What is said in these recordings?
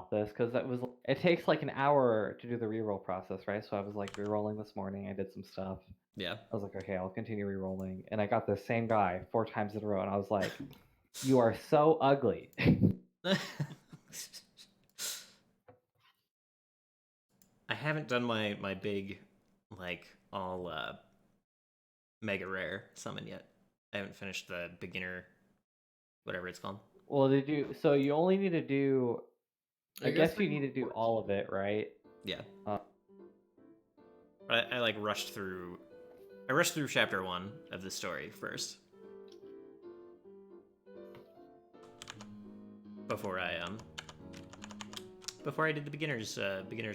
about this because it takes like an hour to do the reroll process, right? So I was like rerolling this morning. I did some stuff. Yeah. I was like, okay, I'll continue rerolling, and I got the same guy 4 times in a row, and I was like, you are so ugly. I haven't done my big, like, all mega rare summon yet. I haven't finished the beginner, whatever it's called. Well, so you only need to do, I guess you need to do reports? all of it, right? Yeah. I like rushed through. I rushed through chapter 1 of the story first. Before I did the beginners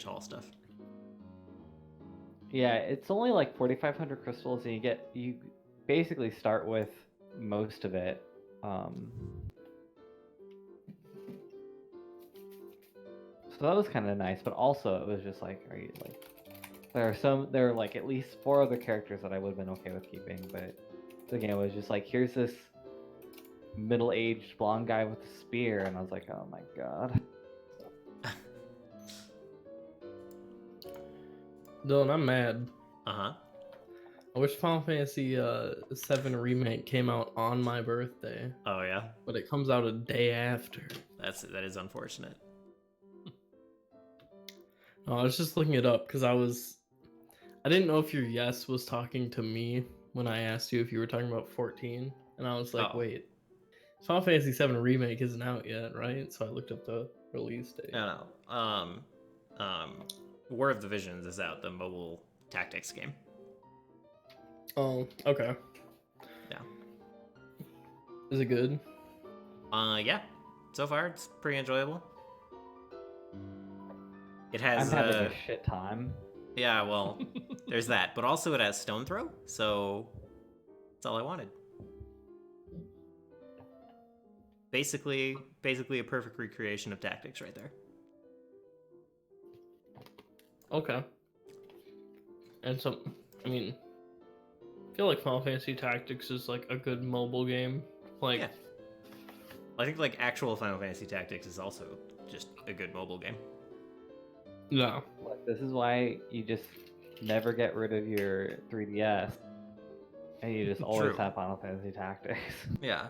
hall stuff. Yeah, it's only like 4,500 crystals, and you basically start with most of it. So that was kind of nice, but also it was just like, are you like, there are like at least 4 other characters that I would have been okay with keeping, but again, it was just like, here's this middle-aged blonde guy with a spear, and I was like, oh my god. Dylan, I'm mad. Uh-huh. I wish Final Fantasy VII Remake came out on my birthday, Oh yeah. but it comes out a day after. That is unfortunate. No, I was just looking it up because I didn't know if your yes was talking to me when I asked you if you were talking about 14, and I was like, Oh. wait, Final Fantasy VII Remake isn't out yet, right? So I looked up the release date. No. War of the Visions is out, the mobile tactics game. Oh, okay. Yeah. Is it good? Yeah. So far, it's pretty enjoyable. It has. I'm having a shit time. Yeah, well, there's that, but also it has stone throw, so that's all I wanted. Basically a perfect recreation of tactics right there. Okay. And so, I mean, I feel like Final Fantasy Tactics is like a good mobile game. Like, yeah. I think like actual Final Fantasy Tactics is also just a good mobile game. no. Look, this is why you just never get rid of your 3DS, and you just always True. have Final Fantasy Tactics. Yeah.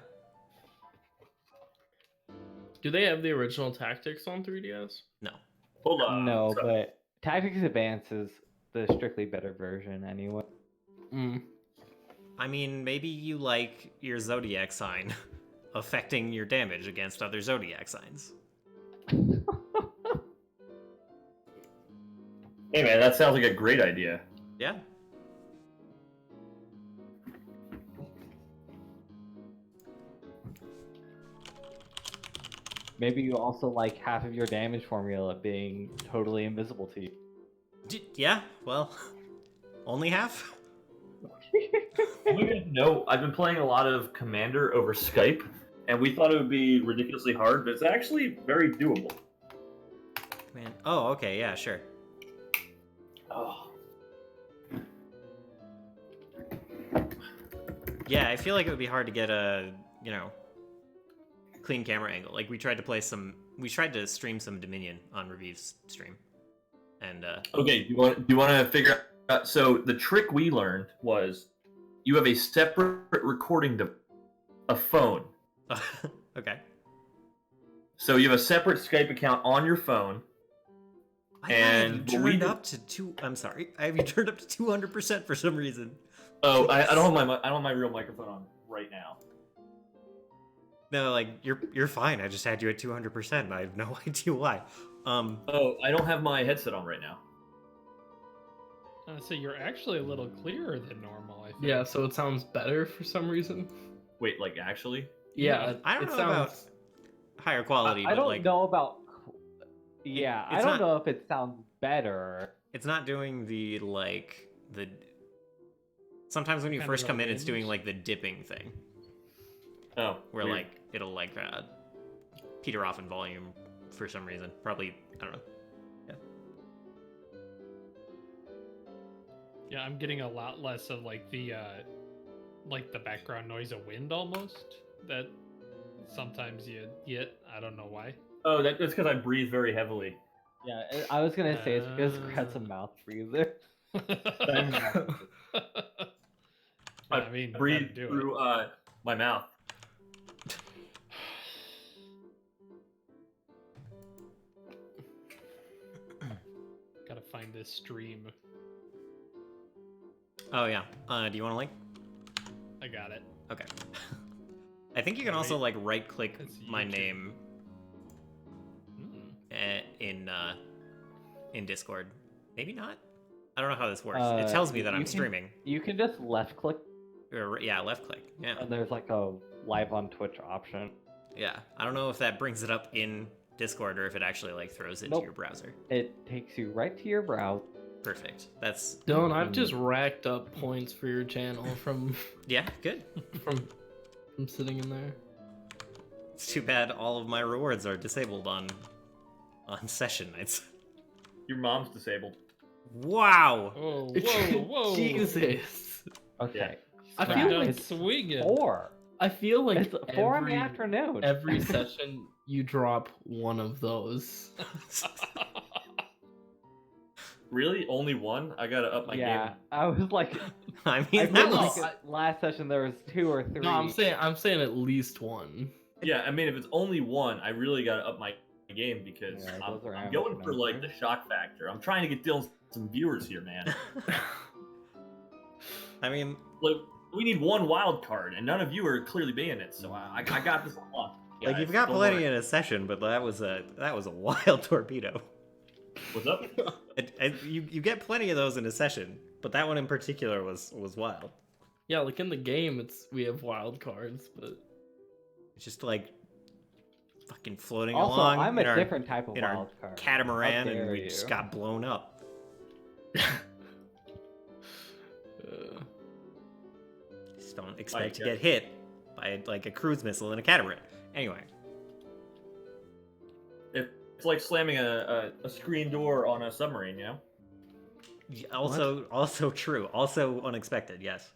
Do they have the original Tactics on 3DS? No. Hold on. No, but Tactics Advance is the strictly better version anyway. I mean, maybe you like your zodiac sign affecting your damage against other zodiac signs. Hey man, that sounds like a great idea. Yeah. Maybe you also like half of your damage formula being totally invisible to you. Yeah, well, only half? No, I've been playing a lot of Commander over Skype, and we thought it would be ridiculously hard, but it's actually very doable. Man. Oh, okay, yeah, sure. Oh. Yeah, I feel like it would be hard to get a, clean camera angle. Like we tried to stream some Dominion on Reviv's stream. And Okay, do you want to figure out, so the trick we learned was you have a separate recording a phone. okay. So you have a separate Skype account on your phone. I have you turned up to 200% for some reason. Oh, I don't have my real microphone on right now. No, like you're fine. I just had you at 200%. And I have no idea why. Oh, I don't have my headset on right now. So you're actually a little clearer than normal, I think. Yeah, so it sounds better for some reason. Wait, like actually? Yeah, I don't know about higher quality. I don't like, know about. Yeah, I don't know if it sounds better. It's not doing the Sometimes when you first come in, it's doing like the dipping thing. Oh, where weird. like it'll like peter off in volume for some reason. Probably, I don't know. Yeah. Yeah, I'm getting a lot less of like the background noise of wind almost that sometimes you get. I don't know why. Oh, that's because I breathe very heavily. Yeah, I was gonna say it's because Gret's a mouth breather. I mean, breathe that'd do through my mouth. Gotta find this stream. Oh yeah. Do you want to link? I got it. Okay. I think you can Oh, also wait. like right click It's my YouTube. name Hmm. in Discord. Maybe not. I don't know how this works. It tells me that you I'm can- streaming. You can just left click, Yeah, left click. Yeah. and there's like a live on Twitch option. Yeah. I don't know if that brings it up in Discord or if it actually like throws it to Nope. your browser. It takes you right to your browser. Perfect. That's Dylan, I've just racked up points for your channel from yeah, good. from sitting in there. It's too bad all of my rewards are disabled on session nights. Your mom's disabled. Wow. Whoa, whoa, whoa! Jesus. Okay. Yeah. I Crap, feel Done like it's swinging. 4. I feel like It's 4 in the afternoon. every session you drop one of those. Really? Only one? I gotta up my yeah, game. I was like, I I mean, feel that like was last session there was 2 or 3. No, I'm saying at least one. Yeah, I mean, if it's only one, I really gotta up my game because Yeah, I'm, those are I'm amateur going for like the numbers. shock factor. I'm trying to get Dylan some viewers here, man. I mean, Like, we need one wild card, and none of you are clearly being it. So I got this on. like you've got plenty in a session, but that was a wild torpedo. What's up? You get plenty of those in a session, but that one in particular was wild. Yeah, like in the game, we have wild cards, but It's just like fucking floating Also, along. I'm in a our, different type of in our wild card. catamaran, How and we dare just you. got blown up. Just don't expect to yeah. get hit by like a cruise missile in a catamaran. Anyway, It's like slamming a screen door on a submarine, you know? also true, also unexpected. Yes.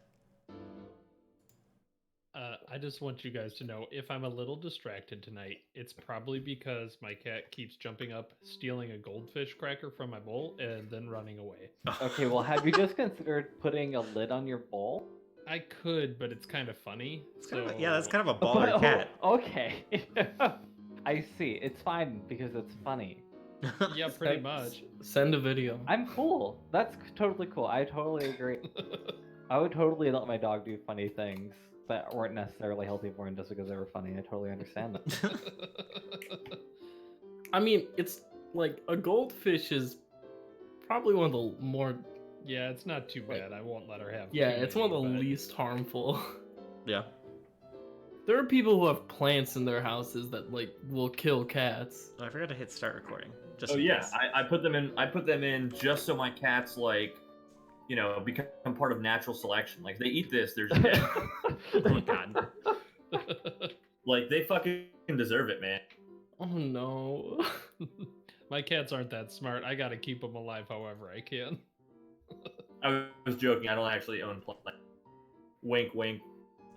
I just want you guys to know if I'm a little distracted tonight, it's probably because my cat keeps jumping up, stealing a goldfish cracker from my bowl, and then running away. Okay, well, have you just considered putting a lid on your bowl? I could, but it's kind of funny. It's So kind of, yeah, that's kind of a But- baller cat. Okay. I see. It's fine because it's funny. yeah, pretty much. Send a video. I'm cool. That's totally cool. I totally agree. I would totally let my dog do funny things that weren't necessarily healthy for him just because they were funny. I totally understand that. I mean, it's like a goldfish is probably one of the more. yeah, it's not too bad. I won't let her have. Yeah, too it's one of the many, but- least harmful. Yeah. There are people who have plants in their houses that like will kill cats. Oh, I forgot to hit start recording. Just Oh in yeah, case. I put them in. I put them in just so my cats like, you know, become part of natural selection. Like they eat this, they're just dead. Oh god. Like they fucking deserve it, man. Oh no. My cats aren't that smart. I gotta keep them alive however I can. I was joking. I don't actually own plants. Wink, wink.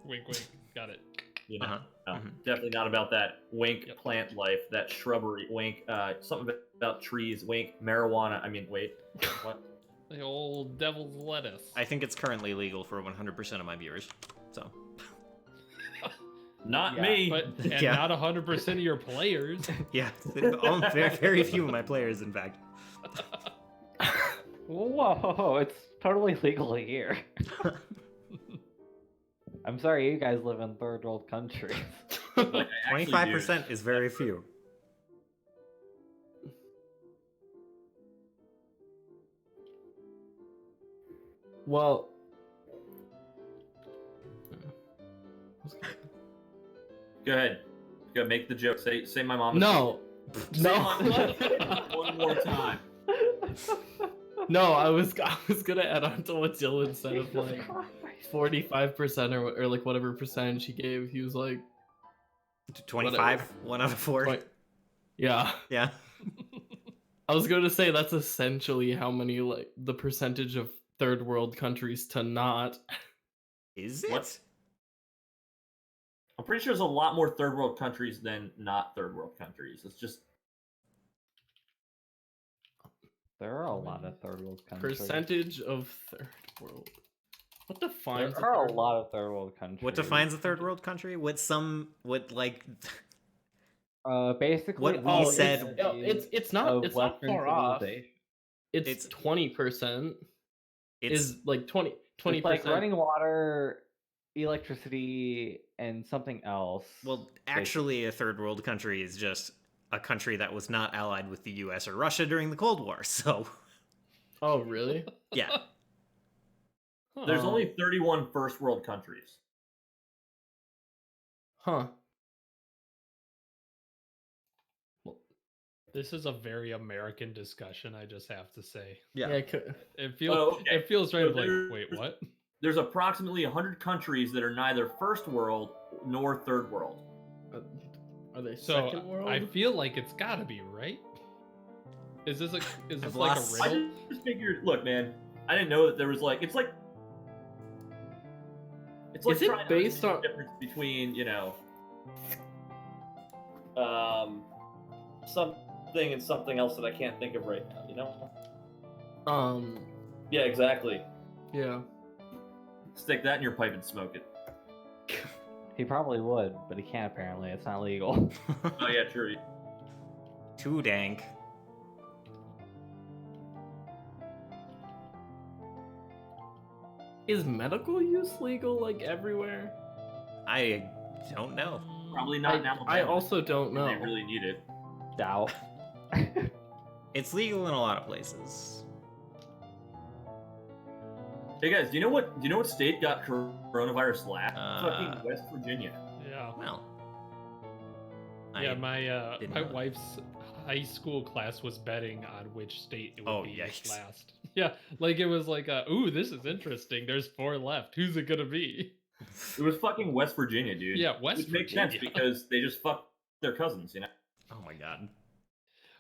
Wink, wink. Got it. You know, Uh-huh. no, Mhm. definitely not about that. Wink, Yep. plant life, that shrubbery. Wink, something about trees. Wink, marijuana. I mean, wait, what? The old devil's lettuce. I think it's currently legal for 100% of my viewers. So. Not Yeah, me. But and Yeah. not 100% of your players. Yeah, very, very few of my players, in fact. Whoa, it's totally legal here. I'm sorry, you guys live in third world countries. Like, I actually do. 25% is very few. Well. Go ahead. Go make the joke. Say my mom. No. Say No. my one more time. No, I was gonna add on to what Dylan said of like 45% or like whatever percentage he gave. He was like, 25, 1 out of 4. Twen- yeah. Yeah. I was going to say that's essentially how many like the percentage of third world countries to not. Is it? What? I'm pretty sure there's a lot more third world countries than not third world countries. It's just There are a lot of third world countries. Percentage of third world. What defines There are a third lot of third world countries. What defines a third world country? Basically, What we all said- countries it's not of it's not Western far off. civilization. It's 20%. It's Is like 20 It's like 20%. running water, electricity, and something else. well, actually, a third world country is just a country that was not allied with the U.S. or Russia during the Cold War. So, Oh, really? yeah, there's Huh. only 31 first world countries. Huh. This is a very American discussion, I just have to say. yeah. It feels okay. it feels right So of like, there's- wait, what? There's approximately 100 countries that are neither first world nor third world. Are they So second world? I feel like it's gotta be, right? Is this I've like a lost- I riddle? just figured, look, man, I didn't know that there was like, it's like Is it trying to based understand on- the difference between, something and something else that I can't think of right now, you know? Yeah, exactly. Yeah. Stick that in your pipe and smoke it. He probably would, but he can't apparently. It's not legal. Oh yeah, true. Too dank. Is medical use legal like everywhere? I don't know. Probably not in I Alabama. also don't when know. They really need it. Doubt. It's legal in a lot of places. Hey guys, do you know what state got coronavirus last? Uh, Fucking West Virginia. Yeah. Well, Yeah, I- my didn't my know that. wife's high school class was betting on which state it would Oh, be yikes. last. Yeah, like it was like, ooh, this is interesting. There's 4 left. Who's it gonna be? It was fucking West Virginia, dude. Yeah, West Which makes sense Virginia. because they just fucked their cousins, you know? Oh my god.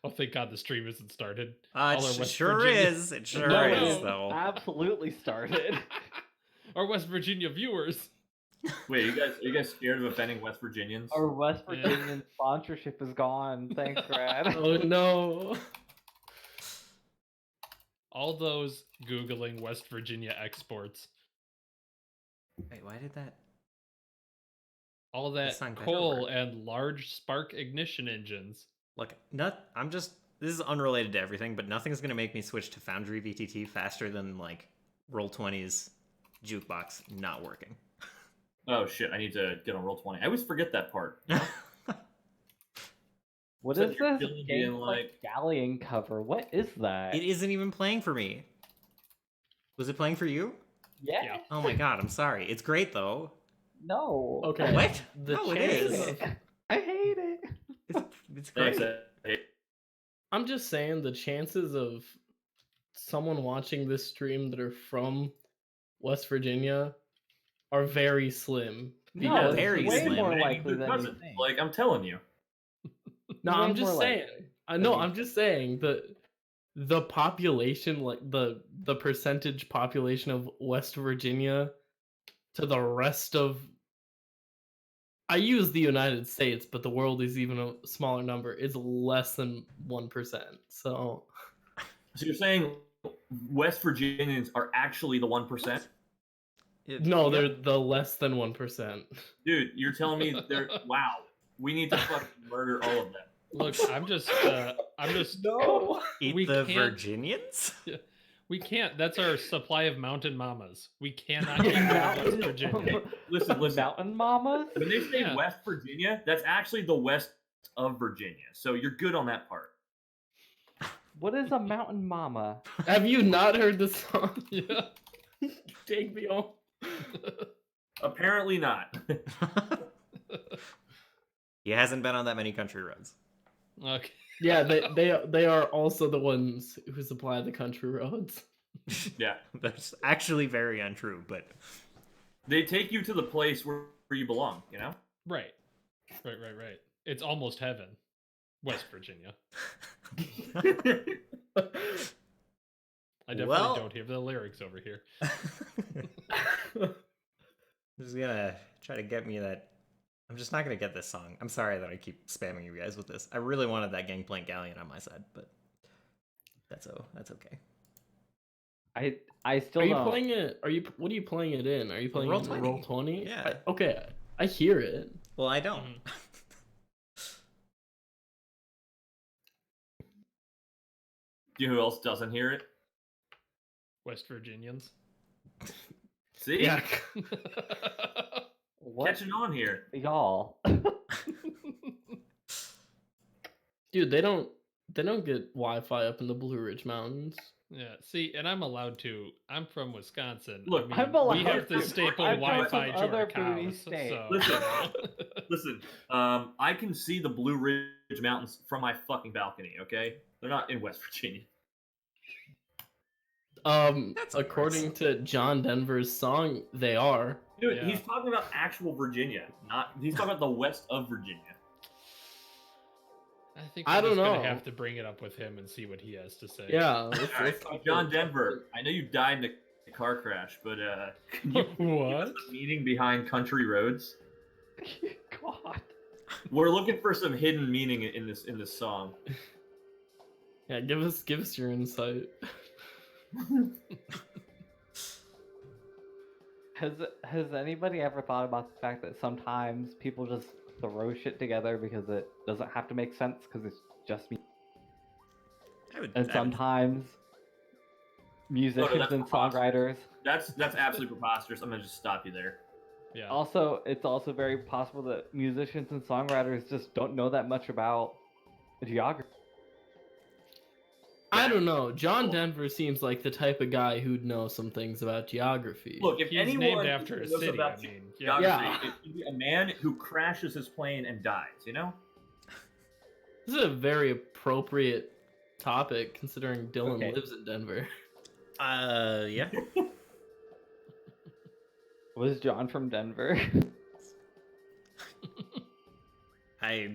Oh, thank God the stream isn't started. It All our West sure Virginia- is. It sure No, is, no. though. Absolutely started. Our West Virginia viewers. Wait, are you guys scared of offending West Virginians? Our West Yeah. Virginian sponsorship is gone. Thanks, Brad. Oh no. All those Googling West Virginia exports. Wait, why did that? All That's that not gonna coal work. and large spark ignition engines. Look, this is unrelated to everything, but nothing's gonna make me switch to Foundry VTT faster than like Roll20's jukebox not working. Oh shit, I need to get on Roll20. I always forget that part. What So is you're this feeling game being like galleon cover? What is that? It isn't even playing for me. Was it playing for you? Yeah. Yeah. Oh my god, I'm sorry. It's great though. No. Okay. What? The No, it chances is. of- I hate it. It's great. Thanks. Hey, I'm just saying the chances of someone watching this stream that are from West Virginia are very slim. No, Yeah, it's very way slim. more maybe likely good than you cousin. think. Like I'm telling you. No, Way I'm just more saying. likely I than know. you I'm just saying the population, like the percentage population of West Virginia to the rest of. I use the United States, but the world is even a smaller number. Is less than 1%. So So you're saying West Virginians are actually the 1%? no, they're the less than 1%. Dude, you're telling me they're wow. We need to fucking murder all of them. Look, I'm just No. Eat we the can't- Virginians? we can't. That's our supply of mountain mamas. We cannot eat West Mountain, Virginia. Listen. Mountain mamas. When they say Yeah. West Virginia, that's actually the west of Virginia. So you're good on that part. What is a mountain mama? Have you not heard the song? Yeah. Take me home. Apparently not. He hasn't been on that many country roads. Okay. Yeah, they are also the ones who supply the country roads. Yeah. That's actually very untrue, but They take you to the place where you belong, you know? Right. It's almost heaven. West Virginia. I definitely Well- don't hear the lyrics over here. Just gonna try to get me that I'm just not gonna get this song. I'm sorry that I keep spamming you guys with this. I really wanted that Gangplank Galleon on my side, but that's okay. I still Are you don't. playing it? What are you playing it in? Are you playing it in Roll 20? Yeah. Okay, I hear it. Well, I don't. Do you know who else doesn't hear it? West Virginians. See? Yeah. What Catching on here. y'all? Dude, they don't get Wi-Fi up in the Blue Ridge Mountains. Yeah, see, and I'm allowed to. I'm from Wisconsin. Look, I mean, I'm allowed we have the to. staple I'm from Wi-Fi some to our other booty cows. state. So, Listen. Listen, I can see the Blue Ridge Mountains from my fucking balcony. Okay, they're not in West Virginia. That's According to John Denver's song, they are. Dude, Yeah. he's talking about actual Virginia, not. He's talking about the west of Virginia. I think I we're don't just gonna know. have to bring it up with him and see what he has to say. Yeah. All right, John Denver. I know you died in a car crash, but can you give What? us the meaning behind country roads? God. We're looking for some hidden meaning in this song. Yeah, give us your insight. Has anybody ever thought about the fact that sometimes people just throw shit together because it doesn't have to make sense because it's just me? And sometimes musicians that's and preposterous. songwriters. That's absolutely preposterous. I'm gonna just stop you there. Yeah. Also, it's also very possible that musicians and songwriters just don't know that much about geography. I don't know. John Denver seems like the type of guy who'd know some things about geography. Look, if He's anyone named after a knows city. about I mean, geography, Yeah. it should be a man who crashes his plane and dies. You know? This is a very appropriate topic considering Dylan Okay. lives in Denver. Yeah. Was John from Denver? I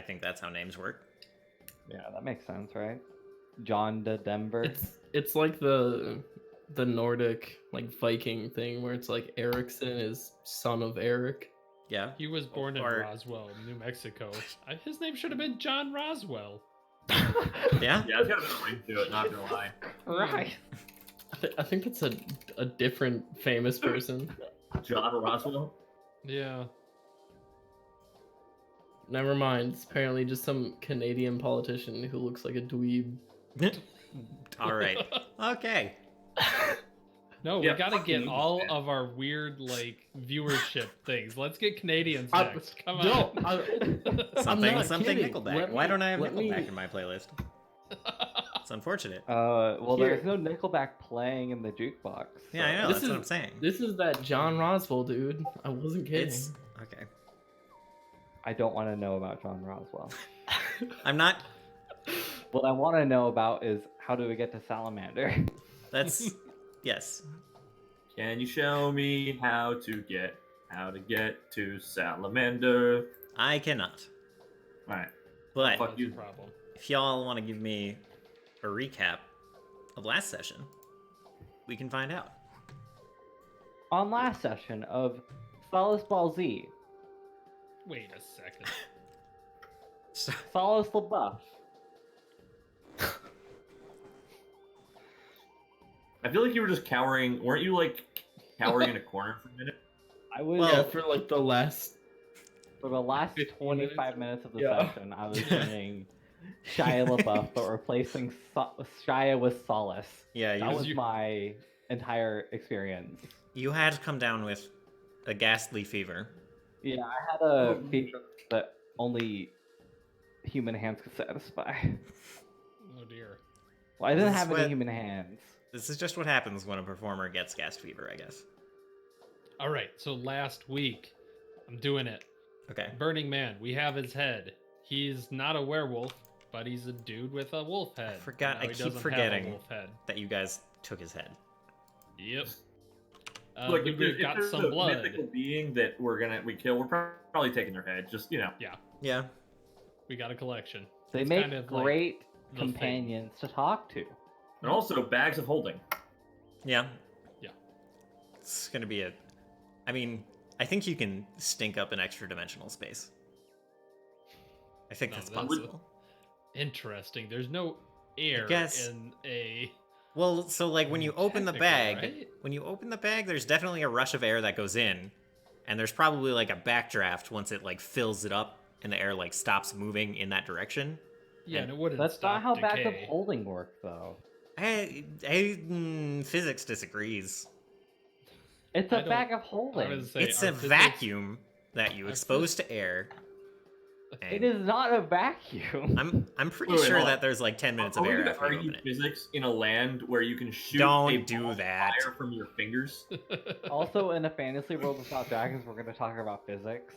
think that's how names work. Yeah, that makes sense, right? John de Denver. It's like the Nordic like Viking thing where it's like Ericsson is son of Eric. Yeah. he was born in Or- Roswell, New Mexico. His name should have been John Roswell. Yeah. Yeah, it's got a bit of ring to it. Not gonna lie. Right. I think that's a different famous person. John Roswell. Yeah. Never mind. It's apparently just some Canadian politician who looks like a dweeb. All right. Okay. No, Yeah, we gotta fucking get English, all man. of our weird like viewership things. Let's get Canadians I- next. Come No, on. Something not kidding. Nickelback. Why don't I have let Nickelback me- in my playlist? It's unfortunate. Well, Here. there's no Nickelback playing in the jukebox. Yeah, I know. This That's is- what I'm saying. This is that John Roswell dude. I wasn't kidding. It's okay. I don't want to know about John Roswell. I'm not. What I want to know about is how do we get to Salamander? That's yes. Can you show me how to get to Salamander? I cannot. All right. But Fuck That's you. the problem. if y'all want to give me a recap of last session, we can find out. On last session of Solace Ball Z, Wait a second. So, Solace LaBeouf. I feel like you were just cowering. Weren't you like cowering in a corner for a minute? I was Yeah, for like the last. for the last 15 25 minutes of the Yeah. session. I was saying Shia LaBeouf, but replacing Shia with Solace. yeah, That you, was my entire experience. you had come down with a ghastly fever. Yeah, I had a feature that only human hands could satisfy. Oh dear. Well, I didn't This is have any what- human hands. This is just what happens when a performer gets gas fever, I guess. All right. So last week, I'm doing it. Okay. Burning Man. We have his head. He's not a werewolf, but he's a dude with a wolf head. forgot- Now I he keep doesn't have a forgetting. wolf head. That you guys took his head. Yep. Look, Luger if got there's some a blood. mythical being that we kill, we're probably taking their head. Just Yeah. We got a collection. They It's make kind of like great the thing. companions to talk to. and also bags of holding. Yeah. Yeah. It's gonna be a. I mean, I think you can stink up an extra dimensional space. I think No, that's that's- possible. Interesting. There's no air guess- in a. Well, so like when you open the bag, Technically, right? when you open the bag, there's definitely a rush of air that goes in, and there's probably like a backdraft once it like fills it up and the air like stops moving in that direction. Yeah, And and it wouldn't That's stop not how back of decay. holding works, though. Physics disagrees. It's I a don't- bag of I holding. was say, It's our a physics- vacuum that you our expose to air. It And is not a vacuum. I'm pretty Wait, sure hold that on. there's like 10 minutes Are of we air gonna after you argue open it. physics in a land where you can shoot Don't a do ball of that. fire from your fingers? Also, in a fantasy world without dragons, we're going to talk about physics.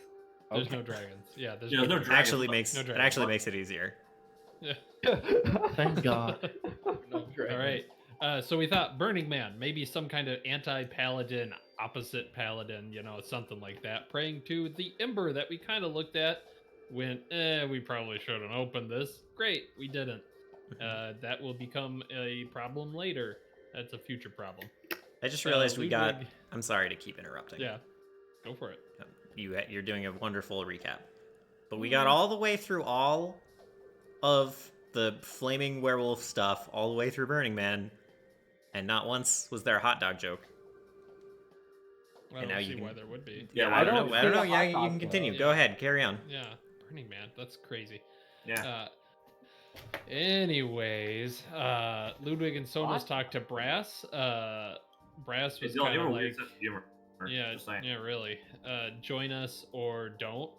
There's Okay. no dragons. Yeah, there's Yeah, there's no It dragons. actually makes No it dragons. actually makes it easier. Thank God. All right. So we thought Burning Man, maybe some kind of anti-paladin, opposite paladin, something like that. Praying to the Ember that we kind of looked at. Went, we probably shouldn't open this. Great, we didn't. That will become a problem later. That's a future problem. I just realized we got. Ludwig- I'm sorry to keep interrupting. Yeah, go for it. You're doing a wonderful recap, but we got all the way through all of the flaming werewolf stuff, all the way through Burning Man, and not once was there a hot dog joke. I And don't now see you can- why there would be. Yeah, I I don't don't know. I see don't know. the Yeah, hot you dog can continue. joke. Go ahead. Carry on. Yeah, Burning Man, that's crazy. Yeah. Anyways, Ludwig and Sonos What? talked to Brass. Brass was It's the only kind of weird like, sense of humor. yeah, Just saying. yeah, really. Join us or don't.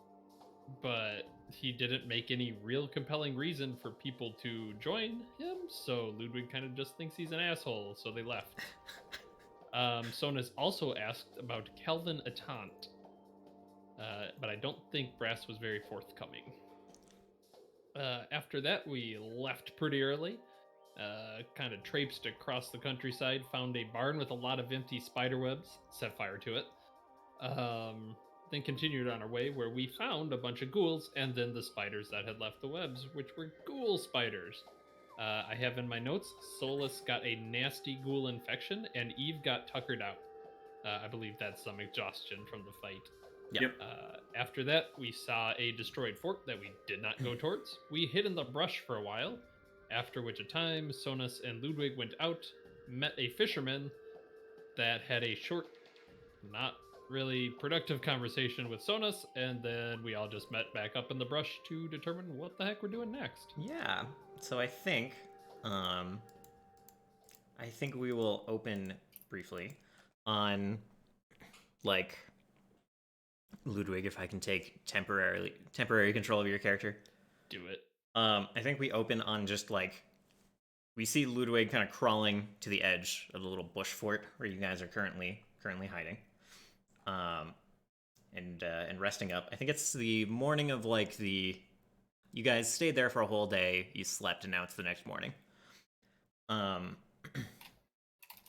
But he didn't make any real compelling reason for people to join him, so Ludwig kind of just thinks he's an asshole, so they left. Sonas also asked about Kelvin Atant, but I don't think Brass was very forthcoming. After that, we left pretty early. Kind of traipsed across the countryside, found a barn with a lot of empty spider webs, set fire to it. Then continued on our way where we found a bunch of ghouls and then the spiders that had left the webs, which were ghoul spiders. I have in my notes, Solus got a nasty ghoul infection and Eve got tuckered out. I believe that's some exhaustion from the fight. Yep. After that, we saw a destroyed fort that we did not go towards. We hid in the brush for a while, after which a time, Sonus and Ludwig went out, met a fisherman that had a short, not really productive conversation with Sonus, and then we all just met back up in the brush to determine what the heck we're doing next. Yeah. So I think we will open briefly on like Ludwig, if I can take temporary control of your character. Do it. I think we open on just like we see Ludwig kind of crawling to the edge of the little bush fort where you guys are currently hiding, and resting up. I think it's the morning of like you guys stayed there for a whole day. You slept, and now it's the next morning.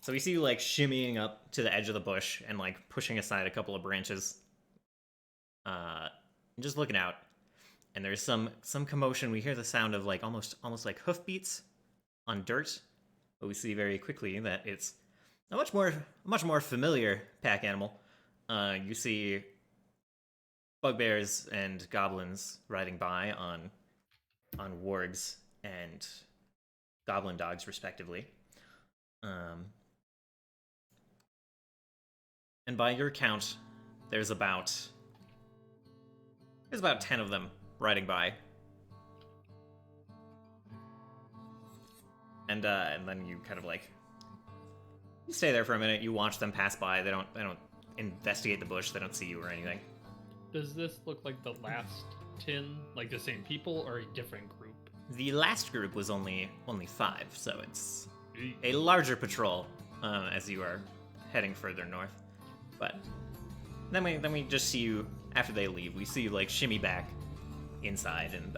So we see you like shimmying up to the edge of the bush and like pushing aside a couple of branches, and just looking out. And there's some commotion. We hear the sound of like almost like hoofbeats on dirt, but we see very quickly that it's a much more familiar pack animal. You see bugbears and goblins riding by on wargs and goblin dogs, respectively. And by your count, there's about 10 of them riding by. And then you kind of like you stay there for a minute. You watch them pass by. They don't investigate the bush. They don't see you or anything. Does this look like the last 10, like the same people, or a different group? The last group was only 5, so it's a larger patrol as you are heading further north. But then we just see you after they leave. We see you like shimmy back inside and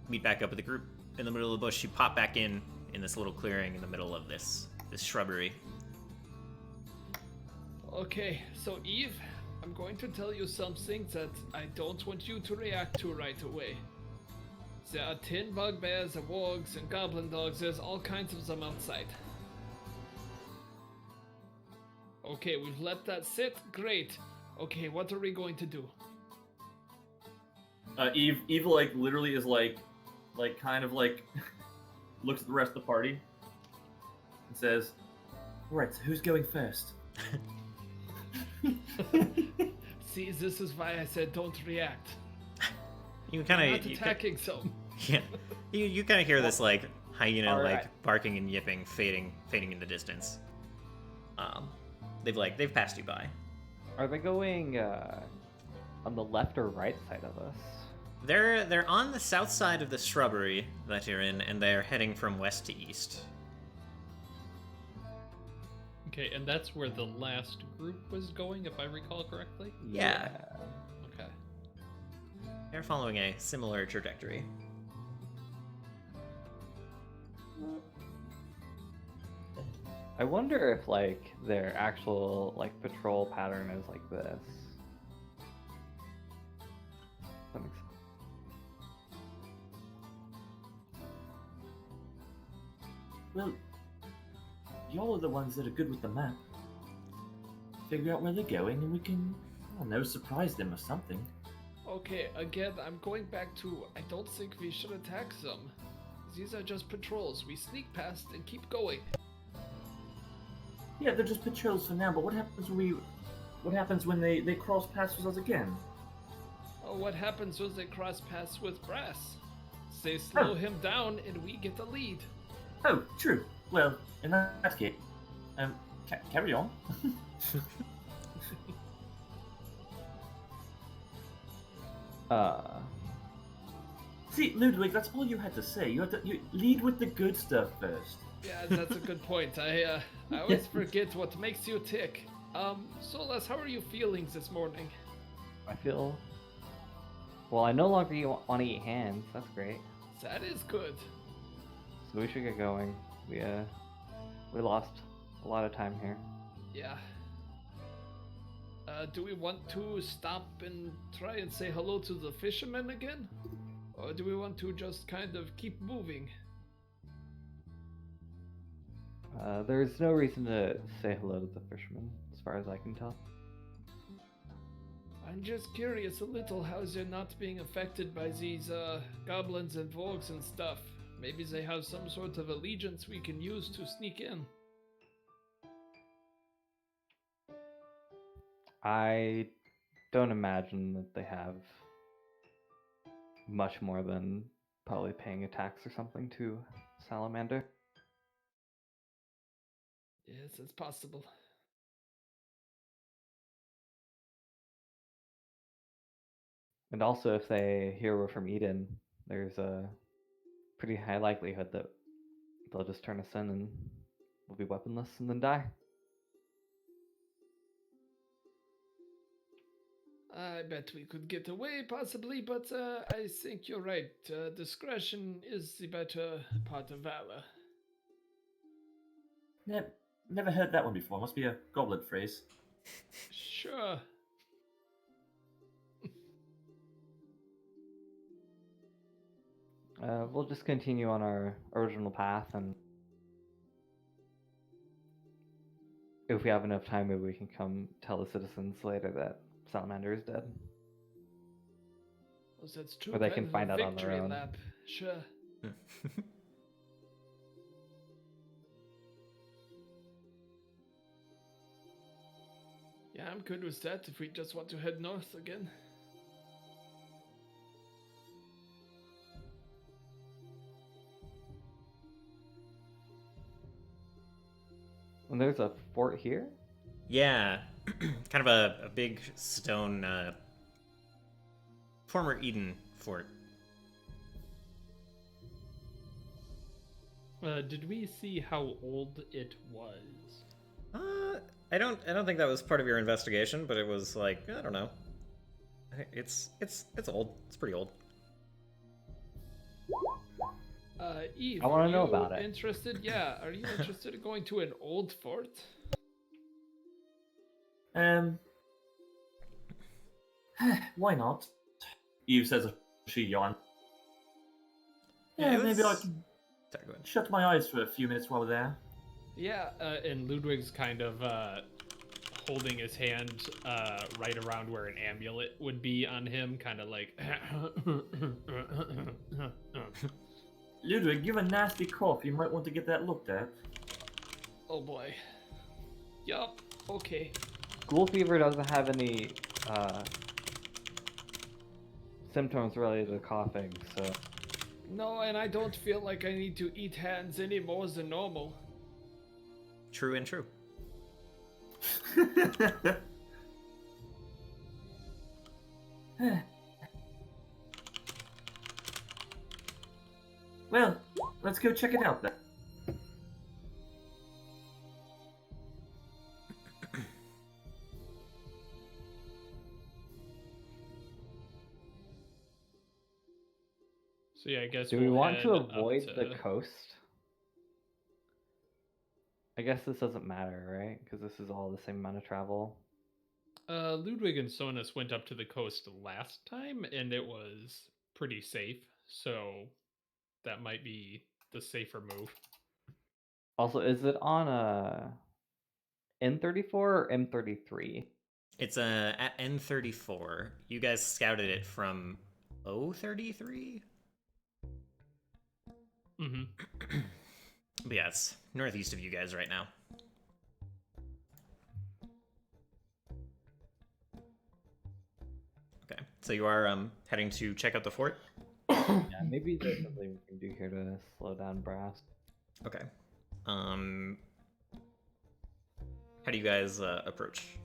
meet back up with the group in the middle of the bush. You pop back in this little clearing in the middle of this shrubbery. Okay, so Eve, I'm going to tell you something that I don't want you to react to right away. There are 10 bugbears and wargs and goblin dogs. There's all kinds of them outside. Okay, we've let that sit. Great. Okay, what are we going to do? Eve like literally is like kind of like looks at the rest of the party and says, "All right, so who's going first?" See, this is why I said don't react. You We're kind not of attacking some. yeah. You kind of hear this like hyena Alright. like barking and yipping, fading in the distance. They've passed you by. Are they going on the left or right side of us? They're on the south side of the shrubbery that you're in, and they're heading from west to east. Okay, and that's where the last group was going, if I recall correctly? Yeah. Okay. They're following a similar trajectory. I wonder if like their actual like patrol pattern is like this. That makes sense. Well, y'all are the ones that are good with the map. Figure out where they're going, and we can, I don't know, surprise them or something. Okay, again, I'm going back to I don't think we should attack them. These are just patrols. We sneak past and keep going. Yeah, they're just patrols for now. But what happens when they cross paths with us again? Oh, what happens when they cross paths with Brass? They slow him down and we get the lead. Oh, true. Well, in that case, carry on. See, Ludwig, that's all you had to say. You lead with the good stuff first. Yeah, that's a good point. I always forget what makes you tick. Solas, how are you feeling this morning? I feel. Well, I no longer want to eat hands. That's great. That is good. So we should get going. We lost a lot of time here. Yeah. Do we want to stop and try and say hello to the fishermen again? Or do we want to just kind of keep moving? There's no reason to say hello to the fishermen, as far as I can tell. I'm just curious a little how they're not being affected by these goblins and vorgs and stuff. Maybe they have some sort of allegiance we can use to sneak in. I don't imagine that they have much more than probably paying a tax or something to Salamander. Yes, it's possible. And also, if they hear we're from Eden, there's a pretty high likelihood that they'll just turn us in and we'll be weaponless and then die. I bet we could get away, possibly, but I think you're right. Discretion is the better part of valor. Never heard that one before. Must be a goblin phrase. Sure. We'll just continue on our original path, and if we have enough time, maybe we can come tell the citizens later that Salamander is dead. Well, that's true. Or they kind can of find a out on their victory own. lap. Sure. Yeah, I'm good with that if we just want to head north again. And there's a fort here? Yeah, kind of a big stone former Eden fort. Did we see how old it was? I don't think that was part of your investigation, but it was like, I don't know. It's old. It's pretty old. Eve, I wanna are know you about it. Interested? Yeah, are you interested in going to an old fort? Why not? Eve says as she yawns. Yeah, it maybe I was- can Sorry, go ahead. shut my eyes for a few minutes while we're there. Yeah, and Ludwig's kind of holding his hand right around where an amulet would be on him, kind of like. Ludwig, you have a nasty cough. You might want to get that looked at. Oh boy. Yup. Okay. School fever doesn't have any symptoms related to coughing, so No, and I don't feel like I need to eat hands any more than normal. True and true. Well, let's go check it out then. So yeah, I guess do we we'll want head to up avoid the to- coast? I guess this doesn't matter, right? Because this is all the same amount of travel. Ludwig and Sonus went up to the coast last time, and it was pretty safe. So that might be the safer move. Also, is it on N34 or M33? It's at N34. You guys scouted it from O33? Mm-hmm. But yeah, it's northeast of you guys right now. Okay, so you are heading to check out the fort? Yeah, maybe there's something we can do here to slow down Brass. Okay. How do you guys approach?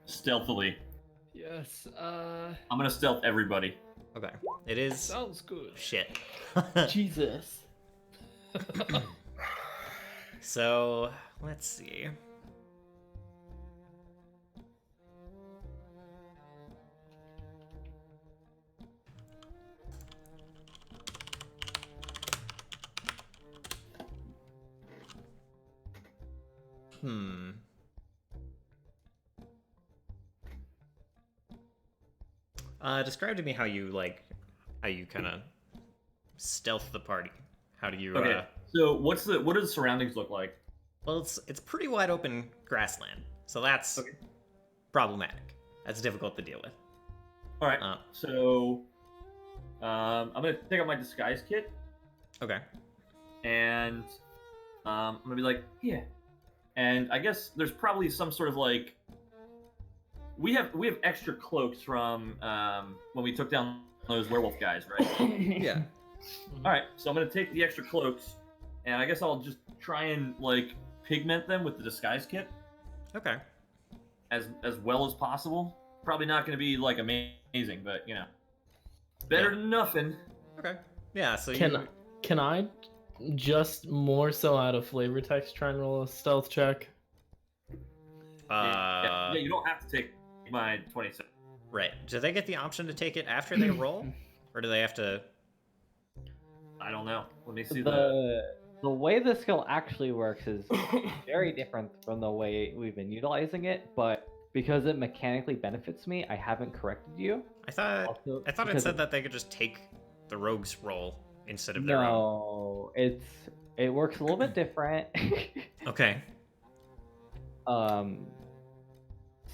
Stealthily. Yes. I'm gonna stealth everybody. Okay. It is Sounds good. shit. Jesus. So, let's see. Describe to me how you kind of stealth the party. How do you? Okay. So what do the surroundings look like? Well, it's pretty wide open grassland, so that's Okay. problematic. That's difficult to deal with. All right. So I'm gonna take out my disguise kit Okay. and I'm gonna be like, yeah. And I guess there's probably some sort of like we have extra cloaks from when we took down those werewolf guys, right? Yeah. All right. So I'm gonna take the extra cloaks, and I guess I'll just try and like pigment them with the disguise kit Okay. as well as possible. Probably not gonna be like amazing, but you know, better Yeah. than nothing. Okay. Yeah. So Can I just more so out of flavor text try and roll a stealth check? Yeah, you don't have to take my 27. Right. Do they get the option to take it after they roll, or do they have to? I don't know. Let me see The way the skill actually works is very different from the way we've been utilizing it, but because it mechanically benefits me, I haven't corrected you. I thought Also, it because said that they could just take the rogue's roll instead of their own. No, it works a little bit different. Okay.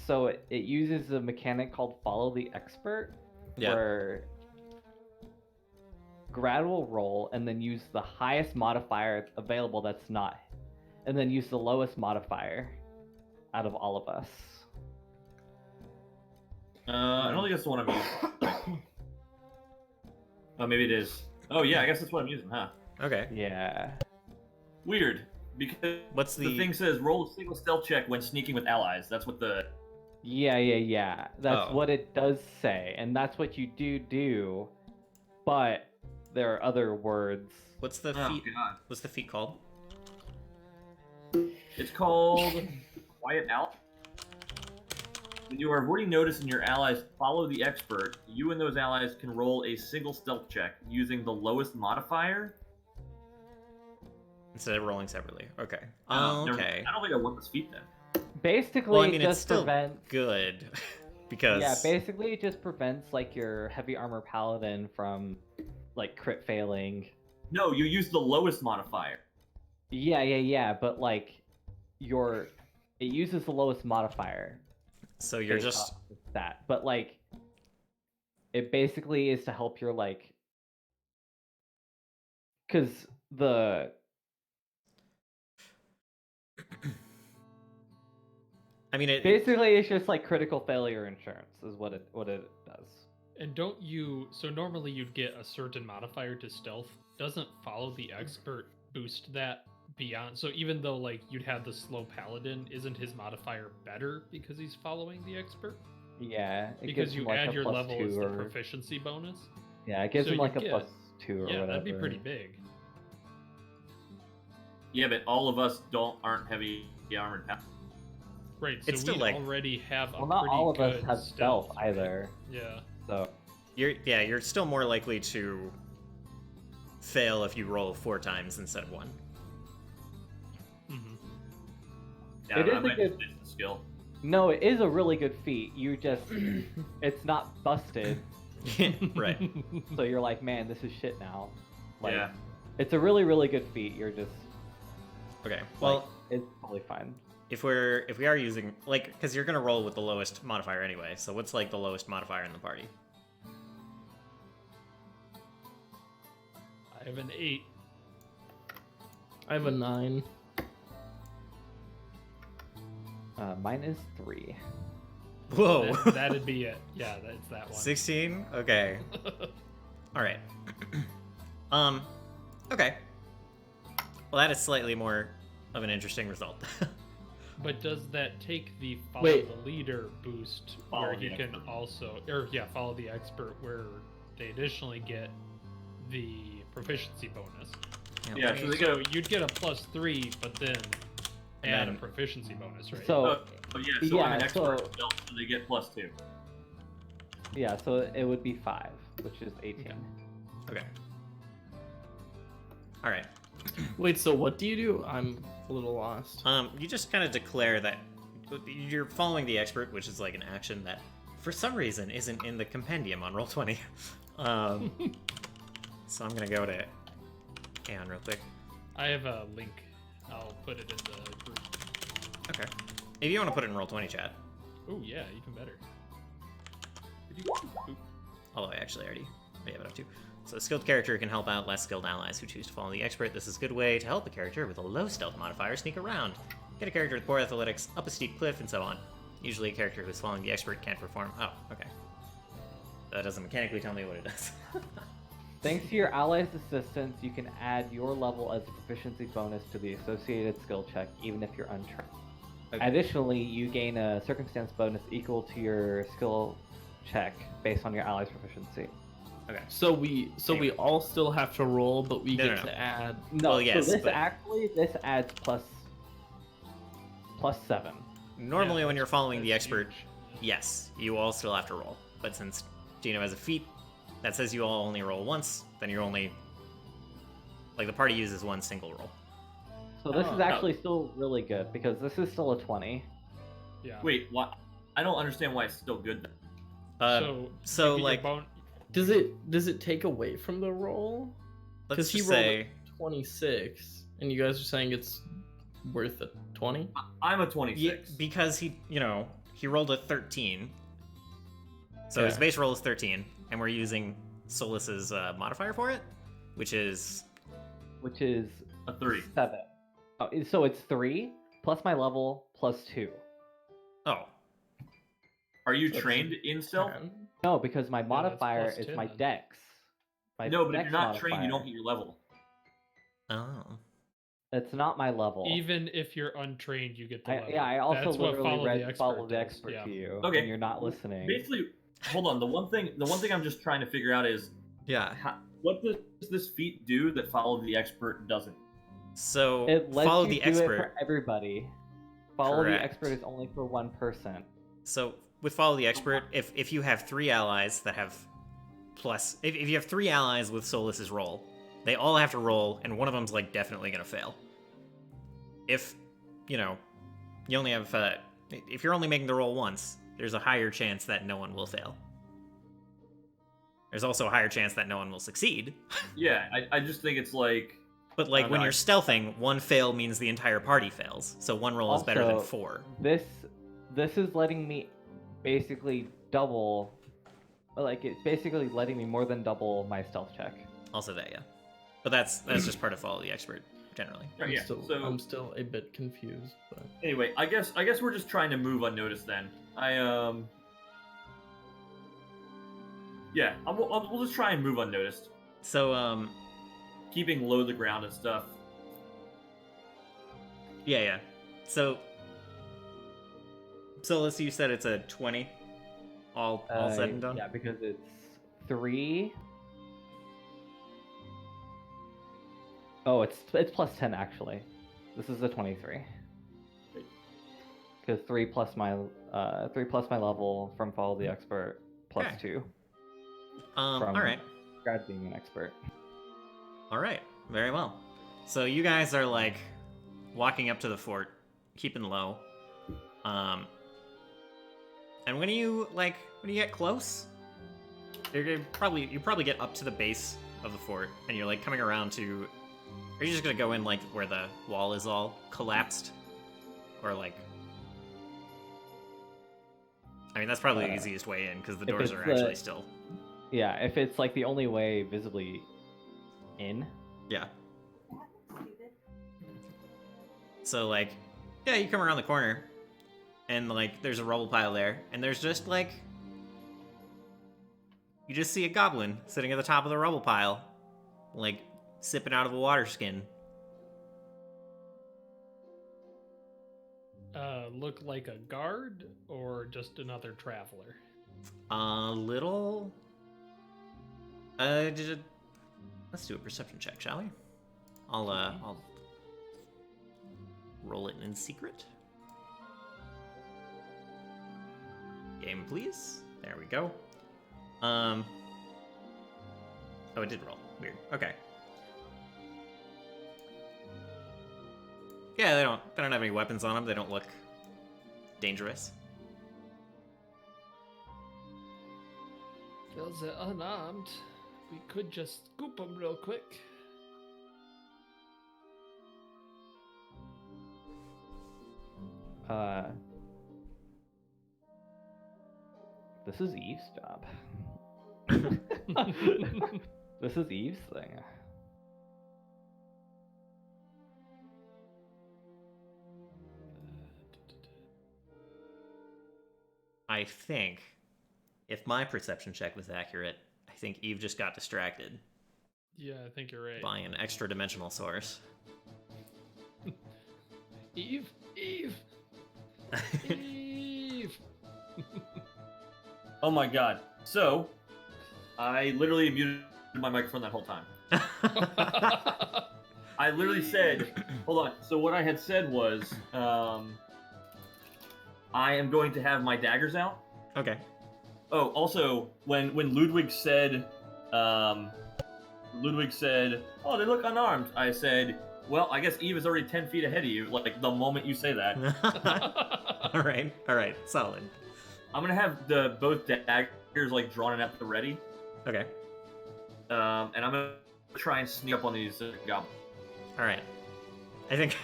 So it uses a mechanic called Follow the Expert, Yeah. where Grad will roll and then use the highest modifier available that's not, and then use the lowest modifier out of all of us. I don't think that's the one I'm using. Oh, maybe it is. Oh yeah, I guess that's what I'm using, huh? Okay. Yeah. Weird, because What's the thing says roll a single stealth check when sneaking with allies. That's what the Yeah. That's Oh. what it does say, and that's what you do, but there are other words. What's the Oh, feat? God. What's the feat called? It's called Quiet Out. When you are avoiding notice and your allies follow the expert, you and those allies can roll a single stealth check using the lowest modifier. Instead of rolling separately. Okay. Never- Okay. I don't think I want this feat then. Basically, Well, I mean, it it's just still prevents. good because Yeah, basically, it just prevents like your heavy armor paladin from like crit failing. No, you use the lowest modifier. Yeah, but like it uses the lowest modifier So you're based just off the stat, but like it basically is to help your like, because the I mean it basically it's just like critical failure insurance is what it does. And don't you? So normally you'd get a certain modifier to stealth. Doesn't follow the expert boost that beyond? So even though like you'd have the slow paladin, isn't his modifier better because he's following the expert? Yeah, it Because gives you him like add a your plus level 2 as the or proficiency bonus. yeah, it gives So him like you a get- plus 2 or Yeah, whatever. that'd be pretty big. Yeah, but all of us aren't heavy armored. Right. So It's still we like- already have a Well, not pretty all of us good have stealth right? either. Yeah. So you're still more likely to fail if you roll 4 times instead of 1. hmm Yeah, It I is a might good- just ditch the skill. no, it is a really good feat. You just it's not busted, Right. so you're like, man, this is shit now. Like, Yeah. it's a really really good feat. You're just Okay. like, Well, it's totally fine. if we are using like because you're gonna roll with the lowest modifier anyway. So what's like the lowest modifier in the party? I have an 8. I have a 9. Mine is 3. Whoa. That'd be it. Yeah, that's that one. 16. Okay. All right. Okay. Well, that is slightly more of an interesting result. But does that take the follow Wait. the leader boost Follow where the he can expert. also, or yeah, follow the expert where they additionally get the proficiency bonus? Yeah, so they So get you'd get a +3, but then And add then- a proficiency bonus, right? So Oh yeah, so I'm an Yeah, expert so- still, so they get +2. yeah, so it would be 5, which is 18. Okay. Okay. All right. Wait, so what do you do? I'm a little lost. You just kind of declare that you're following the expert, which is like an action that, for some reason, isn't in the compendium on Roll20. So I'm gonna go to Aeon real quick. I have a link. I'll put it in the group. Okay. If you want to put it in Roll20 chat, Oh yeah, even better. Oop. although I actually already have it up too. So a skilled character can help out less skilled allies who choose to follow the expert. This is a good way to help a character with a low stealth modifier sneak around. Get a character with poor athletics up a steep cliff and so on. Usually a character who's following the expert can't perform. Oh, okay. That doesn't mechanically tell me what it does. Thanks to your ally's assistance, you can add your level as a proficiency bonus to the associated skill check, even if you're untrained. Okay. Additionally, you gain a circumstance bonus equal to your skill check based on your ally's proficiency. Okay. So we all still have to roll, but we No, get no, no. to add. No, Well, yes, so this but- this adds plus 7. Normally Yeah, when you're following the that's expert, huge. yes, you all still have to roll. But since Gino has a feat that says you all only roll once, then you're only... Like, the party uses one single roll. So this Oh. is actually still really good because this is still a 20. Yeah. Wait, what? I don't understand why it's still good. Then. So you get like, your Does it take away from the roll? let's he just rolled say... 26, and you guys are saying it's worth a 20? I'm a Yeah, 26. because he rolled a 13. So his Okay. base roll is 13, and we're using Solus's modifier for it, which is... Which is A 3. 7. Oh, so it's 3 plus my level plus 2. Oh, Are you So it's trained in stealth? 10? No, because my that's modifier plus is 10 my then. dex. My No, but if dex you're not trained, you don't modifier. get your level. oh. It's not my level. Even if you're untrained, you get the level. I also That's what literally read expert follow the does, expert yeah. to you, Okay. and you're not listening. Basically, hold on. The one thing I'm just trying to figure out is Yeah. what does this feat do that follow the expert doesn't? So, It lets follow you the do it expert. for everybody. Follow Correct. the expert is only for one person. So with follow the expert, if you have 3 allies that have plus, if you have 3 allies with Solus's roll, they all have to roll, and one of them's like definitely gonna fail. If you only have if you're only making the roll once, there's a higher chance that no one will fail. There's also a higher chance that no one will succeed. Yeah, I just think it's like But like Oh, when no, you're stealthing, one fail means the entire party fails. So one roll is better than Also, 4. This is letting me basically double, like it's basically letting me more than double my stealth check. Also that, yeah. But that's just part of Follow the Expert generally. Right, yeah. I'm still a bit confused, but Anyway, I guess we're just trying to move unnoticed then. Yeah, we'll just try and move unnoticed, So keeping low to the ground and stuff. yeah. So let's see, you said it's a 20 all said and done. Yeah, because it's 3. Oh, it's plus 10 actually. This is a 23. Because 3 plus my level from Follow the Expert plus Okay. 2 All from right. Grad being an expert. All right, very well. So you guys are like walking up to the fort, keeping low. And when you get close, you probably get up to the base of the fort, and you're like coming around to. Are you just gonna go in like where the wall is all collapsed, or like? I mean, that's probably the easiest way in because the doors are actually still. Yeah, if it's like the only way visibly in. Yeah. So like, yeah, you come around the corner, and like there's a rubble pile there, and there's just like, you just see a goblin sitting at the top of the rubble pile, like sipping out of a water skin. Look like a guard or just another traveler? Little. Let's do a perception check, shall we? I'll roll it in secret. Game, please. There we go. Oh, it did roll. Weird. Okay. Yeah, they don't have any weapons on them. They don't look dangerous. Feels unarmed. We could just scoop them real quick. This is Eve's job. This is Eve's thing. I think, if my perception check was accurate, I think Eve just got distracted Yeah, I think you're right. by an extra dimensional source. Eve! Eve! Eve! Oh my god. So, I literally muted my microphone that whole time. I literally said, hold on. So what I had said was, I am going to have my daggers out. Okay. Oh, also, when Ludwig said, "Oh, they look unarmed," I said, "Well, I guess Eve is already 10 feet ahead of you." Like the moment you say that, All right, solid. I'm gonna have both daggers like drawn and at the ready. Okay. And I'm gonna try and sneak up on these goblins. All right. I think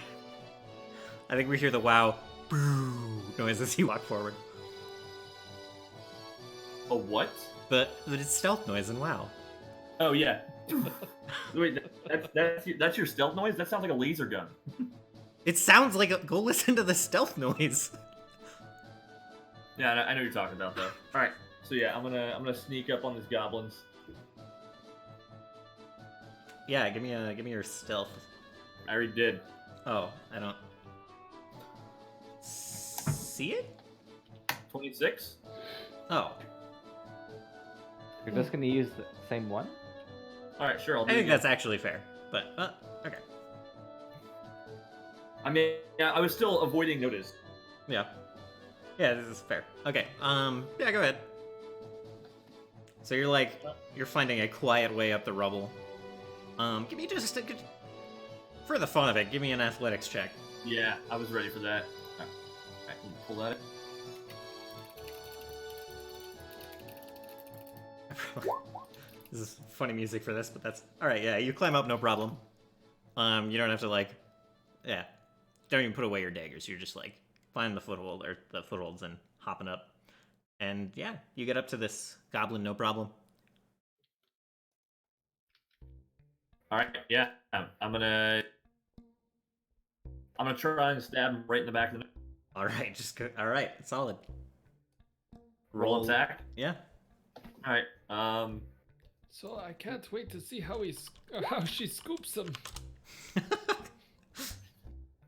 we hear the wow boo noise as you walk forward. A what? But it's stealth noise and wow. Oh yeah. Wait, that's your stealth noise? That sounds like a laser gun. It sounds like go listen to the stealth noise. Yeah, I know what you're talking about though. All right, so yeah, I'm gonna sneak up on these goblins. Yeah, give me your stealth. I already did. Oh, I don't see it. 26. Oh, You're just gonna use the same one? All right, sure. I'll do I it think again. that's actually fair. But okay. I mean, yeah, I was still avoiding notice. Yeah, this is fair. Okay. Yeah, go ahead. So you're finding a quiet way up the rubble. Give me just for the fun of it, give me an athletics check. Yeah, I was ready for that. All right, pull that. This is funny music for this, but that's all right. Yeah, you climb up, no problem. You don't have to like, yeah, don't even put away your daggers. You're just like finding the foothold or the footholds and hopping up, and yeah, you get up to this goblin no problem. All right, yeah, I'm gonna try and stab him right in the back of the neck. All right, just go. All right, solid. Roll attack. Yeah. All right. So I can't wait to see how she scoops him. So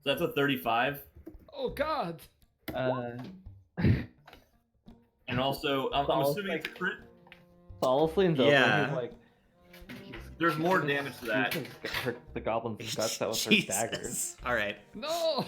that's a 35, Oh God! and also I'm Solid assuming it's a crit. Saul leans over Yeah. and he's like, There's more damage to that. He just hurt the goblin's guts out with her dagger. Jesus. All right. No!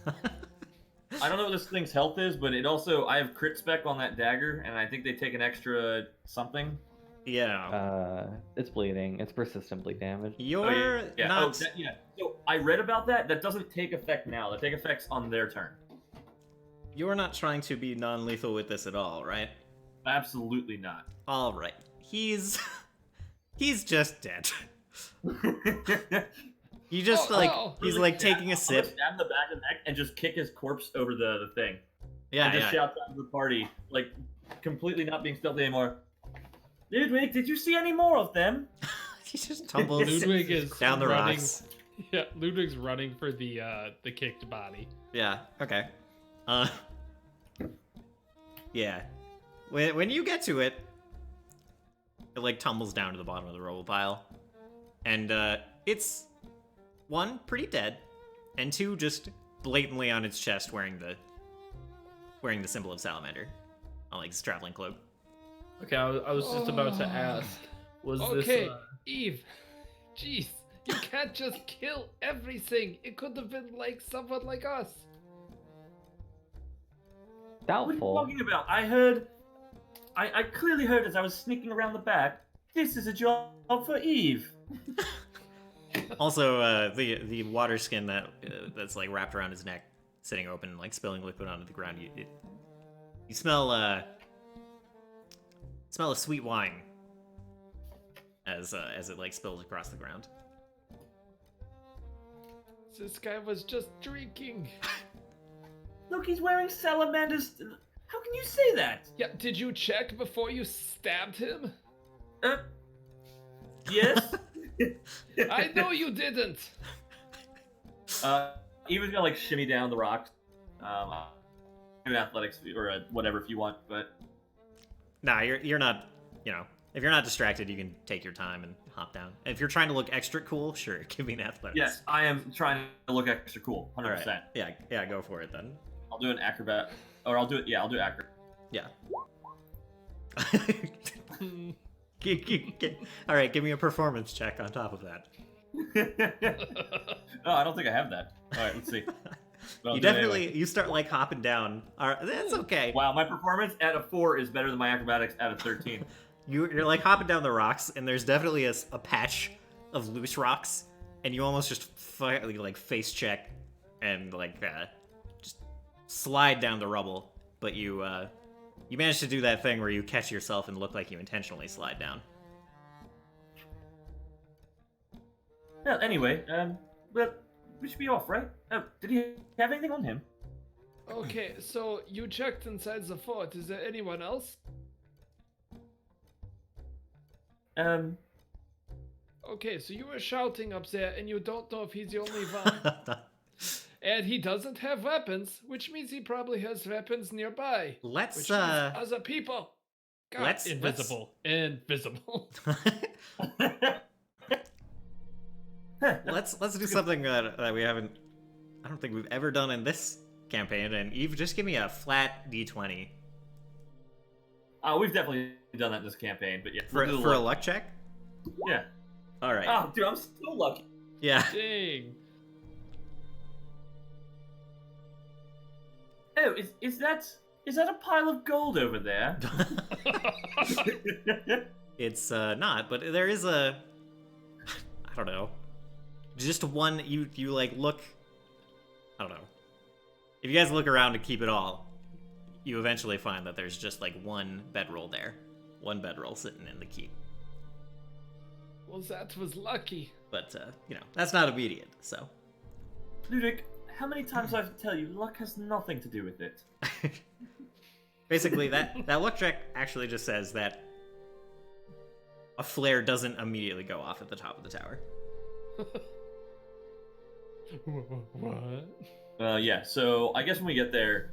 I don't know what this thing's health is, but it also I have crit spec on that dagger, and I think they take an extra something. Yeah. It's bleeding. It's persistent bleed damage. You're Yeah. not. Yeah. So I read about that. That doesn't take effect now. That take effects on their turn. You're not trying to be non-lethal with this at all, right? Absolutely not. All right. He's just dead. You just Oh, like no. he's Really like stab- taking a I'm sip. gonna stab in the back of the neck and just kick his corpse over the thing. Yeah, And just yeah. shout out to the party, like completely not being stealthy anymore. Ludwig, did you see any more of them? He just tumbles Ludwig is down the running. rocks. Yeah, Ludwig's running for the kicked body. Yeah. Okay. Yeah. When you get to it, it like tumbles down to the bottom of the rubble pile, and it's one pretty dead, and two just blatantly on its chest wearing the symbol of salamander on like his traveling cloak. Okay, I was just about to ask. Was Okay, this? Eve. Jeez, you can't just kill everything. It could have been like someone like us. What are you Doubtful. talking about? I clearly heard as I was sneaking around the back. This is a job for Eve. Also, the water skin that's like wrapped around his neck, sitting open, like spilling liquid onto the ground. You smell a sweet wine as it like spills across the ground. This guy was just drinking. Look, he's wearing salamanders. How can you say that? Yeah, did you check before you stabbed him? Yes. I know you didn't. Eva's gonna like shimmy down the rocks. Do athletics or whatever if you want, but Nah, you're not. You know, if you're not distracted, you can take your time and hop down. If you're trying to look extra cool, sure, give me an athletics. yes, I am trying to look extra cool, 100%. All right. Yeah, go for it then. I'll do an acrobat, or I'll do it. Yeah, I'll do acrobat. Yeah. All right, give me a performance check on top of that. Oh, I don't think I have that. All right, let's see. But I'll You do it definitely anyway. you start like hopping down. All right, that's okay. Wow, my performance at a 4 is better than my acrobatics at a 13. You're like hopping down the rocks, and there's definitely a patch of loose rocks, and you almost just like face check and like just slide down the rubble. But you manage to do that thing where you catch yourself and look like you intentionally slide down. Well, anyway, but we should be off, right? Did he have anything on him? Okay, so you checked inside the fort. Is there anyone else? Okay, so you were shouting up there, and you don't know if he's the only one. And he doesn't have weapons, which means he probably has weapons nearby. Let's Which means other people. God, let's- invisible. Invisible. let's do something that we haven't. I don't think we've ever done in this campaign. And Eve, just give me a flat d20 We've definitely done that in this campaign, but yeah. for we'll do a luck. luck check. Yeah. All right. Oh, dude, I'm so lucky. Yeah. Dang. Oh, is that a pile of gold over there? It's not, but there is a. I don't know. Just one. You like look. I don't know. If you guys look around to keep it all, you eventually find that there's just like one bedroll there, one bedroll sitting in the keep. Well, that was lucky. But that's not immediate. So Ludwig, how many times do I have to tell you, luck has nothing to do with it? basically, that luck check actually just says that a flare doesn't immediately go off at the top of the tower. What? Yeah, so I guess when we get there,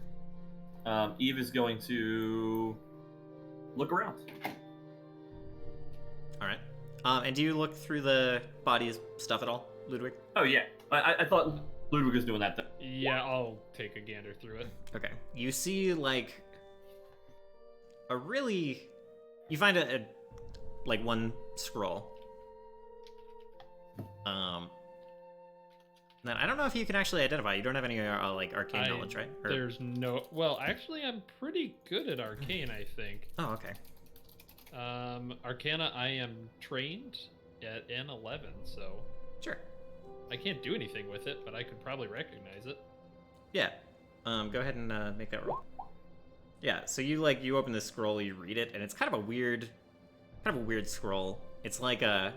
Eve is going to look around. All right. And do you look through the body stuff at all, Ludwig? Oh, yeah. I thought Ludwig was doing that. Yeah, I'll take a gander through it. Okay. You see, like, you find a one scroll. Then I don't know if you can actually identify. You don't have any like arcane knowledge, right? Or... There's no. Well, actually, I'm pretty good at arcane. I think. Oh, okay. Arcana, I am trained at N11, so Sure. I can't do anything with it, but I could probably recognize it. Yeah. Go ahead and make that roll. Yeah. So you open this scroll, you read it, and it's kind of a weird scroll. It's like a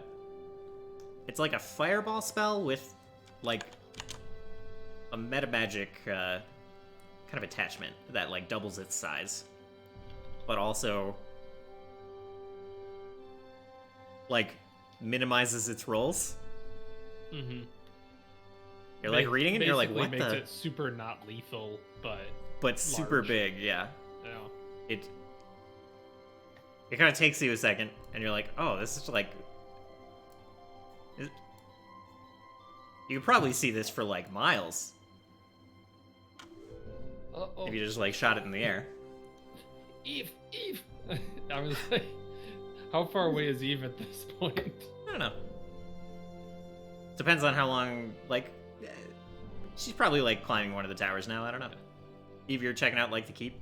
fireball spell with like a metamagic kind of attachment that like doubles its size, but also like minimizes its rolls. Mm-hmm. You're like reading it, and you're like, what makes the? it super not lethal, But super large. big, yeah. Yeah. It kind of takes you a second, and you're like, oh, this is like. You could probably see this for like miles Uh-oh. if you just like shot it in the air. Eve! I was like, how far away is Eve at this point? I don't know. Depends on how long. Like, she's probably like climbing one of the towers now. I don't know. Eve, you're checking out like the keep.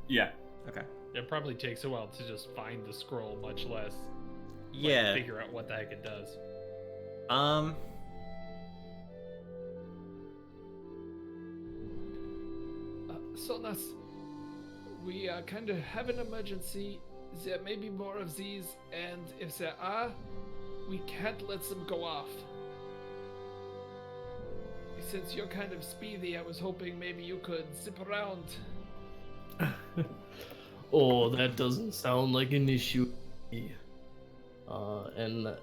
Yeah. Okay. It probably takes a while to just find the scroll, much less Yeah. figure out what the heck it does. Sonas, we kind of have an emergency. There may be more of these, and if there are, we can't let them go off. Since you're kind of speedy, I was hoping maybe you could zip around. Oh, that doesn't sound like an issue. And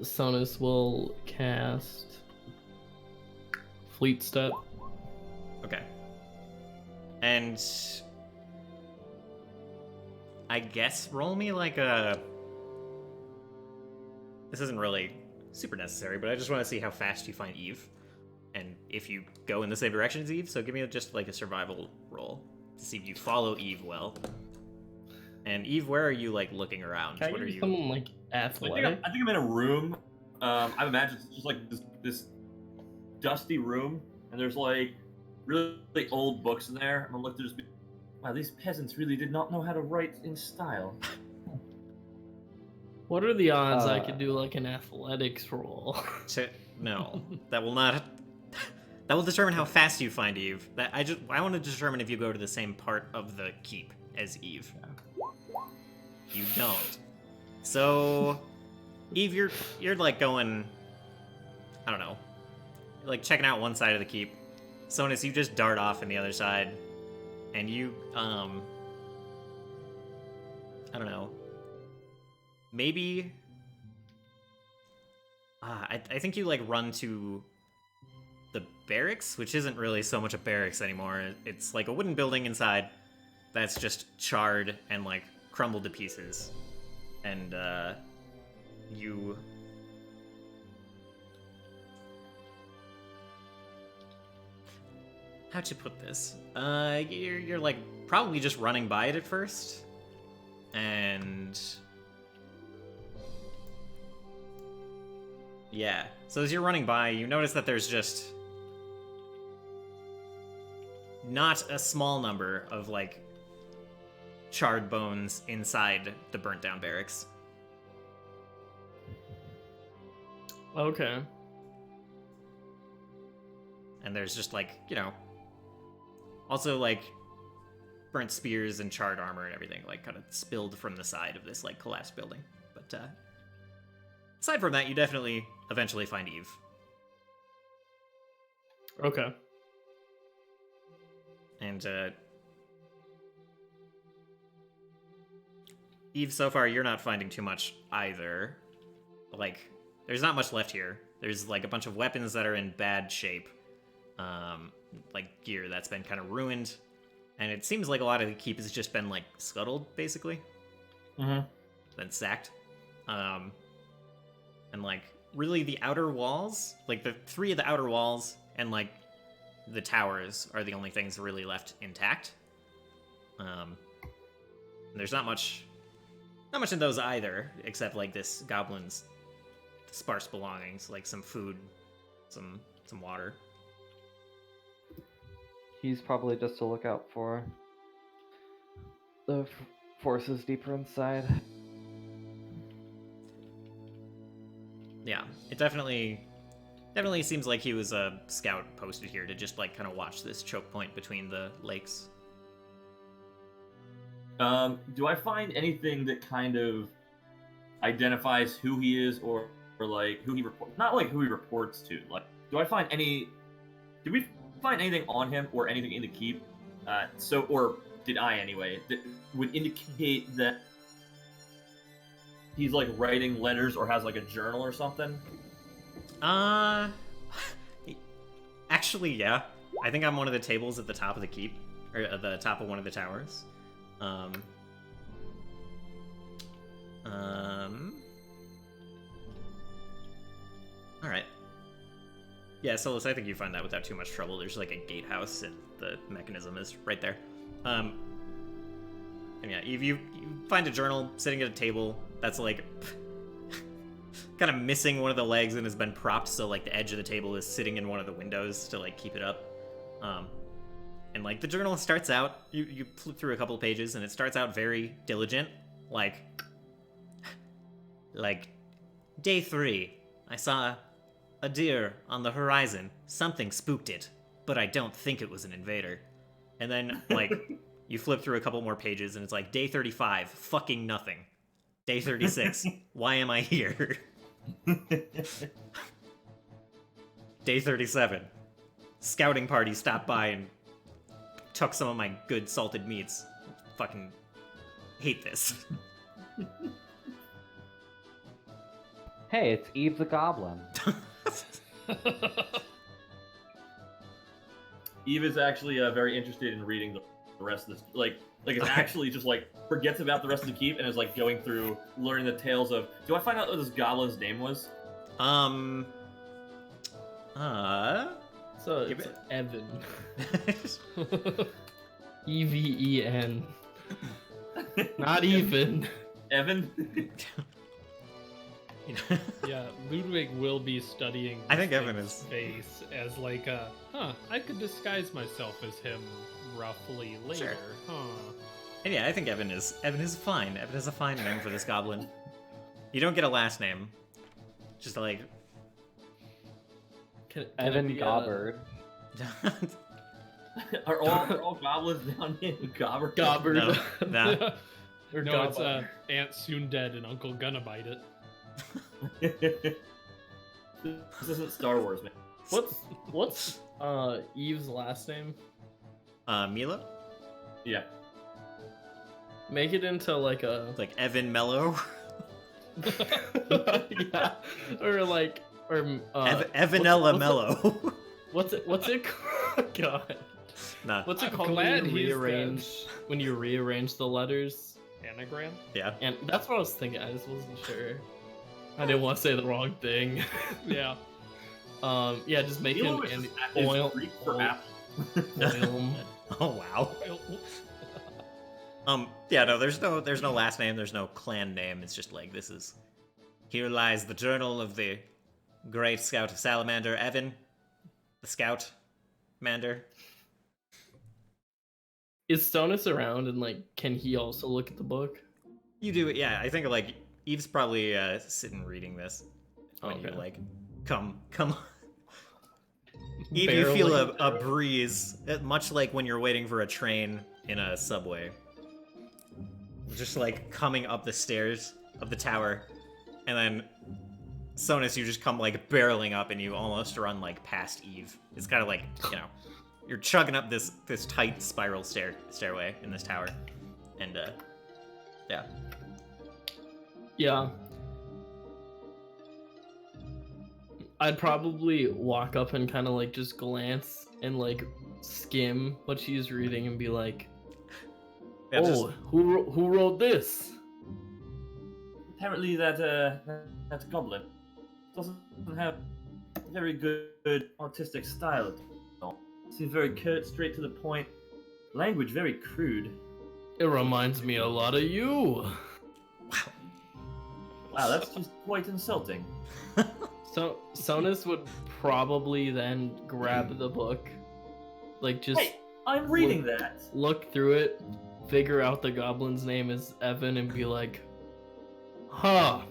Sonus will cast Fleet Step. Okay. And I guess roll me like a. This isn't really super necessary, but I just want to see how fast you find Eve, and if you go in the same direction as Eve. So give me just like a survival roll to see if you follow Eve well. And Eve, where are you like looking around? Can I What are use you? someone like I think athletic? I'm in a room. I imagine it's just like this dusty room, and there's like really old books in there. And I'm looking to just be, wow, these peasants really did not know how to write in style. What are the odds I could do like an athletics roll? No, that will not. That will determine how fast you find Eve. I want to determine if you go to the same part of the keep as Eve. You don't. So, Eve, you're like going. I don't know. Like checking out one side of the keep. Sonus, you just dart off in the other side, and you I don't know. Maybe. I think you like run to the barracks, which isn't really so much a barracks anymore. It's like a wooden building inside that's just charred and like crumbled to pieces. And you how'd you put this? You're like probably just running by it at first. And yeah. So as you're running by, you notice that there's just not a small number of like charred bones inside the burnt down barracks. Okay. And there's just like, also like burnt spears and charred armor and everything like kind of spilled from the side of this like collapsed building. But aside from that, you definitely eventually find Eve. Okay. And Eve, so far you're not finding too much either. Like, there's not much left here. There's like a bunch of weapons that are in bad shape, like gear that's been kind of ruined, and it seems like a lot of the keep has just been like scuttled, basically. Been sacked. And like really the outer walls, like the 3 of the outer walls and like the towers are the only things really left intact. There's not much in those either, except like this goblin's sparse belongings, like some food, some water. He's probably just to look out for the forces deeper inside. Yeah, it definitely seems like he was a scout posted here to just like kind of watch this choke point between the lakes. Do I find anything that kind of identifies who he is, or like who he reports? Not like who he reports to. Like, do we find anything on him or anything in the keep? Or did I anyway? That would indicate that he's like writing letters or has like a journal or something. Actually, yeah. I think I'm one of the tables at the top of the keep, or at the top of one of the towers. Alright. Yeah, Solus, I think you find that without too much trouble. There's like a gatehouse, and the mechanism is right there. And yeah, Eve, you find a journal sitting at a table that's like kind of missing one of the legs and has been propped, so like the edge of the table is sitting in one of the windows to like keep it up. And like the journal starts out, you flip through a couple of pages, and it starts out very diligent, like day 3, I saw a deer on the horizon. Something spooked it, but I don't think it was an invader. And then like you flip through a couple more pages, and it's like day 35, fucking nothing. Day 36, why am I here? Day 37, scouting party stopped by and took some of my good salted meats. Fucking hate this. Hey, it's Eve the Goblin. Eve is actually very interested in reading the rest of this. Like it's actually just like forgets about the rest of the keep and is like going through learning the tales of. Do I find out what this goblin's name was? So it's Evan. Even. Not even. Evan. Yeah, Ludwig will be studying. I think this Evan thing's is- face as like a. I could disguise myself as him roughly later. Sure. Huh. And yeah, I think Evan is fine. Evan is a fine name for this goblin. You don't get a last name. Just like Can Evan it be, Gobbard. are all goblins down in Gobbard? Gobbard. No, nah. Or No, it's Gobbard. Aunt Soon Dead and Uncle Gonna Bite It. This isn't Star Wars, man. What's Eve's last name? Milo? Yeah. Make it into like a Like Evan Mello? yeah, or like Evanella what's Mello. What's it called? God. Nah. What's it I'm called glad when you he's rearrange when you rearrange the letters? Anagram? Yeah. And that's what I was thinking. I just wasn't sure. I didn't want to say the wrong thing. Yeah. Yeah, just make Milo it is oil. Greek for apple. Oil. Oh wow. Yeah, no, there's no last name, there's no clan name. It's just like this is. Here lies the journal of the great scout salamander Evan, the scout mander. Is Stonus around and like can he also look at the book? You do it, yeah. I think like Eve's probably sitting reading this when you Okay. like come. Eve, you feel Barreling a breeze, much like when you're waiting for a train in a subway. Just like coming up the stairs of the tower, and then Sonus, you just come like barreling up and you almost run like past Eve. It's kind of like, you're chugging up this tight spiral stairway in this tower, and yeah. Yeah. I'd probably walk up and kind of like just glance and like skim what she's reading and be like, Yeah, "Oh, who wrote this?" Apparently that goblin doesn't have a very good artistic style at all. Seems very curt, straight to the point. Language very crude. It reminds me a lot of you. Wow, that's just quite insulting. So Sonus would probably then grab the book, like just Hey, I'm reading that. look through it, figure out the goblin's name is Evan, and be like, "Huh."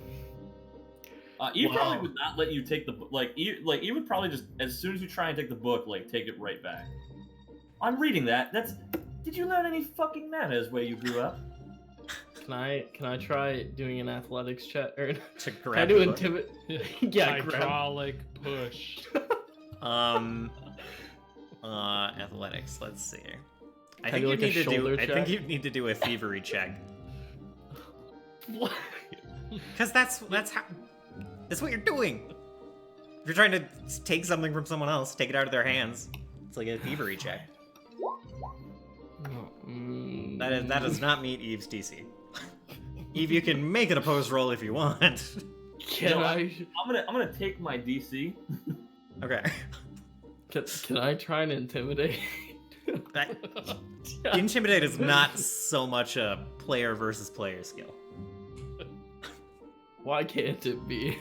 Eve probably Wow. would not let you take the book. Eve would probably just, as soon as you try and take the book, like take it right back. I'm reading that. Did you learn any fucking manners where you grew up? Can I try doing an athletics check or To can I grab do the book. Yeah, grab. Hydraulic push. Athletics. Let's see. I I think do, you like, a need to do. shoulder I think check? you need to do a thievery check, What? because that's what you're doing. If you're trying to take something from someone else, take it out of their hands. It's like a thievery check. That does not meet Eve's DC. Eve, you can make an opposed roll if you want. Can No, I I'm gonna take my DC. Okay. can I try and intimidate? That, intimidate is not so much a player versus player skill. Why can't it be?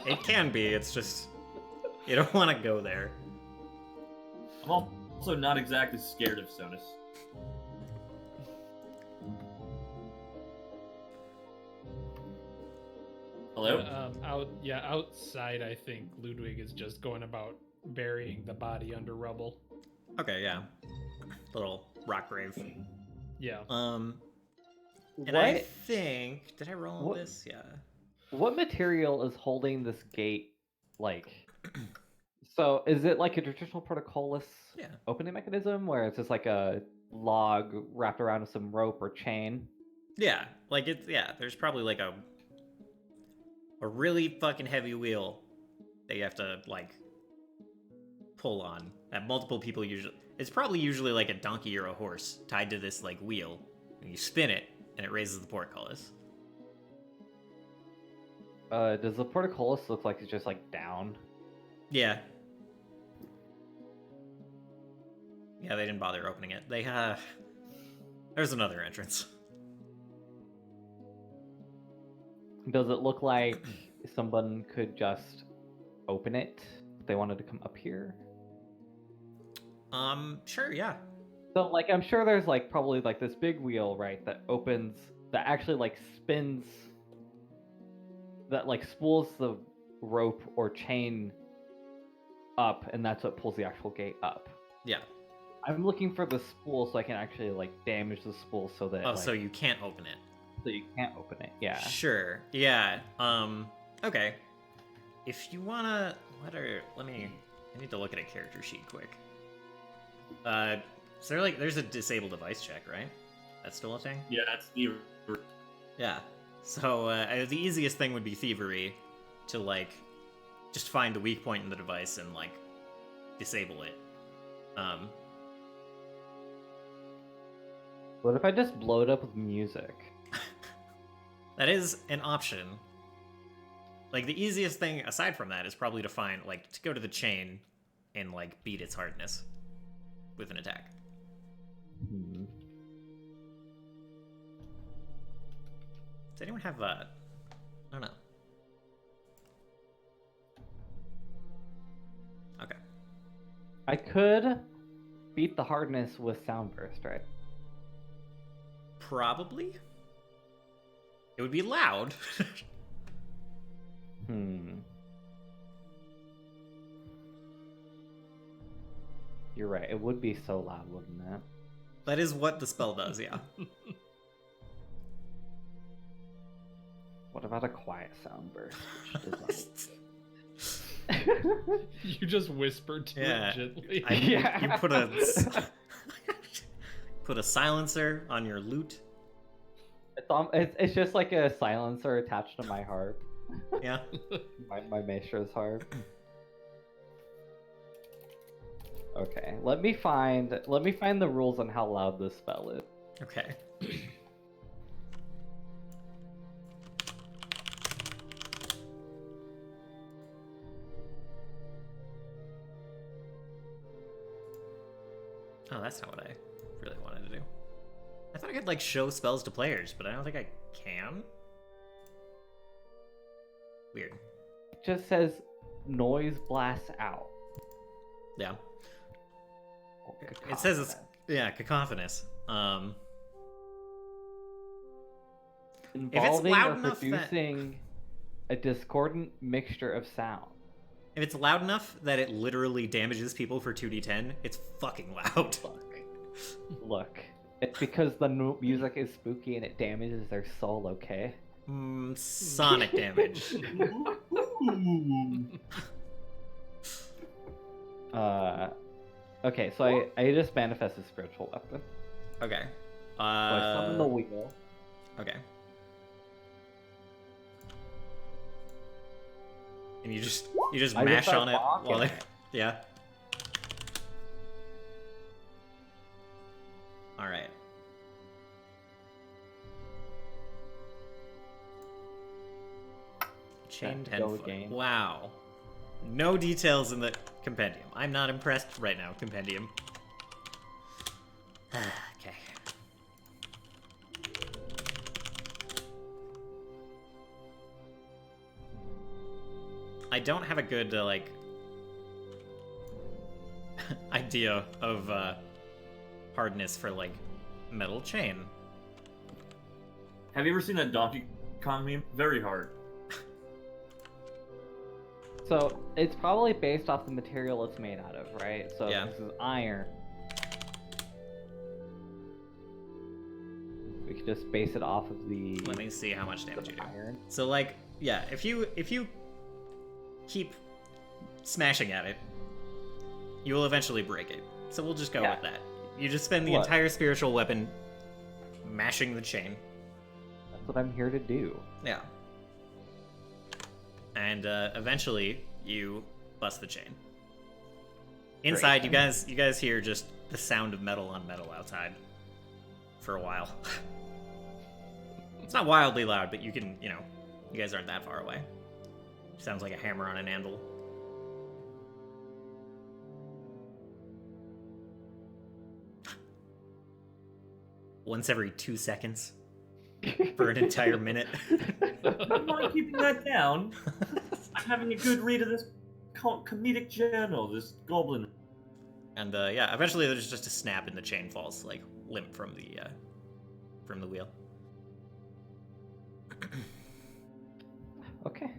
It can be. It's just you don't want to go there. I'm also not exactly scared of Sonus. Hello? Outside, I think Ludwig is just going about burying the body under rubble. Okay, yeah. Little rock grave. Yeah. And What I think did I roll on What- this? Yeah. what material is holding this gate like? So is it like a traditional protocolless Yeah. opening mechanism where it's just like a log wrapped around with some rope or chain? Yeah. Like it's there's probably like a really fucking heavy wheel that you have to like pull on that multiple people usually it's probably usually like a donkey or a horse tied to this like wheel, and you spin it and it raises the portcullis. Does the portcullis look like it's just like down? Yeah. Yeah, they didn't bother opening it. They there's another entrance. Does it look like someone could just open it if they wanted to come up here? Sure, yeah. So like I'm sure there's like probably like this big wheel, right, that opens that actually like spins that like spools the rope or chain up, and that's what pulls the actual gate up. Yeah. I'm looking for the spool so I can actually like damage the spool so that Oh, like, so you can't open it. so you can't open it. Yeah. Sure. Yeah. Okay. If you wanna I need to look at a character sheet quick. So there's a disable device check, right? That's still a thing? Yeah, that's the. Yeah. So the easiest thing would be thievery, to like just find the weak point in the device and like disable it. What if I just blow it up with music? That is an option. Like the easiest thing aside from that is probably to find to go to the chain and like beat its hardness with an attack. Hmm. Does anyone have I don't know. Okay. I could beat the hardness with sound burst, right? Probably. It would be loud. You're right. It would be so loud, wouldn't it? That is what the spell does, yeah. What about a quiet sound burst? Which You just whispered to Yeah, it gently. You put a put a silencer on your lute. it's just like a silencer attached to my harp. Yeah. My maestro's harp. Okay, let me find the rules on how loud this spell is. Okay. Oh, that's not what I really wanted to do. I thought I could, like, show spells to players, but I don't think I can. Weird. It just says noise blasts out. Yeah. Oh, It says it's, cacophonous. yeah, cacophonous. Involving loud or enough that- producing a discordant mixture of sound. If it's loud enough that it literally damages people for 2d10, it's fucking loud. Look, it's because the music is spooky and it damages their soul, okay? Sonic damage. Okay, so I just manifest a spiritual weapon. Okay. So I summon the wheel. Okay. And you just I mash start on it walking while they... it. Yeah. Alright. Chain Let's go 10 foot. again. Wow. No details in the compendium. I'm not impressed right now, compendium. Okay. I don't have a good, like, idea of, hardness for, like, metal chain. Have you ever seen that Donkey Kong meme? Very hard. So it's probably based off the material it's made out of, right? So Yeah. this is iron. We could just base it off of the Let me see how much damage you do. iron. So, like, yeah, if you keep smashing at it, you will eventually break it. So we'll just go Yeah. with that. You just spend the What? entire spiritual weapon mashing the chain. That's what I'm here to do. Yeah. And eventually you bust the chain. Inside, you guys hear just the sound of metal on metal outside for a while. It's not wildly loud, but you can, you guys aren't that far away. Sounds like a hammer on an anvil. Once every 2 seconds for an entire minute. I'm not keeping that down. I'm having a good read of this comedic journal, this goblin. And yeah, eventually there's just a snap and the chain falls like limp from the wheel. Okay.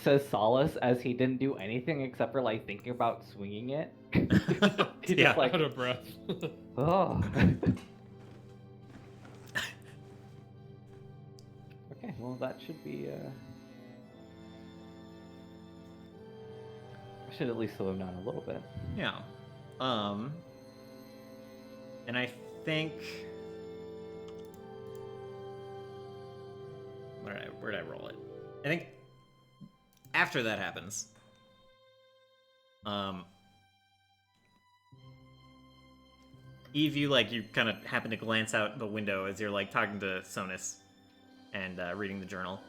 Says Solace as he didn't do anything except for like thinking about swinging it. He's Yeah. just like, Out of breath. oh. Okay, well that should be I should at least slow him down a little bit. Yeah. And I think where did I roll it? I think after that happens, Eve, you kind of happen to glance out the window as you're like talking to Sonus and reading the journal,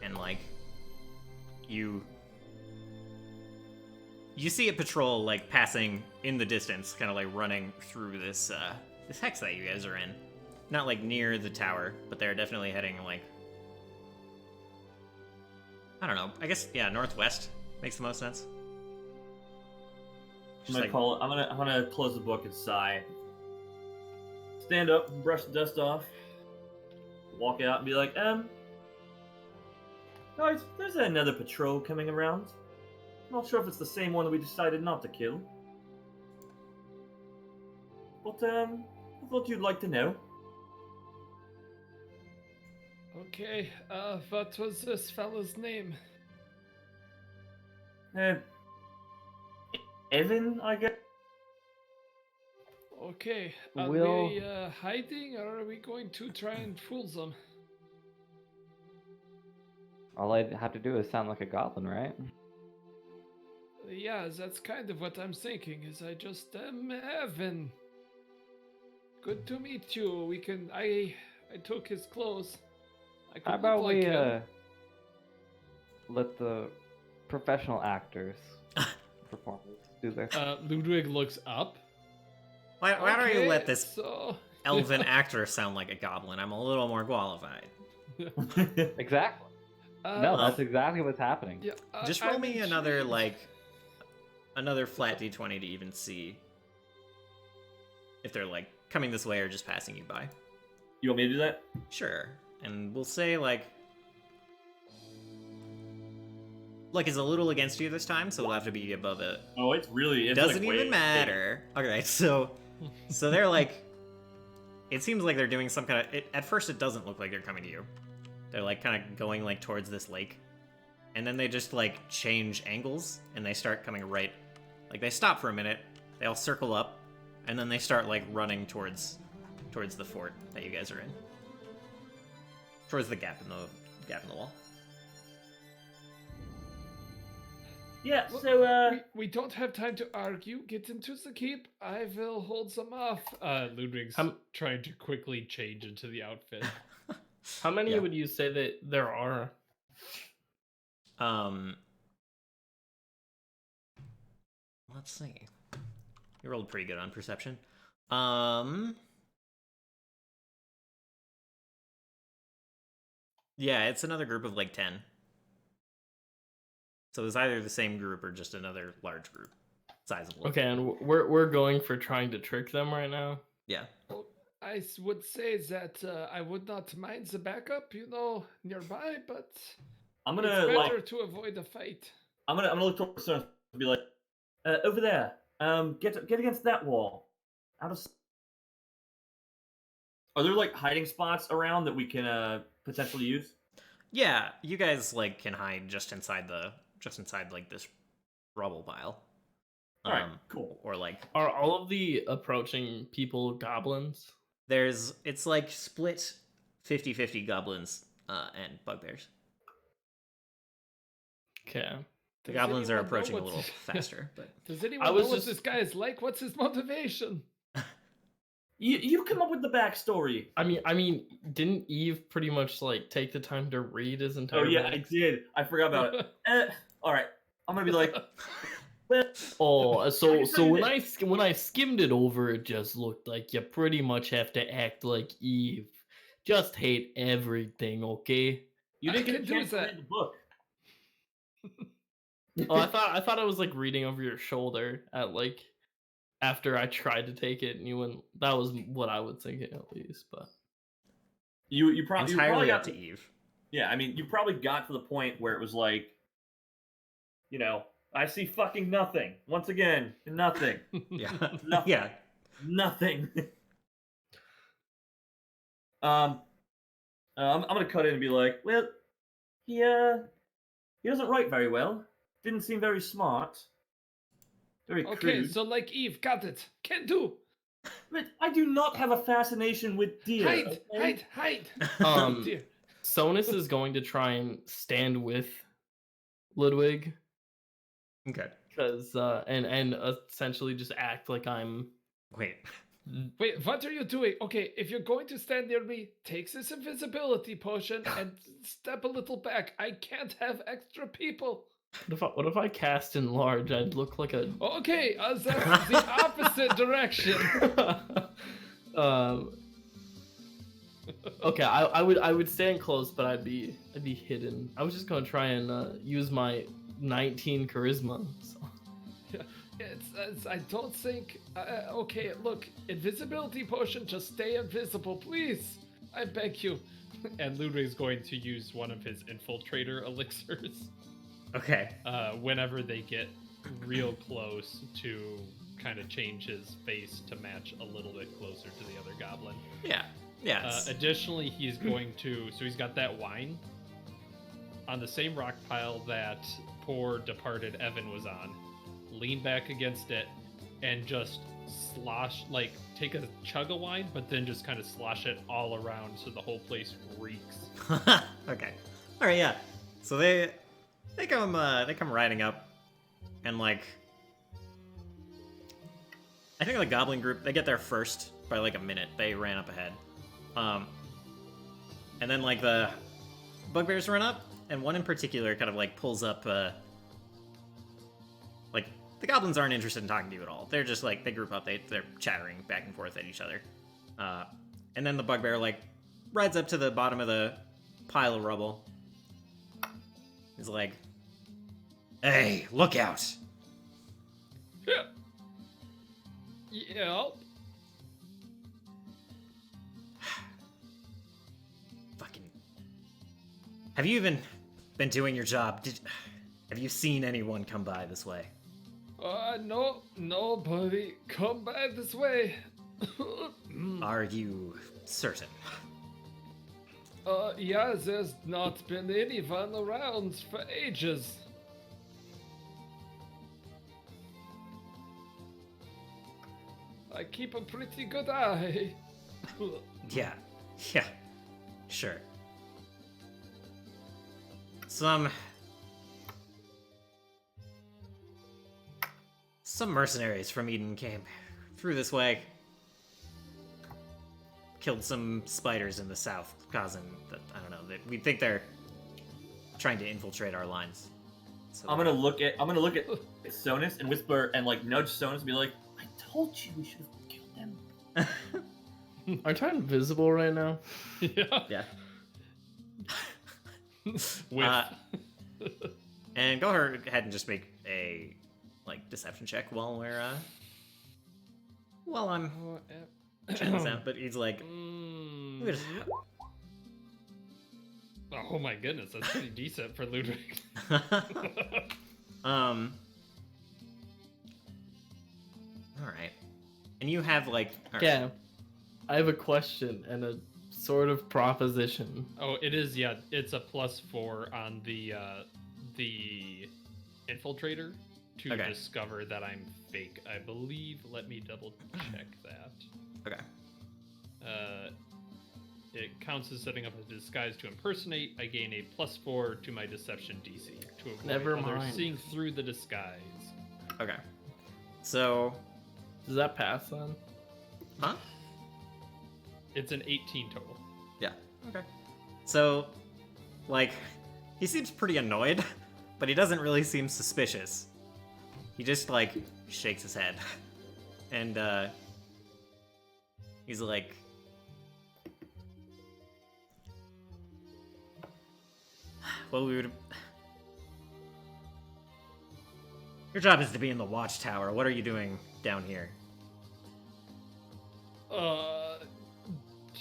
and like you see a patrol like passing in the distance, kind of like running through this hex that you guys are in. Not like near the tower, but they're definitely heading like, I don't know. I guess yeah, northwest makes the most sense. I'm Just gonna like, I'm gonna close the book and sigh. Stand up and brush the dust off. Walk out and be like, guys, there's another patrol coming around. Not sure if it's the same one that we decided not to kill. But I thought you'd like to know. Okay, what was this fella's name? Evan, I guess. Okay, are Will- we hiding or are we going to try and fool them? All I'd have to do is sound like a goblin, right? Yeah, that's kind of what I'm thinking. Is I just am Evan. Good to meet you. We can. I took his clothes. I could How look about like we him. let the professional actors, performers, do their Ludwig looks up. Why don't you let this So elven actor sound like a goblin? I'm a little more qualified. exactly. Uh, No, that's exactly what's happening. Yeah, Just roll I'm me another intrigued. another flat d20 to even see if they're like coming this way or just passing you by. You want me to do that? Sure. And we'll say like luck is a little against you this time, so we'll have to be above it. Oh, it's really. It's Doesn't like even way- matter. Okay, so they're like, it seems like they're doing some kind of. At first, it doesn't look like they're coming to you. They're like kind of going like towards this lake, and then they just like change angles and they start coming right. Like they stop for a minute, they all circle up, and then they start like running towards the fort that you guys are in. Towards the gap in the wall. Yeah. So We don't have time to argue. Get into the keep. I will hold them off. Ludwig's trying to quickly change into the outfit. How many Yeah. would you say that there are? Let's see. You rolled pretty good on perception. Yeah, it's another group of like 10. So it's either the same group or just another large group. Sizable. Okay, and we're going for trying to trick them right now. Yeah. I would say that I would not mind the backup, nearby, but I'm it's gonna better like. to avoid a fight. I'm gonna look towards Stone and be like, over there. Get against that wall. Out of. Are there like hiding spots around that we can potentially use? Yeah, you guys like can hide just inside like this rubble pile. All right, cool. Or like Are all of the approaching people goblins? it's like split 50-50 goblins and bugbears. Okay. The Does goblins are anyone know approaching a what's- little faster, but Does anyone I know was what just- this guy is like? What's his motivation? You come up with the backstory. I mean, didn't Eve pretty much like take the time to read his entire? Oh yeah, I back- did. I forgot about it. All right, I'm gonna be like, well, Oh, so can tell you when I skimmed it over, it just looked like you pretty much have to act like Eve. Just hate everything, okay? you didn't I get a can do chance to that. read the book. Oh, I thought I was like reading over your shoulder at like after I tried to take it, and you went. That was what I was thinking at least, but You probably entirely got up to Eve. Yeah, I mean, you probably got to the point where it was like, I see fucking nothing. Once again, nothing. Yeah. Nothing. Yeah. Nothing. I'm gonna cut in and be like, well, he doesn't write very well. Didn't seem very smart. Very Okay, crude. so like Eve, got it. Can do. But I do not have a fascination with deer. Hide, okay? hide. Dear. Sonus is going to try and stand with Ludwig Okay. because and essentially just act like I'm. Wait. Wait, what are you doing? Okay, if you're going to stand near me, take this invisibility potion and step a little back. I can't have extra people. What if I cast enlarge? I'd look like a. Okay, that's the opposite direction. Okay, I would stand close, but I'd be hidden. I was just gonna try and use my 19 charisma. So. I don't think. Okay, look, invisibility potion. Just stay invisible, please. I beg you. And Ludwig's going to use one of his infiltrator elixirs. Okay. Whenever they get real close to kind of change his face to match a little bit closer to the other goblin. Yeah. Yes. Additionally, he's going to. So he's got that wine on the same rock pile that poor departed Evan was on. Lean back against it and just slosh, like take a chug of wine, but then just kind of slosh it all around so the whole place reeks. Okay. All right. Yeah. So they come riding up, and like I think the goblin group, they get there first by like a minute. They ran up ahead. And then like the bugbears run up, and one in particular kind of like pulls up. Like the goblins aren't interested in talking to you at all. They're just like they group up. They're chattering back and forth at each other. And then the bugbear like rides up to the bottom of the pile of rubble. He's like, "Hey, look out!" Yeah. Fucking. Have you even been doing your job? Have you seen anyone come by this way? No, buddy. Come by this way. Are you certain? Yeah, there's not been anyone around for ages. I keep a pretty good eye. Yeah, sure. Some mercenaries from Eden came through this way. Killed some spiders in the south, causing that I don't know. We think they're trying to infiltrate our lines. So I'm gonna look at Sonus and whisper and like nudge Sonus and be like, "I told you we should have killed them." Aren't I invisible right now? Yeah. Yeah. With. And go ahead and just make a like deception check while I'm checking this out. But he's like, look at Oh my goodness, that's pretty decent for Ludwig. all right. And you have like all right. Yeah. I have a question and a sort of proposition. Oh, it is. Yeah, it's a +4 on the infiltrator to Okay. discover that I'm fake. I believe. Let me double check that. Okay. It counts as setting up a disguise to impersonate. I gain a +4 to my deception DC to avoid Never others mind. seeing through the disguise. Okay. So, Does that pass then? huh? It's an 18 total. Yeah. Okay. So, like, he seems pretty annoyed, but he doesn't really seem suspicious. He just, like, shakes his head. And, he's like, well, we would. Your job is to be in the watchtower. What are you doing down here?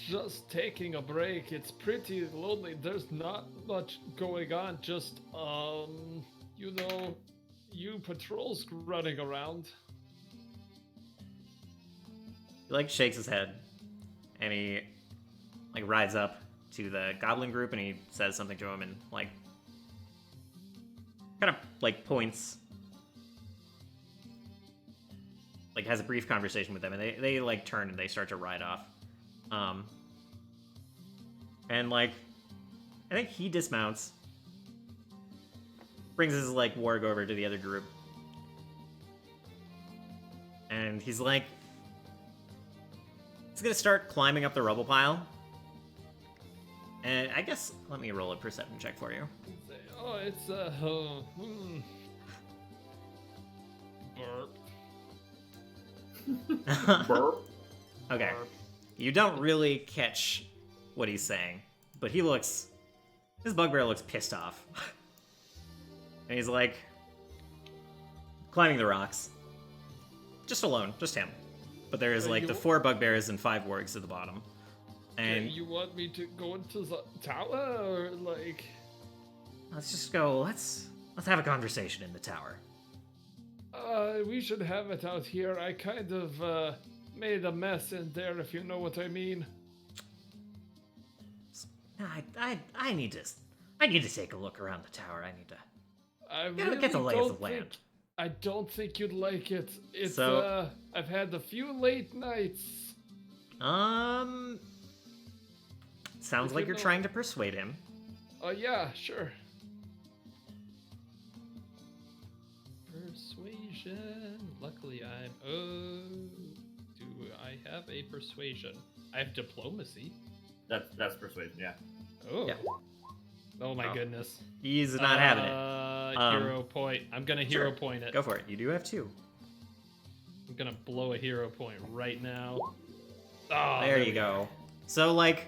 Just taking a break. It's pretty lonely. There's not much going on. Just, you patrols running around. He like shakes his head, and he like rides up to the goblin group, and he says something to him, and like kind of like points, like has a brief conversation with them, and they like turn and they start to ride off. And like I think he dismounts, brings his like warg over to the other group, and he's like. He's gonna start climbing up the rubble pile. And I guess, let me roll a perception check for you. Oh, it's burp. Burp. Okay. You don't really catch what he's saying, but this bugbear looks pissed off. And he's like, climbing the rocks. Just alone, just him. But there is like the 4 bugbears and 5 wargs at the bottom. And You want me to go into the tower, or like? let's just go, let's have a conversation in the tower. We should have it out here. I kind of made a mess in there, if you know what I mean. I need to take a look around the tower. I need to I get the lay of the don't land. think- I don't think you'd like it. It's So- I've had a few late nights. Sounds If like you you're know- trying to persuade him. Oh yeah, sure. Persuasion. Luckily, I'm. Do I have a persuasion? I have diplomacy. That's persuasion, yeah. Oh. Yeah. Oh my Oh. goodness. He's not having it. Hero point. I'm gonna hero point it. Go for it. You do have 2. I'm gonna blow a hero point right now. Oh, There you we go. So like,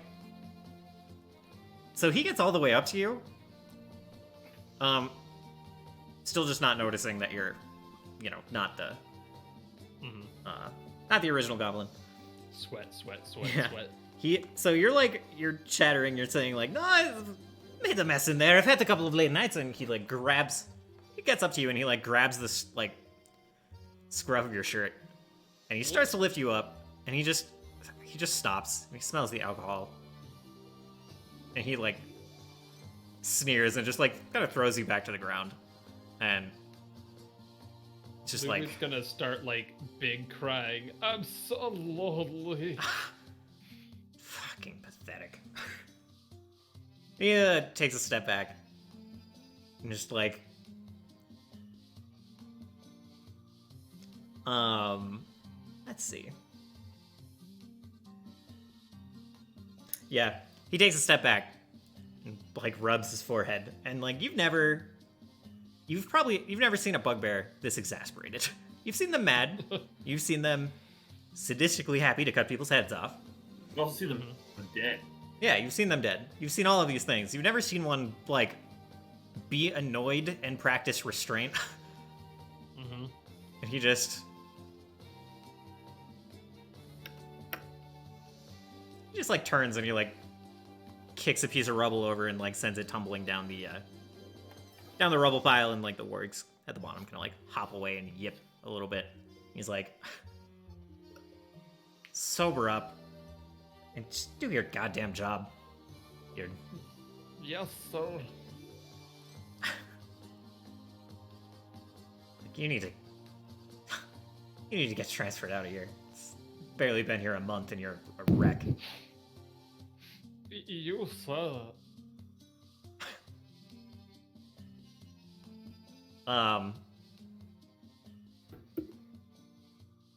so he gets all the way up to you. Still just not noticing that you're, not the, Mhm. not the original goblin. Sweat. Yeah. So you're chattering. You're saying like, no, I made a mess in there. I've had a couple of late nights, and he gets up to you and he like grabs this like scruff of your shirt, and he starts to lift you up, and he just stops. And he smells the alcohol, and he like sneers and just like kind of throws you back to the ground, and just Ludwig's like gonna start like big crying. I'm so lonely. fucking pathetic. He takes a step back and just like let's see. Yeah, he takes a step back and like rubs his forehead, and like you've never seen a bugbear this exasperated. You've seen them mad. You've seen them sadistically happy to cut people's heads off. You also see them dead. Yeah, you've seen them dead. You've seen all of these things. You've never seen one like be annoyed and practice restraint. Mm-hmm. And he just like turns and he like kicks a piece of rubble over and like sends it tumbling down the rubble pile, and like the wargs at the bottom kind of like hop away and yip a little bit. He's like, sober up and just do your goddamn job. Yes, sir. You need to get transferred out of here. It's barely been here a month and you're a wreck. You, sir.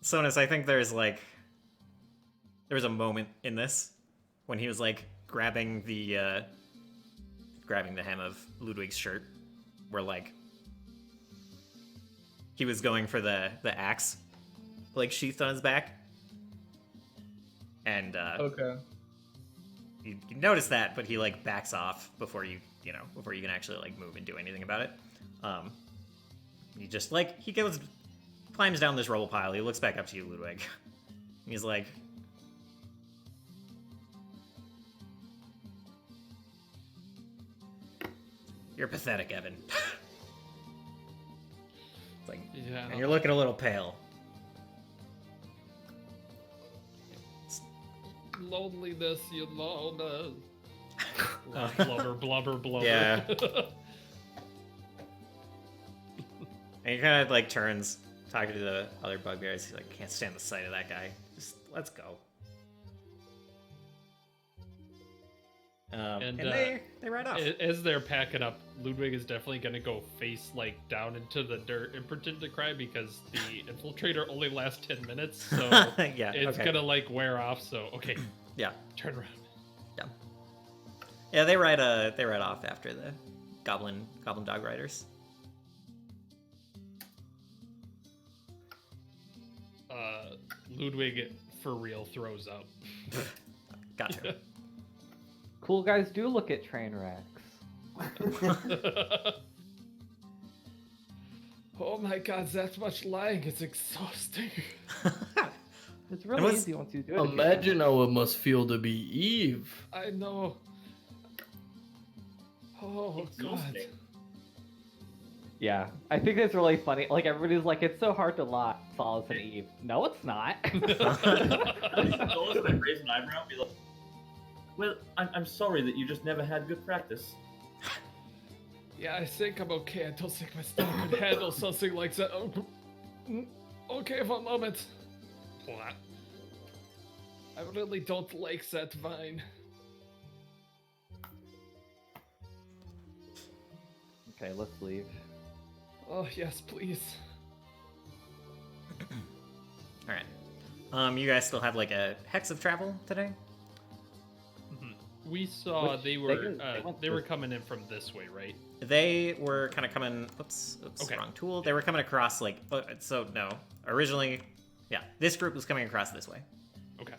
Sonus, I think there was a moment in this when he was like grabbing the hem of Ludwig's shirt, where like he was going for the axe, like sheathed on his back, and Okay. you notice that, but he like backs off before you can actually like move and do anything about it. He just like climbs down this rubble pile. He looks back up to you, Ludwig. He's like, "You're pathetic, Evan." It's like, Yeah. and you're looking a little pale. Loneliness, you know. Blubber. Yeah. And he kind of like turns, talking to the other bugbears. He's like, can't stand the sight of that guy. Just let's go. And they ride off. As they're packing up, Ludwig is definitely gonna go face like down into the dirt and pretend to cry, because the infiltrator only lasts 10 minutes, so Yeah, it's okay. gonna like wear off. So okay, Yeah, turn around. yeah. They ride off after the goblin dog riders. Ludwig for real throws up. Gotcha. Cool guys do look at train wrecks. Oh my god, that much lying is exhausting. It's really what's- easy once you do it. Imagine how it must feel to be Eve. I know. Oh god. Exhausting. Yeah, I think it's really funny. Like everybody's like, it's so hard to lie. Solace and Eve. No, it's not. Solas might raise an eyebrow and be like, Well, I'm sorry that you just never had good practice. Yeah, I think I'm okay. I don't think my stomach could handle something like that. Oh, okay, 1 moment. What? I really don't like that vine. Okay, let's leave. Oh, yes, please. All right. You guys still have like a hex of travel today? We saw Which- they went were this- coming in from this way, right? They were kind of coming. Oops, Okay. wrong tool. They were coming across like. So no, originally, yeah, this group was coming across this way. Okay.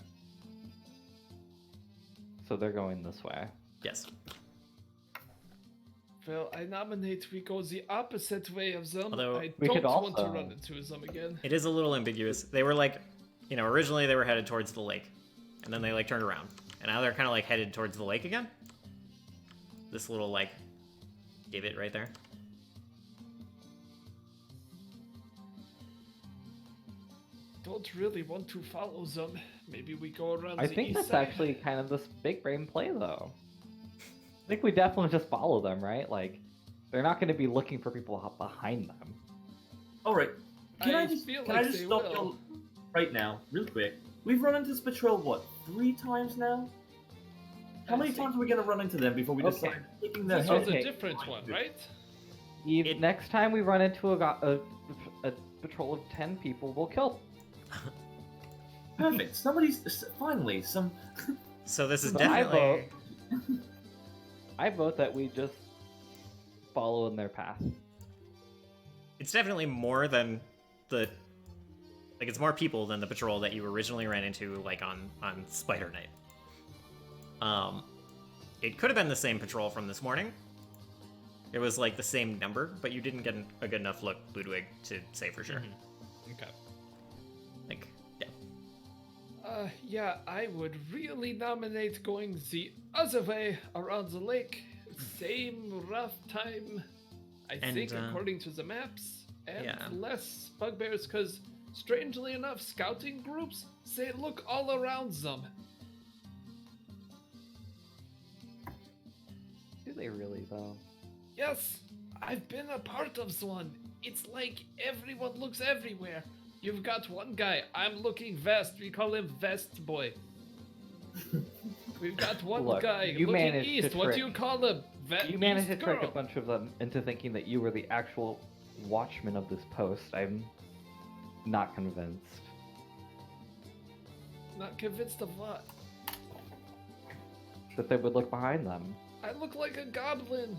So they're going this way. Yes. Well, I nominate we go the opposite way of them. Although- I We don't could want to also- run into them again. It is a little ambiguous. They were like, originally they were headed towards the lake, and then they like turned around, and now they're kind of like headed towards the lake again. This little like divot right there. Don't really want to follow them. Maybe we go around I the think east that's side. actually kind of this big brain play, though. I think we definitely just follow them, right? Like, they're not going to be looking for people behind them. All right. Can I I just feel can like I just they stop will. you right now, real quick? We've run into this patrol what 3 times now? How many times are we gonna run into them before we Okay. decide taking their This head? was a Okay. different one, right? Eve, next time we run into a patrol of 10 people, we'll kill. Perfect. Somebody's finally some. So this is So I definitely. I vote that we just follow in their path. It's definitely more than the. Like it's more people than the patrol that you originally ran into, like on Spider Night. It could have been the same patrol from this morning. It was like the same number, but you didn't get a good enough look, Ludwig, to say for sure. Okay. Like, yeah. Yeah, I would really nominate going the other way around the lake. Same rough time, I And, think, according to the maps, and yeah. less bugbears, because strangely enough, scouting groups, they look all around them. Do they really, though? Yes, I've been a part of one. It's like everyone looks everywhere. You've got one guy, I'm looking west, we call him West Boy. We've got one Look, guy you looking managed to east, what do you trick- call him? You managed to East trick a girl. bunch of them into thinking that you were the actual watchman of this post. I'm not convinced. Not convinced of what? That they would look behind them. I look like a goblin.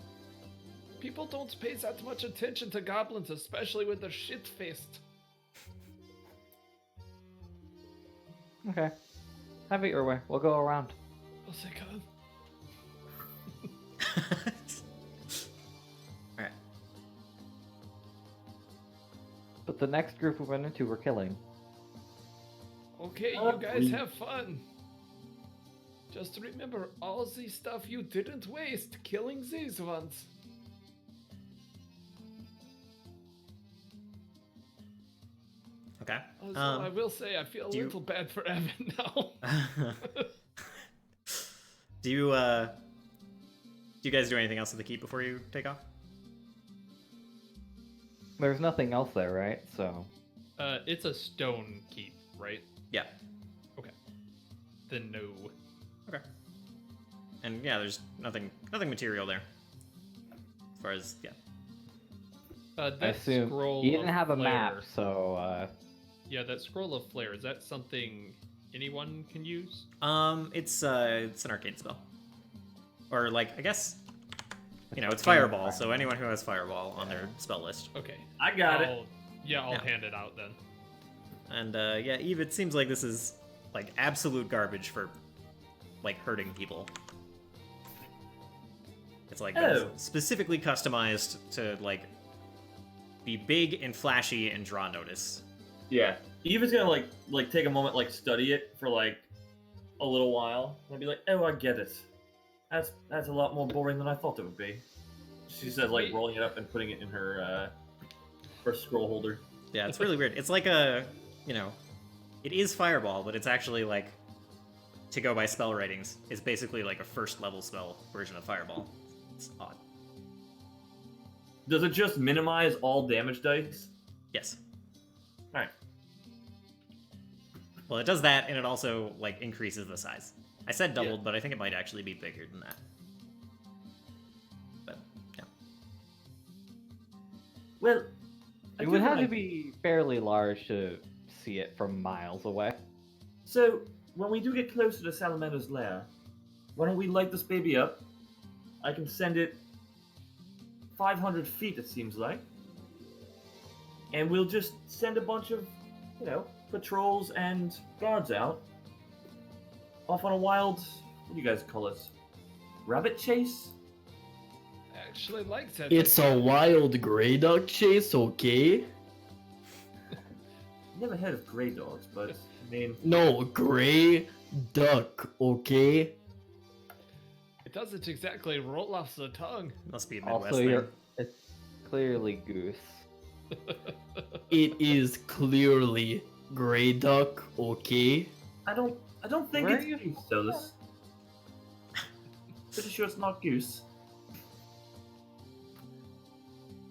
People don't pay that much attention to goblins, especially when they're shit-faced. Okay. Have it your way. We'll go around. Oh my god. Alright. But the next group we went into, we're killing. Okay, Oh, you guys please. have fun. Just remember all the stuff you didn't waste killing these ones. Okay. Also, I will say I feel a do you- little bad for Evan now. Do you guys do anything else with the keep before you take off? There's nothing else there, right? So. It's a stone keep, right? Yeah. Then no. Okay. And yeah, there's nothing material there. As far as yeah. I That assume scroll he didn't of have a map, flare- so Yeah, that scroll of flare, is that something anyone can use? It's an arcane spell. Or like I guess it's fireball, so anyone who has fireball on their spell list. Okay. I got it. I'll Yeah. hand it out then. And yeah, Eve, it seems like this is like absolute garbage for like hurting people. It's like Oh. specifically customized to like be big and flashy and draw notice. Yeah. Eva's gonna like take a moment, like study it for like a little while, and be like, "Oh, I get it. That's a lot more boring than I thought it would be." She says, like Wait. rolling it up and putting it in her scroll holder. Yeah, it's really weird. It's like a, it is fireball, but it's actually like to go by spell ratings, is basically like a first level spell version of Fireball. It's odd. Does it just minimize all damage dice? Yes. Alright. Well, it does that, and it also like increases the size. I said doubled, but I think it might actually be bigger than that. But yeah. Well, It would have to be fairly large to see it from miles away. So, when we do get closer to Salamander's lair, why don't we light this baby up? I can send it 500 feet, it seems like. And we'll just send a bunch of, patrols and guards out. Off on a wild, what do you guys call it? Rabbit chase? I actually like that. It's a wild grey duck chase, okay? Never heard of grey dogs, but I mean, No, grey duck, okay? It doesn't exactly roll off the tongue. Must be a Midwest Also, thing. it's clearly goose. It is clearly grey duck, okay? I don't think Where it's are you goose, Solus. Pretty sure it's not goose.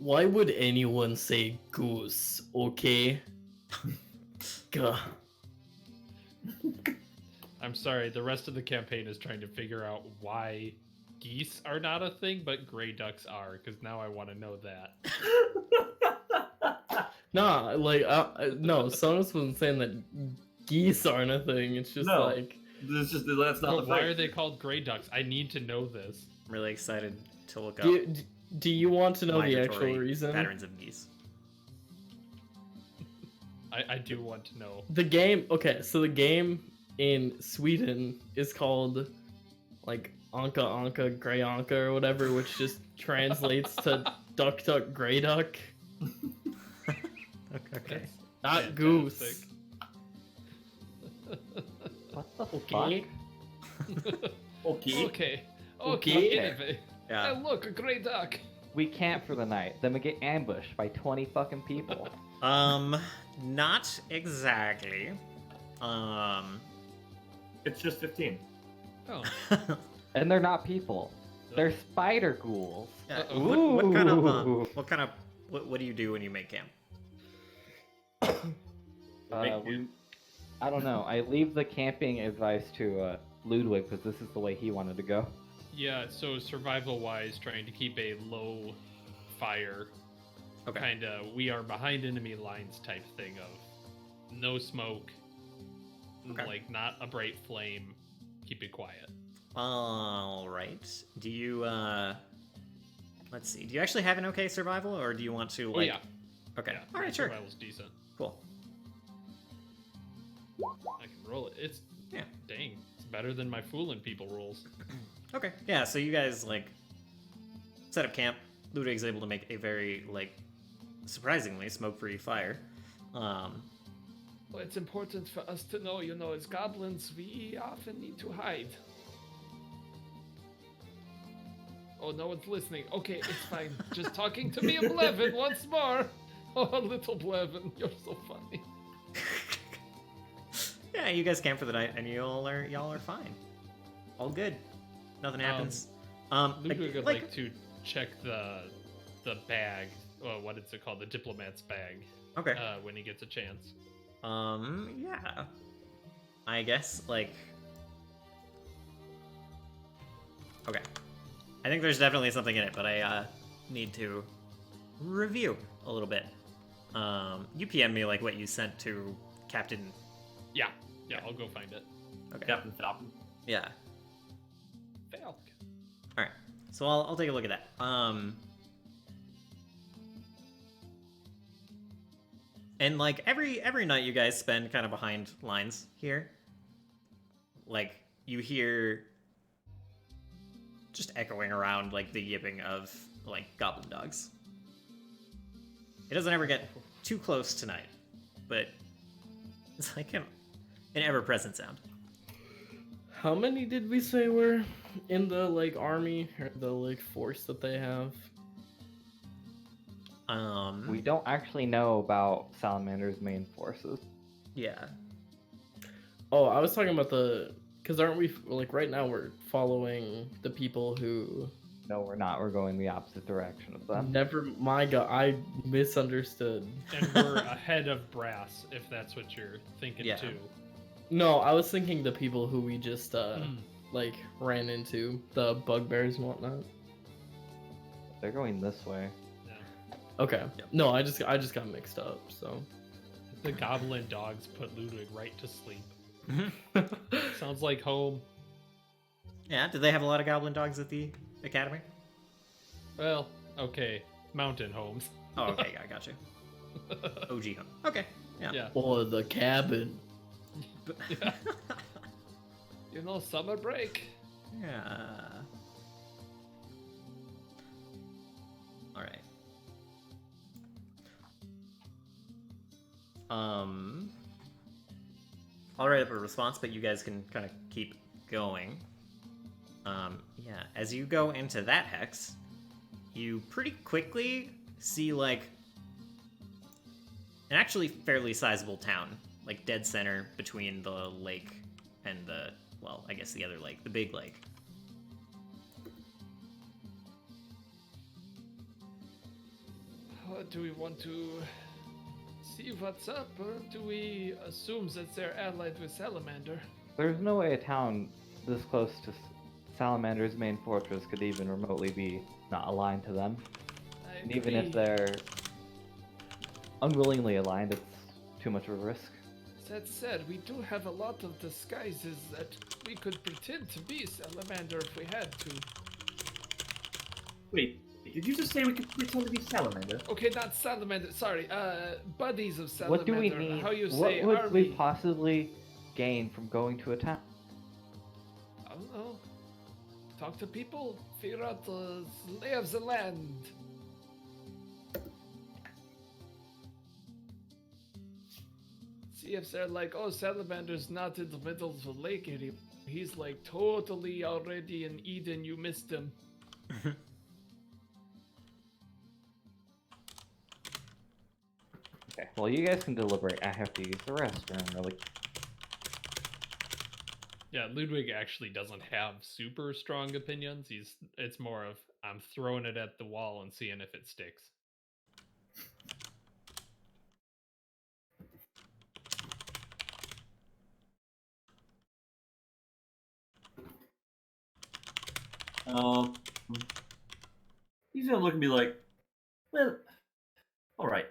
Why would anyone say goose, okay? Gah. I'm sorry, the rest of the campaign is trying to figure out why geese are not a thing, but gray ducks are, because now I want to know that. Nah, like, no, Sonus wasn't saying that geese aren't a thing. It's just No. like, That's not No, the why thing. are they called gray ducks? I need to know this. I'm really excited to look up do you want to know the actual migratory reason? patterns of geese. I do want to know. The game, okay, so the game in Sweden is called, like, Anka Anka Grey Anka or whatever, which just translates to Duck Duck Grey Duck. Okay. Not Fantastic. goose. What the Okay. fuck? Okay. Okay. Okay. Anyway. Yeah. Hey, look, a gray duck. We camp for the night, then we get ambushed by 20 fucking people. Not exactly. It's just 15. Oh. And they're not people. They're spider ghouls. Yeah, Uh-oh. what what do you do when you make camp? I don't know. I leave the camping advice to Ludwig because this is the way he wanted to go. Yeah, so survival-wise, trying to keep a low fire, Okay. kind of we are behind enemy lines type thing of no smoke, Okay. like not a bright flame, keep it quiet. All right. Do you let's see. Do you actually have an okay survival, or do you want to Oh like? yeah, Okay. yeah. All my right. Sure. Survival's decent. Cool. I can roll it. It's Yeah. dang. It's better than my fooling people rolls. Okay. Yeah. So you guys like set up camp. Ludwig's able to make a very like surprisingly smoke-free fire. Well, it's important for us to know, as goblins, we often need to hide. Oh, no one's listening. Okay, it's fine. Just talking to me, Blevin, once more. Oh, little Blevin, you're so funny. Yeah, you guys camp for the night, and y'all are fine. All good. Nothing happens. Ludwig would like to check the bag. What is it called? The diplomat's bag. Okay. When he gets a chance. Yeah. I guess, like... Okay. I think there's definitely something in it, but I, need to review a little bit. You PM me, like, what you sent to Captain... Yeah, I'll go find it. Okay. Captain Falcon. Yeah. Falk. Alright. So I'll take a look at that. And like every night you guys spend kind of behind lines here. Like you hear just echoing around like the yipping of like goblin dogs. It doesn't ever get too close tonight, but it's like an ever-present sound. How many did we say were in the like army or the like force that they have? We don't actually know about Salamander's main forces. Yeah. Oh, I was talking about the Because aren't we like right now we're following the people who No, we're not. We're going the opposite direction of them. never my god, I misunderstood. And we're ahead of Brass, if that's what you're thinking Yeah. too. No, I was thinking the people who we just Hmm. like ran into, the bugbears and whatnot. They're going this way. Yeah. Okay. Yep. No, I just got mixed up, so The goblin dogs put Ludwig right to sleep. Sounds like home. Yeah, do they have a lot of goblin dogs at the academy? Well, okay. Mountain homes. Oh, okay, I got you. OG home. Okay, yeah. Yeah. or the cabin. Yeah. You know, summer break. Yeah. All right. I'll write up a response, but you guys can kind of keep going. Yeah, as you go into that hex, you pretty quickly see like an actually fairly sizable town, like dead center between the lake and the, well, I guess the other lake, the big lake. Do we want to see what's up, or do we assume that they're allied with Salamander? There's no way a town this close to Salamander's main fortress could even remotely be not aligned to them. I And even if agree. they're unwillingly aligned, it's too much of a risk. That said, we do have a lot of disguises that we could pretend to be Salamander if we had to. Wait, did you just say we could pretend to be Salamander? Okay, not Salamander. Sorry, buddies of Salamander. What do we need? How you What say would we army? possibly gain from going to a town? I don't know. Talk to people. Figure out the lay of the land. See if they're like, oh, Salamander's not in the middle of the lake anymore. He's like totally already in Eden. You missed him. Okay, well, you guys can deliberate. I have to use the restroom really. Yeah, Ludwig actually doesn't have super strong opinions. It's more of I'm throwing it at the wall and seeing if it sticks. He's gonna look at me like, well, all right.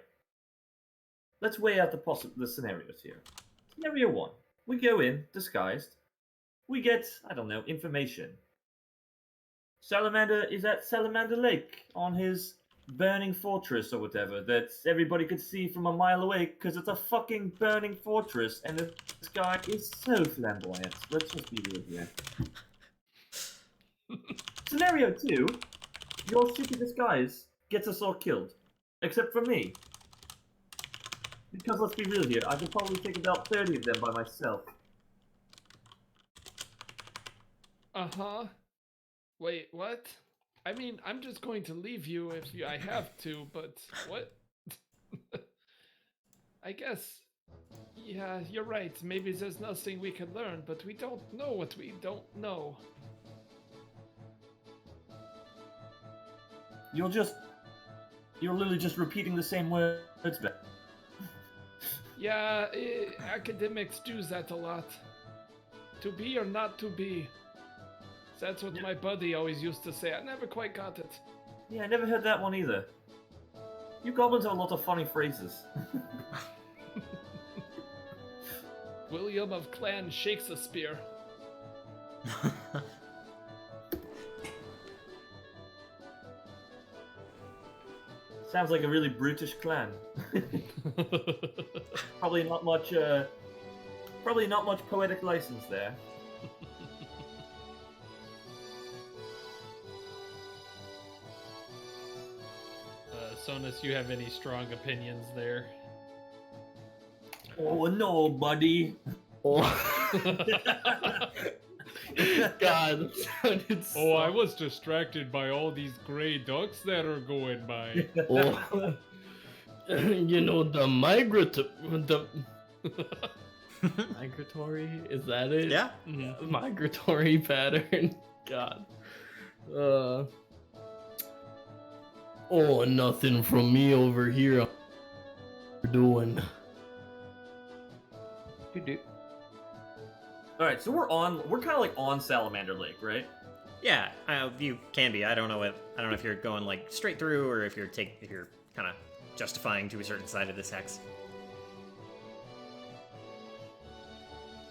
Let's weigh out the scenarios here. Scenario 1: we go in disguised. We get, I don't know, information. Salamander is at Salamander Lake on his burning fortress or whatever that everybody could see from a mile away because it's a fucking burning fortress and the sky is so flamboyant. Let's just be real here. Scenario 2: your shitty disguise gets us all killed. Except for me. Because let's be real here, I could probably take about 30 of them by myself. Uh-huh. Wait, what? I mean, I'm just going to leave you if I have to, but what? I guess. Yeah, you're right. Maybe there's nothing we can learn, but we don't know what we don't know. You're literally just repeating the same words back. Yeah, academics do that a lot. To be or not to be. That's what my buddy always used to say. I never quite got it. Yeah, I never heard that one either. You goblins have a lot of funny phrases. William of Clan shakes a spear. Sounds like a really brutish clan. Probably not much poetic license there. Sonus, you have any strong opinions there? Oh no, buddy. Oh. God, that sounded so... Oh, I was distracted by all these gray ducks that are going by. Oh. You know, the migrant... The... Migratory? Is that it? Yeah. Migratory pattern. God. Oh, nothing from me over here. Doing. Do. All right, so we're kind of like on Salamander Lake, right? Yeah, you can be. I don't know if you're going like straight through or if you're kind of justifying to a certain side of this hex.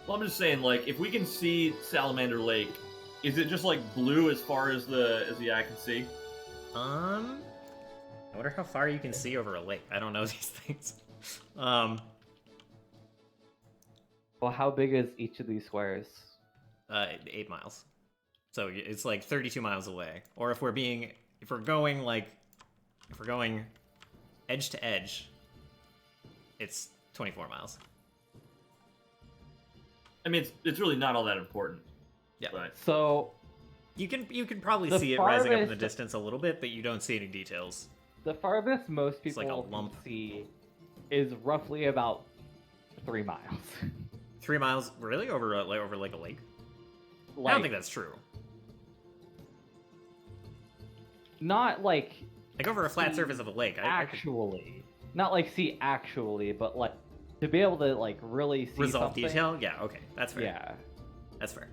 Well, I'm just saying, like, if we can see Salamander Lake, is it just like blue as far as the eye can see? I wonder how far you can see over a lake. I don't know these things. Well, how big is each of these squares? 8 miles. So it's like 32 miles away. Or if we're going edge to edge, it's 24 miles. I mean, it's really not all that important. Yeah. But So You can probably The see it rising up in the farthest- distance a little bit, but you don't see any details. the farthest most It's like a people can lump. see is roughly about 3 miles. 3 miles, really, over like a lake? I Like, don't think that's true. not like Like over a flat see surface of a lake. I could actually, not like see actually, but like to be able to like really see resolve something. detail. Yeah, okay, that's fair. Yeah. That's fair.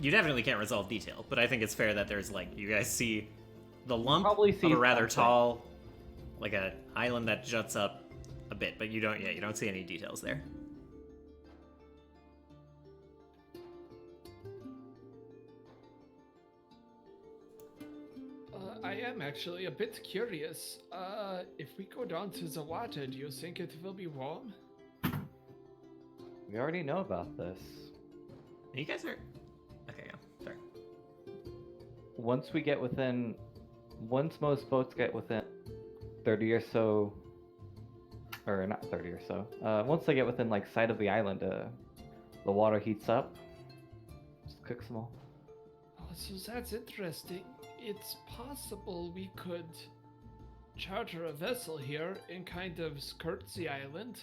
You definitely can't resolve detail, but I think it's fair that there's like you guys see the lump Probably of see a rather something. tall, like a island that juts up a bit, but you don't see any details there. I am actually a bit curious. If we go down to the water, do you think it will be warm? We already know about this. You guys are okay. Yeah, sorry. Once most boats get within 30 or so, or not 30 or so, once they get within like sight of the island, the water heats up. Just cook some more. Oh, so that's interesting. It's possible we could charter a vessel here and kind of skirt the island.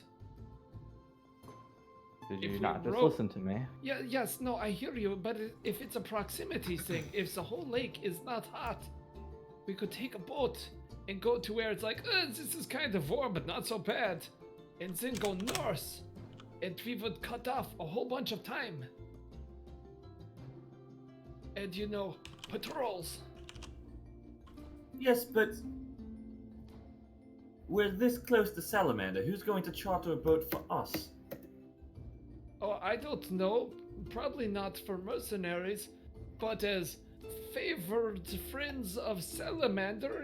Did If you we not just row- listen to me? Yeah, yes, no, I hear you, but if it's a proximity thing, if the whole lake is not hot, we could take a boat and go to where it's like, this is kind of warm, but not so bad, and then go north, and we would cut off a whole bunch of time. And patrols. yes, but we're this close to Salamander. Who's going to charter a boat for us? Oh, I don't know. Probably not for mercenaries, but as favored friends of Salamander,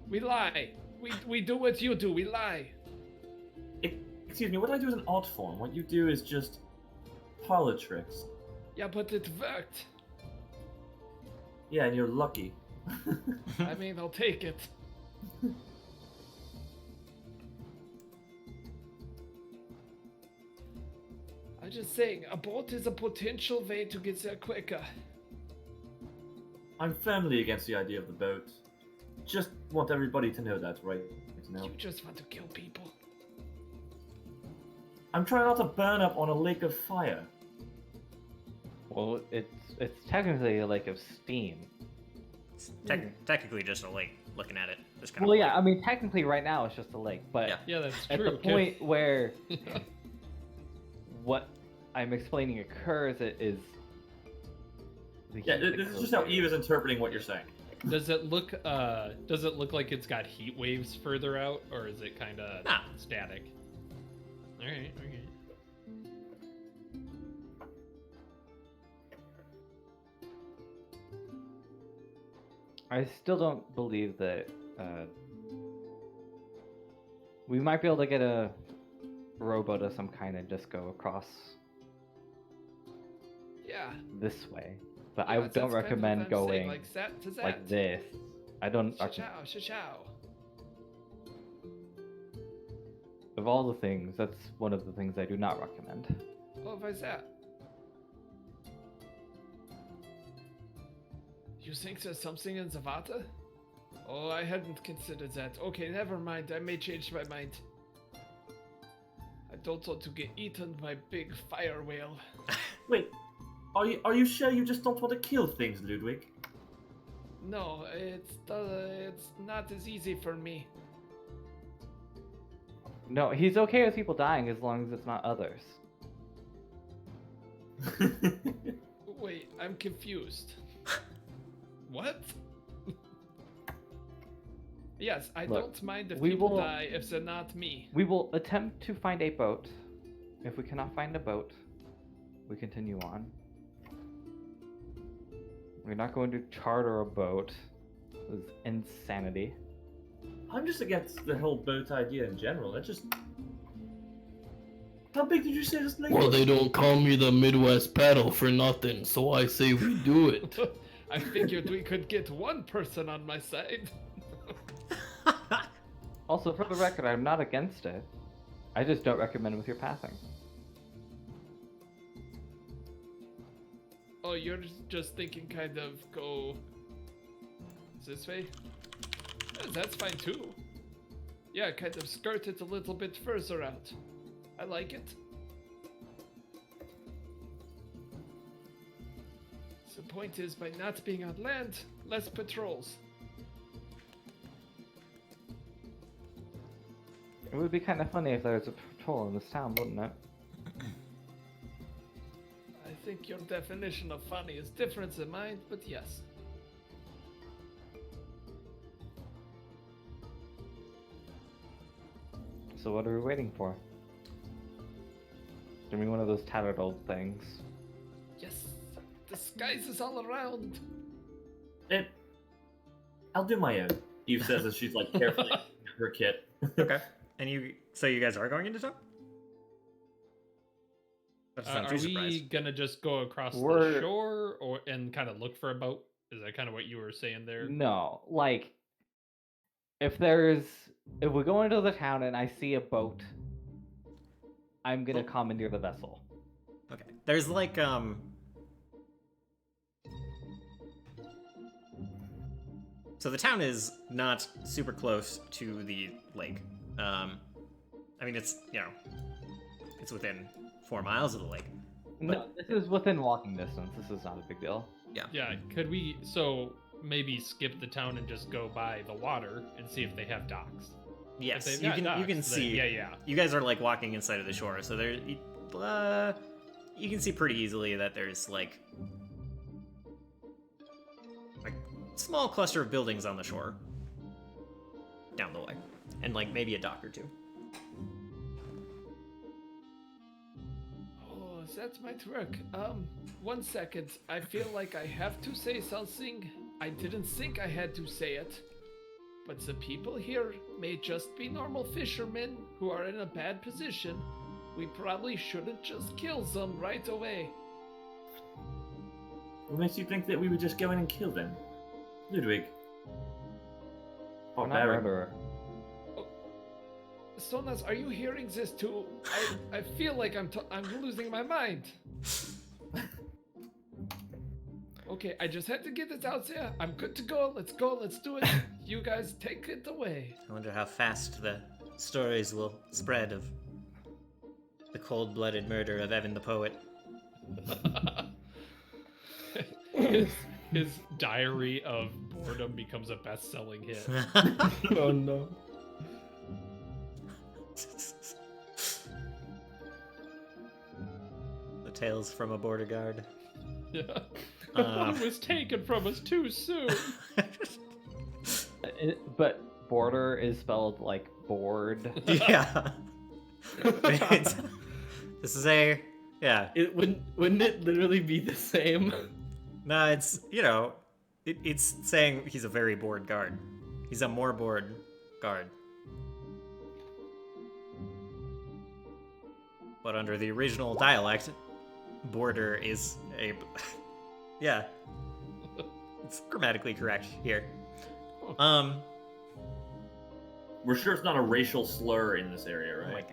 We lie. We do what you do. We lie. Excuse me, what I do is an art form. What you do is just parlor tricks. Yeah, but it worked. Yeah, and you're lucky. I mean, I'll take it. I'm just saying, a boat is a potential way to get there quicker. I'm firmly against the idea of the boat. Just want everybody to know that right now. You just want to kill people. I'm trying not to burn up on a lake of fire. Well, it's technically a lake of steam. It's technically just a lake. Looking at it, just kind Well, of. yeah, I mean, technically right now it's just a lake, but Yeah. Yeah, that's at true. the point where what I'm explaining occurs, it is. The Yeah, heat that this is goes just how there. Eve is interpreting what you're saying. Does it look like it's got heat waves further out, or is it kind of Nah. static? All right. I still don't believe that we might be able to get a rowboat of some kind and just go across Yeah. this way. But Yeah, I that's don't kind of what recommend I'm saying, going like that to that. like this. I don't. Cha-chow. Of all the things, that's one of the things I do not recommend. Oh, why's that? You think there's something in the water? Oh, I hadn't considered that. Okay, never mind. I may change my mind. don't want to get eaten by big fire whale. Wait, are you sure you just don't want to kill things, Ludwig? No, it's not as easy for me. No, he's okay with people dying as long as it's not others. Wait, I'm confused. What? Yes, I Look, don't mind if we people will- die if they're not me. We will attempt to find a boat. If we cannot find a boat, we continue on. We're not going to charter a boat. This is insanity. I'm just against the whole boat idea in general. It just... How big did you say this thing Well, was? they don't call me the Midwest Paddle for nothing, so I say we do it. I figured we could get one person on my side. Also, for the record, I'm not against it. I just don't recommend it with your pathing. Oh, you're just thinking kind of go this way? Yeah, that's fine too. Yeah, kind of skirt it a little bit further out. I like it. The point is, by not being on land, less patrols. It would be kind of funny if there was a patrol in this town, wouldn't it? I think your definition of funny is different than mine, but yes. So what are we waiting for? Give me one of those tattered old things. Yes, disguise is all around. I'll do my own. Eve says as she's like carefully her kit. Okay. And so you guys are going into town? That doesn't sound Are too we surprised. gonna just go across the We're- shore, and kind of look for a boat? Is that kind of what you were saying there? No, like, if we go into the town and I see a boat, I'm gonna commandeer the vessel. Okay. There's like So the town is not super close to the lake. I mean it's it's within 4 miles of the lake. No, this is within walking distance. This is not a big deal. Yeah, could we maybe skip the town and just go by the water and see if they have docks? Yes, If they've you got can docks, then see. Yeah. You guys are like walking inside of the shore, so there you can see pretty easily that there's like a small cluster of buildings on the shore down the way, and like maybe a dock or two. Oh, that might work. 1 second. I feel like I have to say something. I didn't think I had to say it. But the people here may just be normal fishermen who are in a bad position. We probably shouldn't just kill them right away. What makes you think that we would just go in and kill them? Ludwig. We're not Barbarian. murderer. Sonas, are you hearing this too? I feel like I'm losing my mind. Okay, I just had to get this out there. I'm good to go. Let's go. Let's do it. You guys take it away. I wonder how fast the stories will spread of the cold-blooded murder of Evan the Poet. His diary of boredom becomes a best-selling hit. Oh no. The tales from a border guard. Yeah. The one was taken from us too soon. But border is spelled like board. Yeah. It's- this is yeah. Wouldn't it literally be the same? No, it's it's saying he's a very bored guard. He's a more bored guard. But under the original dialect, border is a yeah. It's grammatically correct here. We're sure it's not a racial slur in this area, right? Like,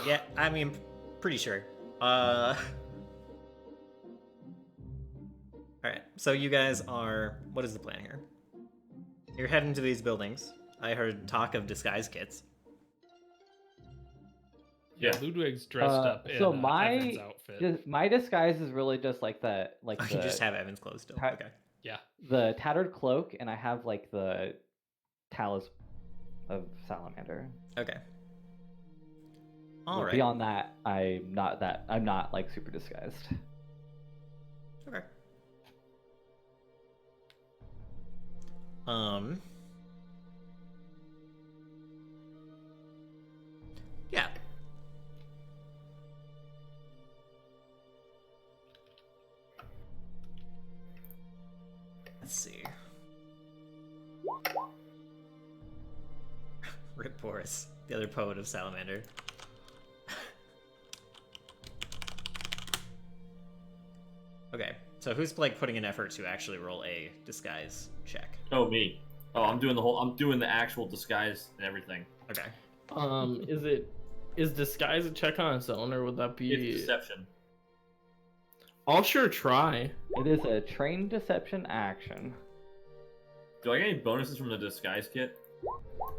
yeah, I mean, pretty sure. Alright, so you guys are... What is the plan here? You're heading to these buildings. I heard talk of disguise kits. Yeah, Yeah. Ludwig's dressed up in So Evan's outfit. my disguise is really just like Oh, you just have Evan's clothes still. ta- Okay. Yeah. the tattered cloak, and I have like the talus of salamander. Okay. But All right. beyond that, I'm not like super disguised. Okay. Um. Yeah. Let's see. Rip Boris, the other poet of Salamander. Okay, so who's like putting an effort to actually roll a disguise check? Oh, me. Oh, I'm doing the actual disguise and everything. Okay. Is disguise a check on its own, or would that be? It's deception. I'll sure try. It is a trained deception action. Do I get any bonuses from the disguise kit?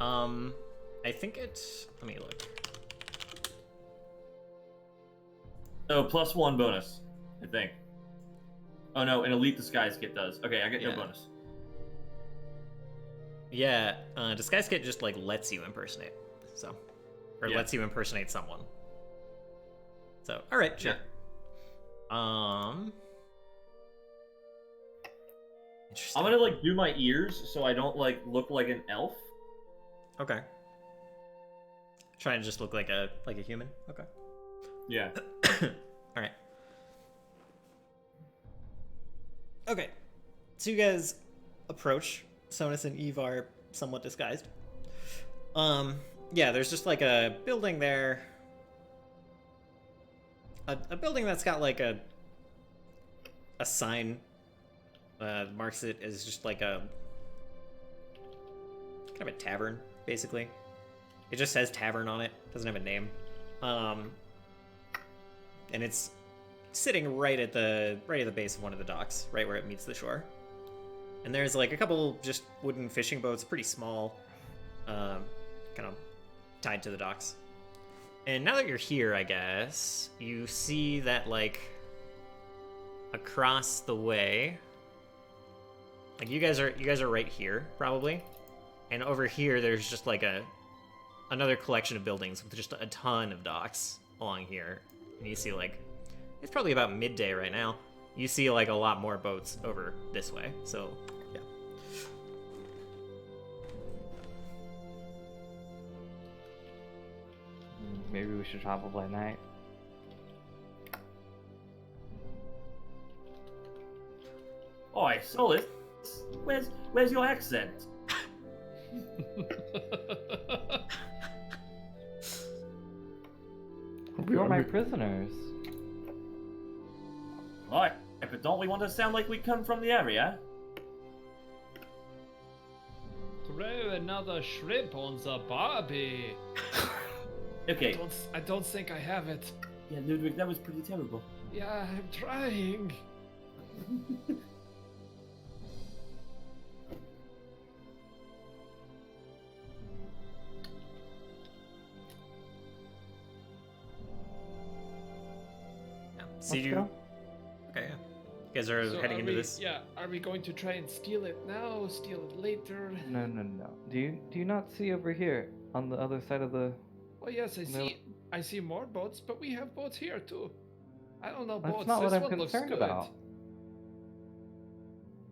I think it's. Let me look. Oh, +1 bonus, I think. Oh no, an elite disguise kit does. Okay, I get Yeah. no bonus. Yeah, disguise kit just like lets you impersonate, so, or Yeah. lets you impersonate someone. So, all right, sure. Interesting. I'm gonna like do my ears so I don't like look like an elf. Okay. Trying to just look like a human. Okay. Yeah. All right. Okay. So you guys approach. Sonus and Eve are somewhat disguised. Yeah, there's just like a building there. A building that's got like a sign marks it as just like a kind of a tavern, basically. It just says tavern on it, doesn't have a name. And it's sitting right at the base of one of the docks, right where it meets the shore. And there's like a couple just wooden fishing boats, pretty small, kind of tied to the docks. And now that you're here, I guess, you see that like across the way, like you guys are right here probably, and over here there's just like another collection of buildings with just a ton of docks along here. And you see like it's probably about midday right now. You see like a lot more boats over this way. So yeah. Maybe we should travel by night. Oi, Solid. Where's your accent? We are my prisoners. Oi, but don't we want to sound like we come from the area? Throw another shrimp on the barbie. Okay. I don't think I have it. Yeah, Ludwig, that was pretty terrible. Yeah, I'm trying. Yeah. So Let's you go. okay? Yeah. You guys are So heading are into we- this. Yeah, are we going to try and steal it now? Steal it later? No. Do you not see over here on the other side of the? Well, yes, I No. see. I see more boats, but we have boats here too. I don't know That's boats. not this what I'm one looks concerned good. about.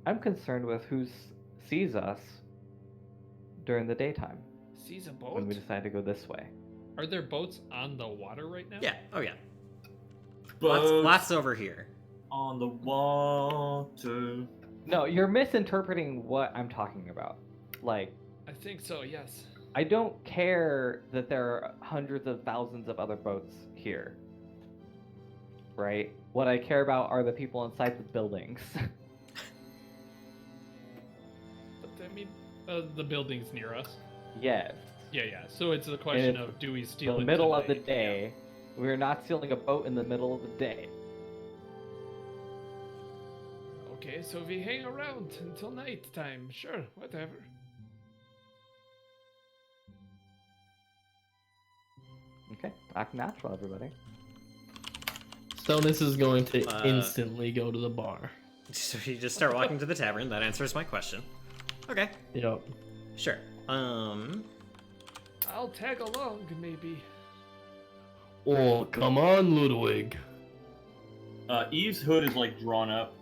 I'm concerned with who sees us during the daytime Sees a boat. when we decide to go this way. Are there boats on the water right now? Yeah. Oh yeah. Boats Lots over here. on the water. No, you're misinterpreting what I'm talking about. Like, I think so. Yes. I don't care that there are hundreds of thousands of other boats here. Right? What I care about are the people inside the buildings. But I mean, the buildings near us. Yes. Yeah. So it's a question it's of do we steal The it middle of the tonight? day. We're not stealing a boat in the middle of the day. Yeah. Okay, so we hang around until night time. Sure, whatever. Okay, act natural, everybody. Stonus is going to Uh, instantly go to the bar. So you just start walking to the tavern. That answers my question. Okay, Yep. sure. I'll tag along, maybe. Oh, come on, Ludwig. Eve's hood is like drawn up,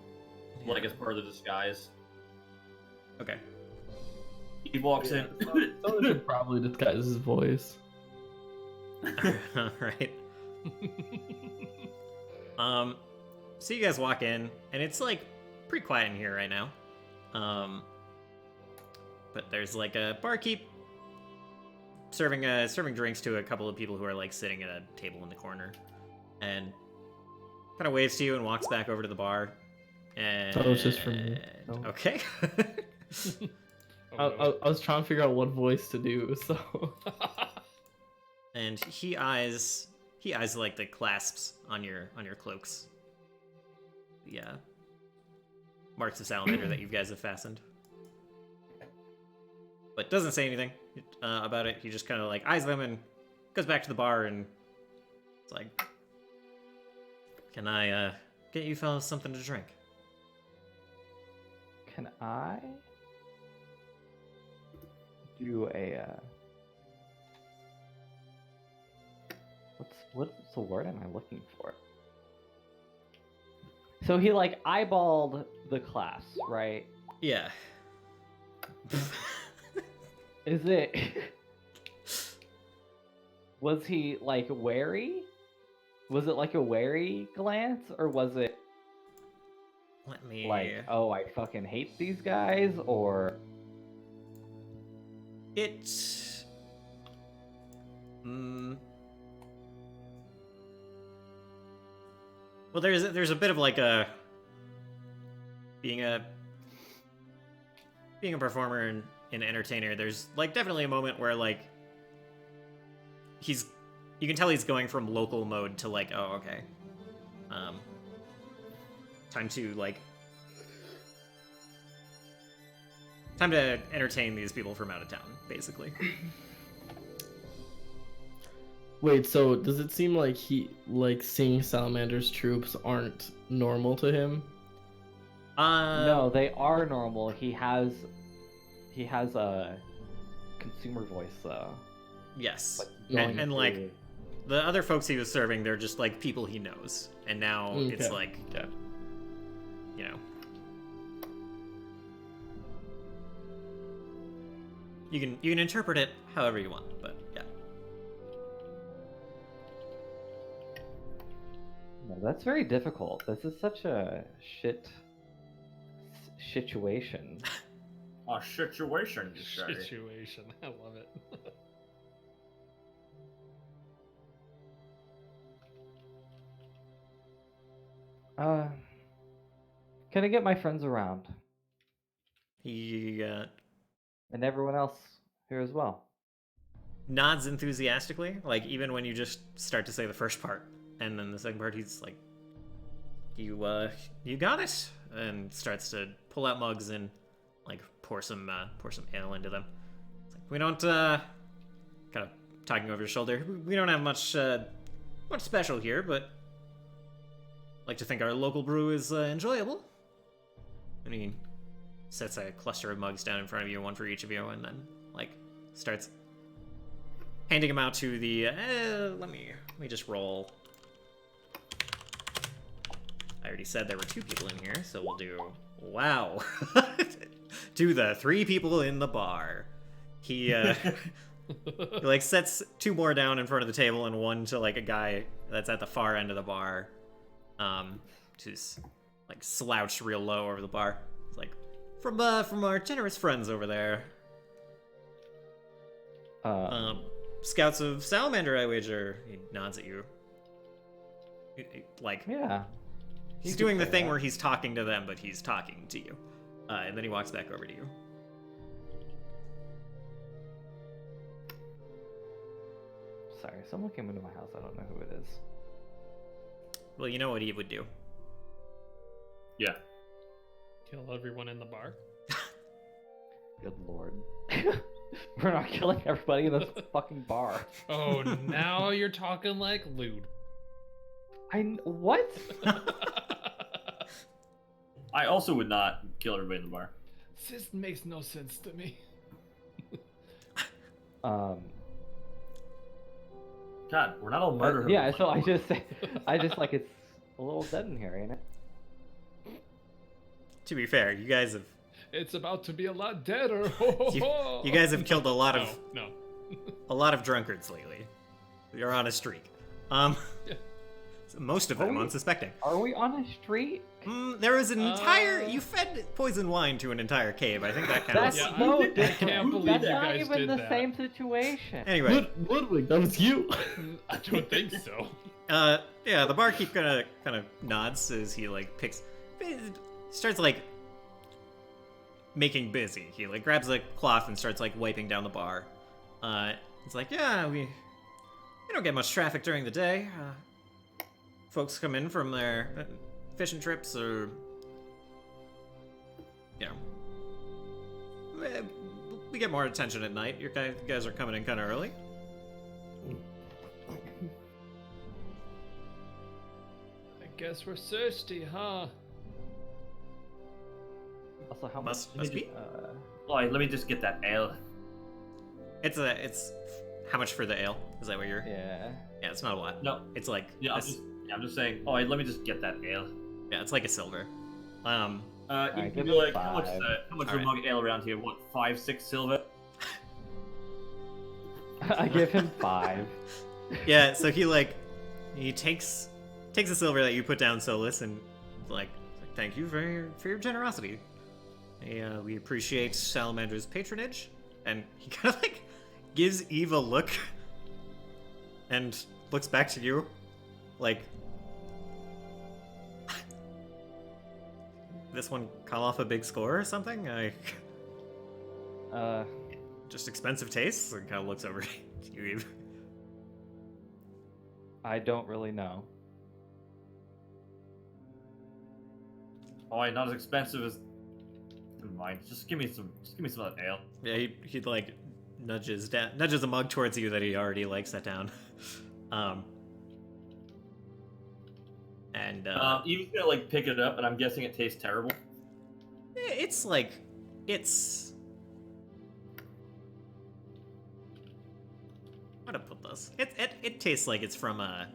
like as part of the disguise. Okay. Eve walks in. Stonus should probably disguise his voice. All right. So you guys walk in, and it's like pretty quiet in here right now. But there's like a barkeep serving drinks to a couple of people who are like sitting at a table in the corner, and kind of waves to you and walks back over to the bar. And Oh, it's just for me. Oh. Okay. I was trying to figure out what voice to do, so. And he eyes like the clasps on your cloaks. The marks of salamander that you guys have fastened. But doesn't say anything about it. He just kind of like eyes them and goes back to the bar and it's like, "Can I get you fellas something to drink?" Can I do a what's the word am I looking for? So he like eyeballed the class, right? Yeah. Is it was he like wary? Was it like a wary glance, or was it Let me like, oh, I fucking hate these guys, or It. Well, there's a bit of like a being a performer and an entertainer. There's like definitely a moment where like you can tell he's going from local mode to like, oh, okay, time to entertain these people from out of town, basically. Wait, so does it seem like seeing Salamander's troops aren't normal to him? no, they are normal. He has a consumer voice though. Yes, Like, and going like through- the other folks he was serving, they're just like people he knows, and now it's Okay. like, Okay. you know, you can interpret it however you want, but yeah. No, that's very difficult. This is such a situation. A situation, you say. Situation. I love it. Can I get my friends around He and everyone else here as well? nods enthusiastically, like even when you just start to say the first part, and then the second part, he's like, you got it," and starts to pull out mugs and like pour some ale into them. It's like, we don't kind of talking over your shoulder. We don't have much special here, but like to think our local brew is enjoyable. And he sets a cluster of mugs down in front of you, one for each of you, and then like starts handing them out to the. Let me just roll. I already said there were 2 people in here, so we'll do. Wow, to the 3 people in the bar. He he like sets 2 more down in front of the table and one to like a guy that's at the far end of the bar, who's like slouched real low over the bar. It's like from our generous friends over there. Scouts of Salamander, I wager. He nods at you. Like, Yeah. he's you could doing the say thing that. where he's talking to them, but he's talking to you. And then he walks back over to you. Sorry, someone came into my house. I don't know who it is. Well, you know what Eve would do. Yeah. Kill everyone in the bar. Good lord. We're not killing everybody in this fucking bar. Oh, now you're talking like lewd. What? I also would not kill everybody in the bar. This makes no sense to me. Um. God, we're not all murder. Yeah. So I just like it's a little dead in here, ain't it? To be fair, you guys have It's about to be a lot deader. you guys have killed a lot of No. a lot of drunkards lately. You're on a streak. Yeah. Most of Are them we? unsuspecting. Are we on a street? There was an entire. Uh, You fed poison wine to an entire cave. I think that counts. That's Yeah, no I different. can't believe That's you not guys even did the that. same situation. Anyway, Ludwig, that was you. I don't think so. yeah, the barkeep kind of nods as he starts like making busy. He like grabs a cloth and starts like wiping down the bar. It's like, yeah, we don't get much traffic during the day. Folks come in from their fishing trips or, you know, we get more attention at night. You guys are coming in kind of early. I guess we're thirsty, huh? Also, how Must much? be. Let me just get that ale. It's how much for the ale? Is that what you're? Yeah. Yeah, it's not a lot. No. It's like Yeah, I'm just saying. Let me just get that ale. yeah, it's like a silver. You give can be it like, how much is 5. that? How much is a Alright. mug of ale around here? What, 5, 6 silver? I give him 5. Yeah, so he takes the silver that you put down, Solus, and like thank you for your generosity. We appreciate Salamander's patronage, and he kind of like gives Eve a look, and looks back to you, like this one call off a big score or something. Just expensive tastes, and kind of looks over to you, Eve. I don't really know. Not as expensive as. Never mind. Just give me some of that ale. Yeah, he like nudges a mug towards you that he already like set down. Eve's gonna like pick it up, and I'm guessing it tastes terrible. It's how to put this? It tastes like it's from a.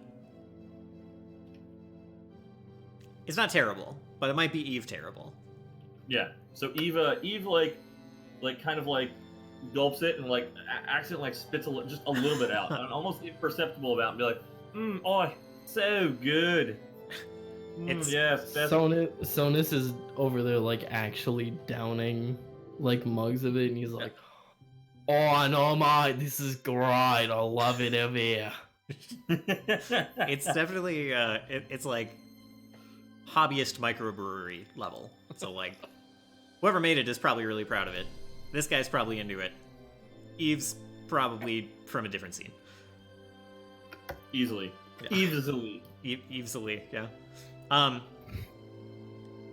It's not terrible, but it might be Eve terrible. Yeah. So Eve kind of like gulps it and like accidentally like spits just a little bit out, and almost imperceptible about, it, and be like, so good. It's- Yes. That's Sonus is over there like actually downing like mugs of it, and he's like, "Oh no, mate, this is great. I love it over here." It's definitely it's like hobbyist microbrewery level. So like whoever made it is probably really proud of it. This guy's probably into it. Eve's probably from a different scene. easily. Yeah. Easily. Easily, yeah.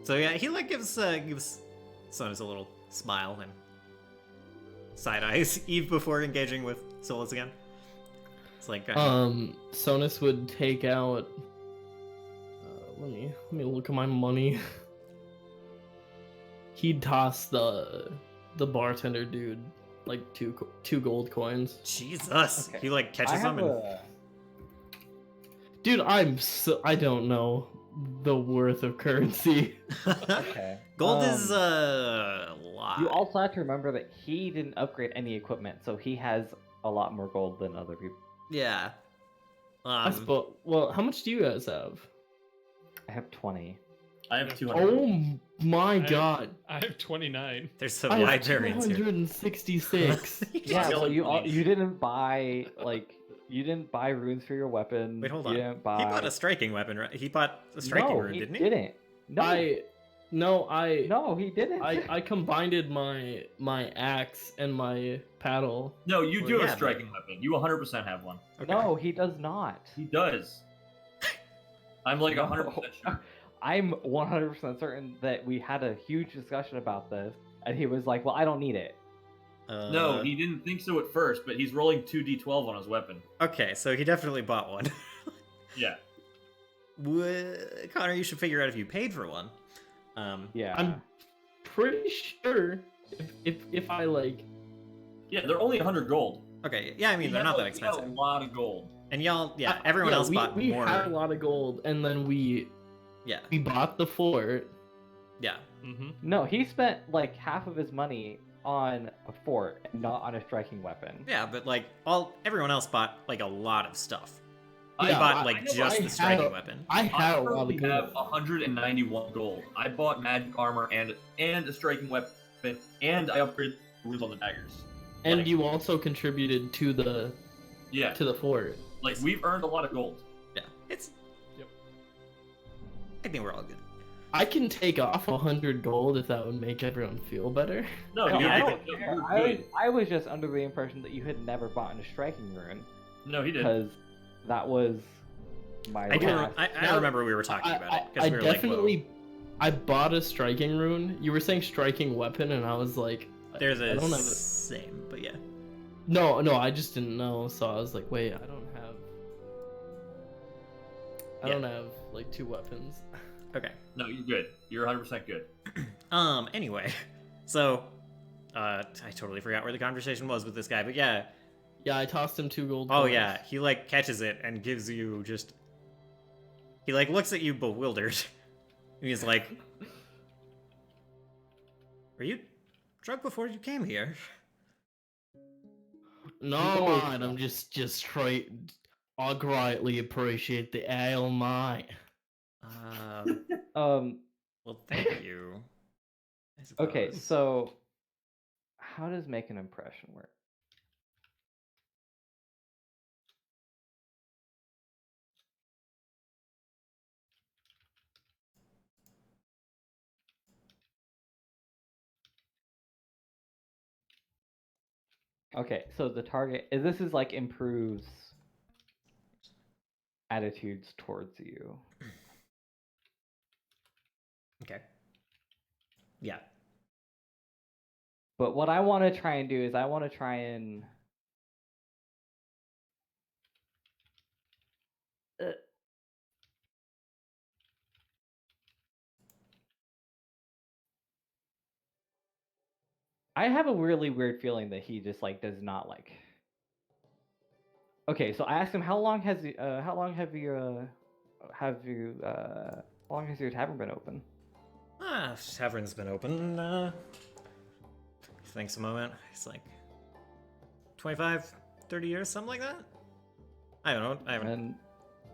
So yeah, he like gives Sonus a little smile and side eyes Eve before engaging with Solus again. It's like Sonus would take out. Let me look at my money. He'd toss the bartender dude like two gold coins. Jesus. Okay. He like I catches have them and a. Dude, I don't know the worth of currency. Okay. Gold is a lot. You also have to remember that he didn't upgrade any equipment, so he has a lot more gold than other people. Yeah. Well, how much do you guys have? I have 20. I have 200. Oh my god. I have 29. There's a I have wide variance here. 266. Yeah, got so like you 20. you didn't buy runes for your weapon. Wait, hold You on. didn't buy... He bought a striking weapon, right? He bought a striking rune, he didn't he? didn't. No, No, he didn't. I combined my axe and my paddle. No, you Well, do have yeah, a striking weapon. You 100% have one. Okay. No, he does not. He does. I'm like No. 100% sure. I'm 100% certain that we had a huge discussion about this, and he was like, "Well, I don't need it." No, he didn't think so at first, but he's rolling 2d12 on his weapon. Okay, so he definitely bought one. Yeah. Connor, you should figure out if you paid for one. Yeah. I'm pretty sure if I like. Yeah, they're only 100 gold. Okay, yeah, I mean, they're not that expensive. A lot of gold. And y'all, yeah, everyone else bought we more. had a lot of gold, and then we bought the fort. Yeah. Mm-hmm. No, he spent like half of his money on a fort and not on a striking weapon. Yeah, but like everyone else bought like a lot of stuff. I Yeah, bought I like know just I the striking had- weapon. I had a lot currently of have gold. 191 gold. I bought magic armor and a striking weapon, and I upgraded runes on the daggers. And Like, you also contributed to the yeah, fort. like we've earned a lot of gold. Yeah, it's. Yep. I think we're all good. I can take off 100 gold if that would make everyone feel better. No, No, you're, I you're don't care. good. I was just under the impression that you had never bought a striking rune No, he did. because that was my. I do. last- I remember we were talking about it because I we were definitely, like, I bought a striking rune. You were saying striking weapon, and I was like, whoa. There's I a don't have it. same, but yeah. No, I just didn't know, so I was like, wait, I don't Yeah. have like 2 weapons. Okay. No, you're good. You're 100% good. Anyway, so I totally forgot where the conversation was with this guy, but yeah. Yeah, I tossed him 2 gold. Oh coins. yeah, he like catches it and gives you just. He like looks at you bewildered. And he's like, "Were you drunk before you came here?" No, man, I'm just trying. I greatly appreciate the ale, mate. Well, thank you. I Okay, suppose. so how does make an impression work? Okay, so the target this is like improves attitudes towards you. Okay. Yeah. But what I want to try and do is I want to try and I have a really weird feeling that he just like does not like. Okay, so I asked him how long has how long has your tavern been open? Tavern's been open. Thanks a moment. It's like 25, 30 years, something like that. I don't know. I haven't. And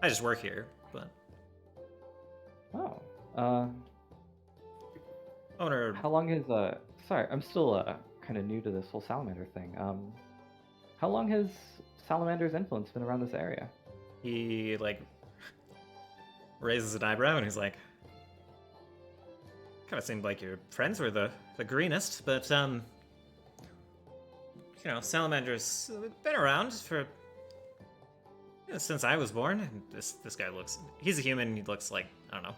I just work here, but owner. how long has sorry, I'm still kind of new to this whole salamander thing. How long has salamander's influence been around this area? He like raises an eyebrow and he's like, "Kind of seemed like your friends were the greenest, but you know, salamanders been around for since I was born." And this guy he's a human. He looks like, I don't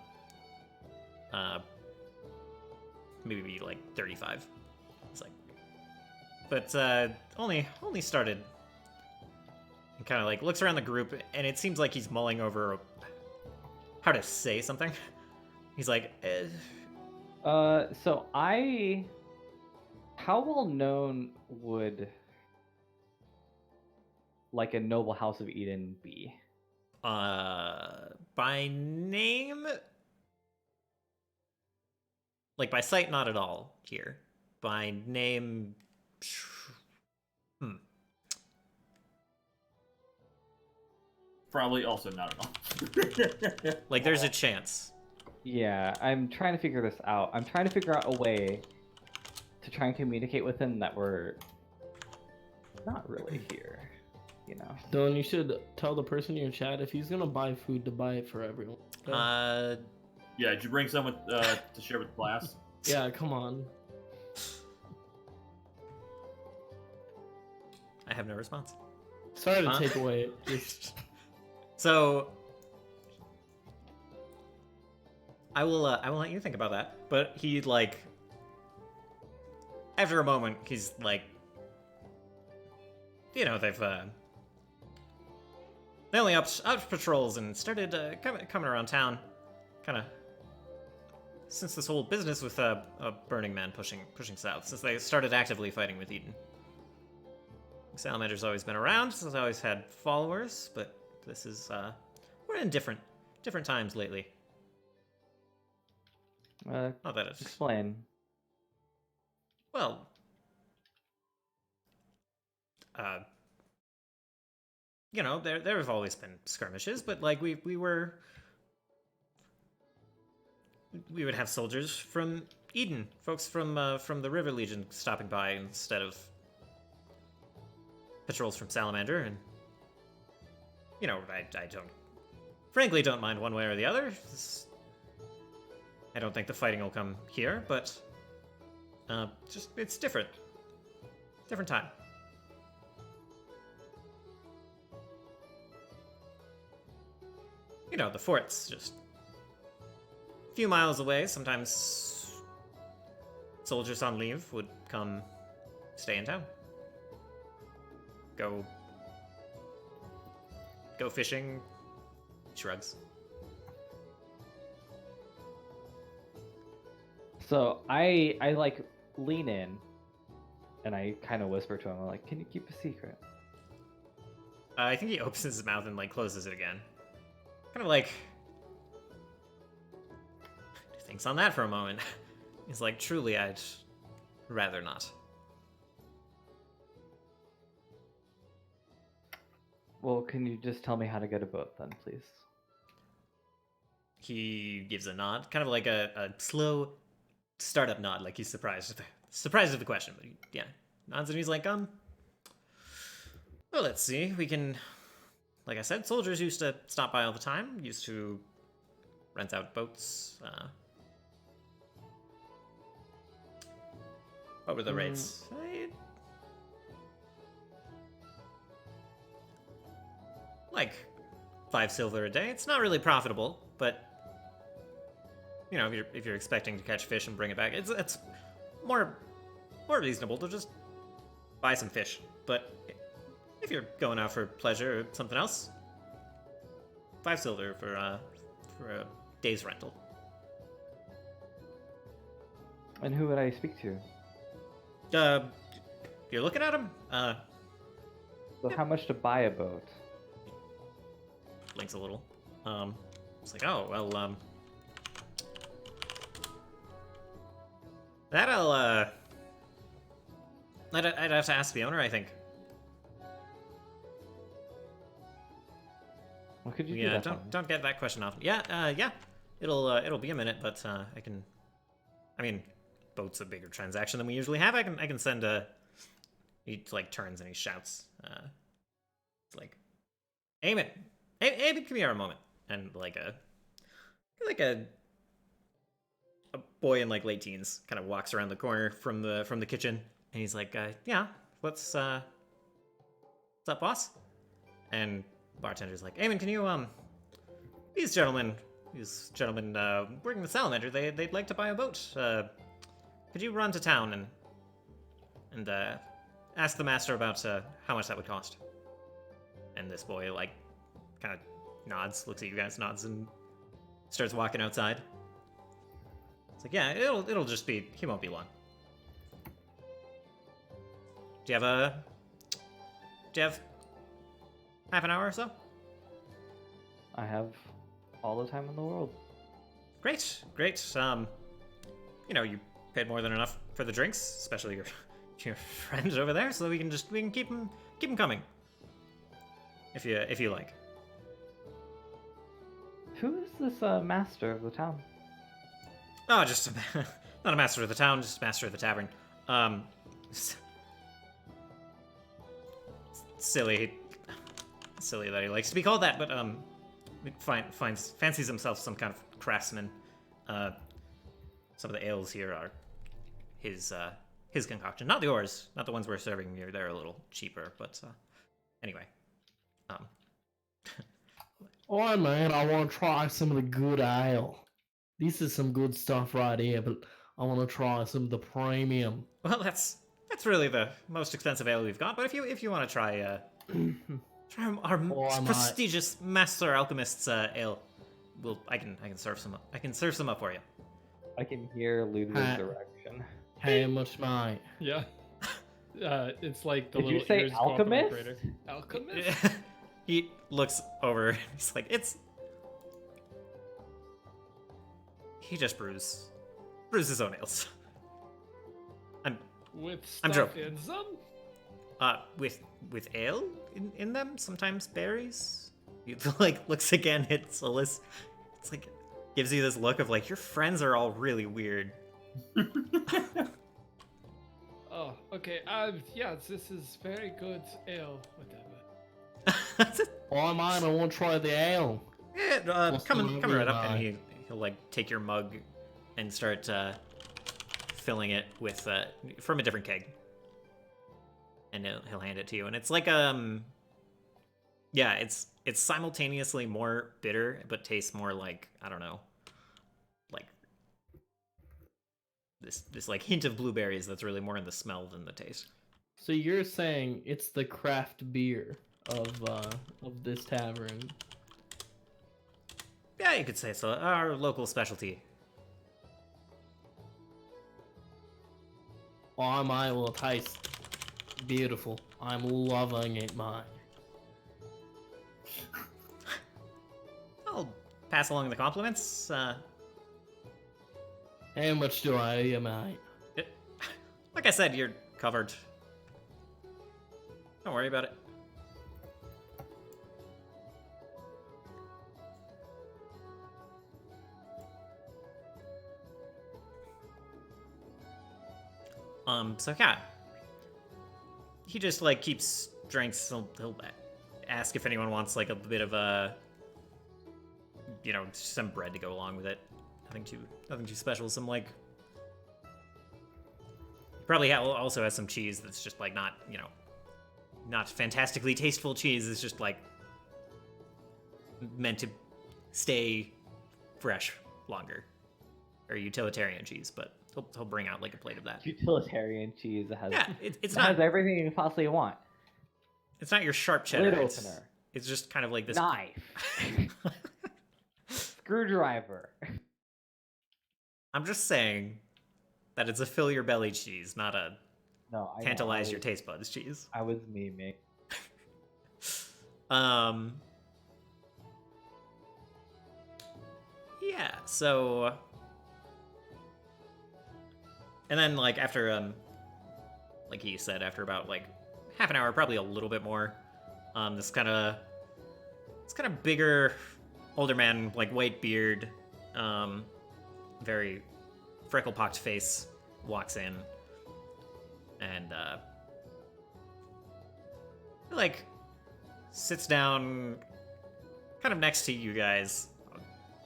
know, maybe like 35. It's like, but only started. And kind of like looks around the group, and it seems like he's mulling over how to say something. He's like, So how well known would like a noble house of Eden be? by name, like by sight, not at all here. By name, Probably also not at all. like there's a chance. Yeah, I'm trying to figure this out. I'm trying to figure out a way to try and communicate with him that we're not really here, you know. Dylan, you should tell the person in your chat if he's gonna buy food to buy it for everyone. Okay? Yeah, did you bring someone to share with the class? Yeah, come on. I have no response. Sorry to Huh? take away. Just So I will let you think about that. But he like after a moment he's like you know, they only upped patrols and started coming around town, kind of since this whole business with a Burning Man pushing south, since they started actively fighting with Eden. Salamander's always been around, has always had followers, but this is we're in different times lately. Not that it's Explain. well, you know, there have always been skirmishes, but like we would have soldiers from Eden, folks from the River Legion stopping by instead of patrols from Salamander, and you know, I frankly don't mind one way or the other. I don't think the fighting will come here, but just it's different time. You know, the fort's just a few miles away. Sometimes soldiers on leave would come stay in town. Go fishing. Shrugs. So I like lean in, and I kind of whisper to him, like, "Can you keep a secret?" I think he opens his mouth and like closes it again. Kind of like thinks on that for a moment. He's like, "Truly, I'd rather not." Well, can you just tell me how to get a boat then, please? He gives a nod, kind of like a slow startup nod, like he's surprised at the question. But yeah, nods and he's like, well, let's see. We can, like I said, soldiers used to stop by all the time. Used to rent out boats. What were the rates? Like 5 silver a day. It's not really profitable, but you know, if you're expecting to catch fish and bring it back, it's more reasonable to just buy some fish. But if you're going out for pleasure or something else, 5 silver for a day's rental. And who would I speak to? You're looking at him. So how much to buy a boat? Blinks a little. It's like, oh well. That I'd have to ask the owner, I think. Well, could you do Yeah, that for me? don't get that question often. Yeah, yeah. It'll be a minute, but I can. I mean, boat's a bigger transaction than we usually have. I can send a. He like turns and he shouts. It's like, Eamon, Eamon, come here a moment. And like a boy in like late teens kind of walks around the corner from the kitchen, and he's like, yeah, what's up, boss? And bartender's like, Eamon, can you these gentlemen working the Salamander, they'd like to buy a boat. Could you run to town and ask the master about how much that would cost? And this boy like kind of nods, looks at you guys, nods, and starts walking outside. It's like, yeah, it'll just be, he won't be long. Do you have half an hour or so? I have all the time in the world. Great. You know, you paid more than enough for the drinks, especially your friend over there, so we can keep him coming. If you like. Who is this master of the town? Oh, just not a master of the town, just master of the tavern. Silly that he likes to be called that, but fancies himself some kind of craftsman. Some of the ales here are his concoction, not the oars, not the ones we're serving here. They're a little cheaper, but anyway. Oh man, I want to try some of the good ale. This is some good stuff right here, but I want to try some of the premium. Well, that's That's really the most expensive ale we've got. But if you want to try our Oh, I might. prestigious master alchemist's ale, I can serve some up. I can serve some up for you. I can hear Ludwig's Hi. direction. How much, mate? Yeah. It's like the Did you little say ears go up on the alchemist? operator. Alchemist? He looks over. He's like, he just brews his own ales. With I'm stuff joking. in some? With ale in them, sometimes berries. He like looks again at Solus. It's like gives you this look of like your friends are all really weird. Oh, okay. Yeah, this is very good ale. Whatever. Oh, mate, I want to try the ale. Yeah, What's come the right up, matter, and he'll like take your mug and start filling it with from a different keg, and he'll hand it to you, and it's like yeah, it's simultaneously more bitter, but tastes more like, I don't know, like this like hint of blueberries that's really more in the smell than the taste. So you're saying it's the craft beer of this tavern? Yeah, you could say so. Our local specialty. Oh, mate, will taste beautiful. I'm loving it, mate. I'll pass along the compliments. How much do I owe you, mate? Like I said, you're covered. Don't worry about it. So yeah. He just like keeps drinks. He'll ask if anyone wants like a bit of some bread to go along with it. Nothing too special. Some like probably also has some cheese that's just like not fantastically tasteful cheese. It's just like meant to stay fresh longer, or utilitarian cheese. But he'll bring out like a plate of that. Utilitarian cheese that has It's it not has everything you can possibly want. It's not your sharp cheddar. Lid It's, opener. it's just kind of like this Knife. Screwdriver. I'm just saying that it's a fill your belly cheese, not a No, I know, tantalize your taste buds cheese. I was memeing. Yeah, so and then like after like he said, after about like half an hour, probably a little bit more, this kind of bigger older man, like white beard, very freckle-pocked face, walks in and like sits down kind of next to you guys,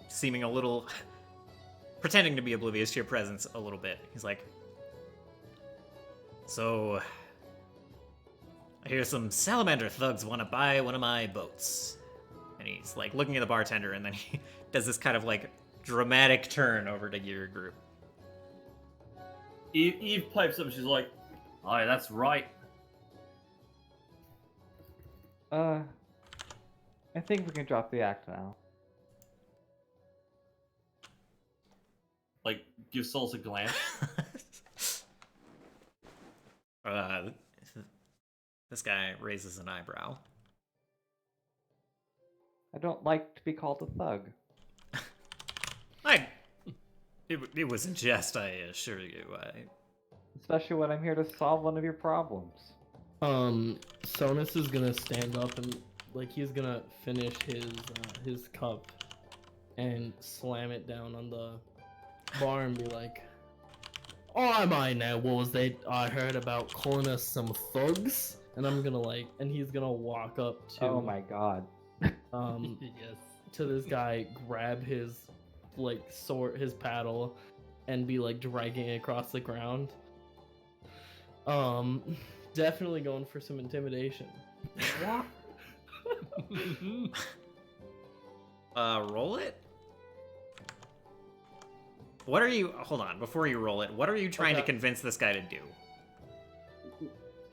seeming a little pretending to be oblivious to your presence a little bit. He's like, so I hear some salamander thugs want to buy one of my boats. And he's like looking at the bartender, and then he does this kind of like dramatic turn over to your group. Eve pipes up and she's like, "Aye, that's right." I think we can drop the act now. Like, give Solus a glance. This guy raises an eyebrow. I don't like to be called a thug. It was a jest, I assure you. Especially when I'm here to solve one of your problems. Sonus is gonna stand up and like he's gonna finish his cup and slam it down on the bar and be like, "Oh, I might know what was that I heard about calling us some thugs?" And I'm gonna like, and he's gonna walk up to Oh my god. Yes. to this guy, grab his like sword, his paddle, and be like dragging it across the ground. Definitely going for some intimidation. What? Roll it? What are you... Hold on, before you roll it, what are you trying to Okay. convince this guy to do?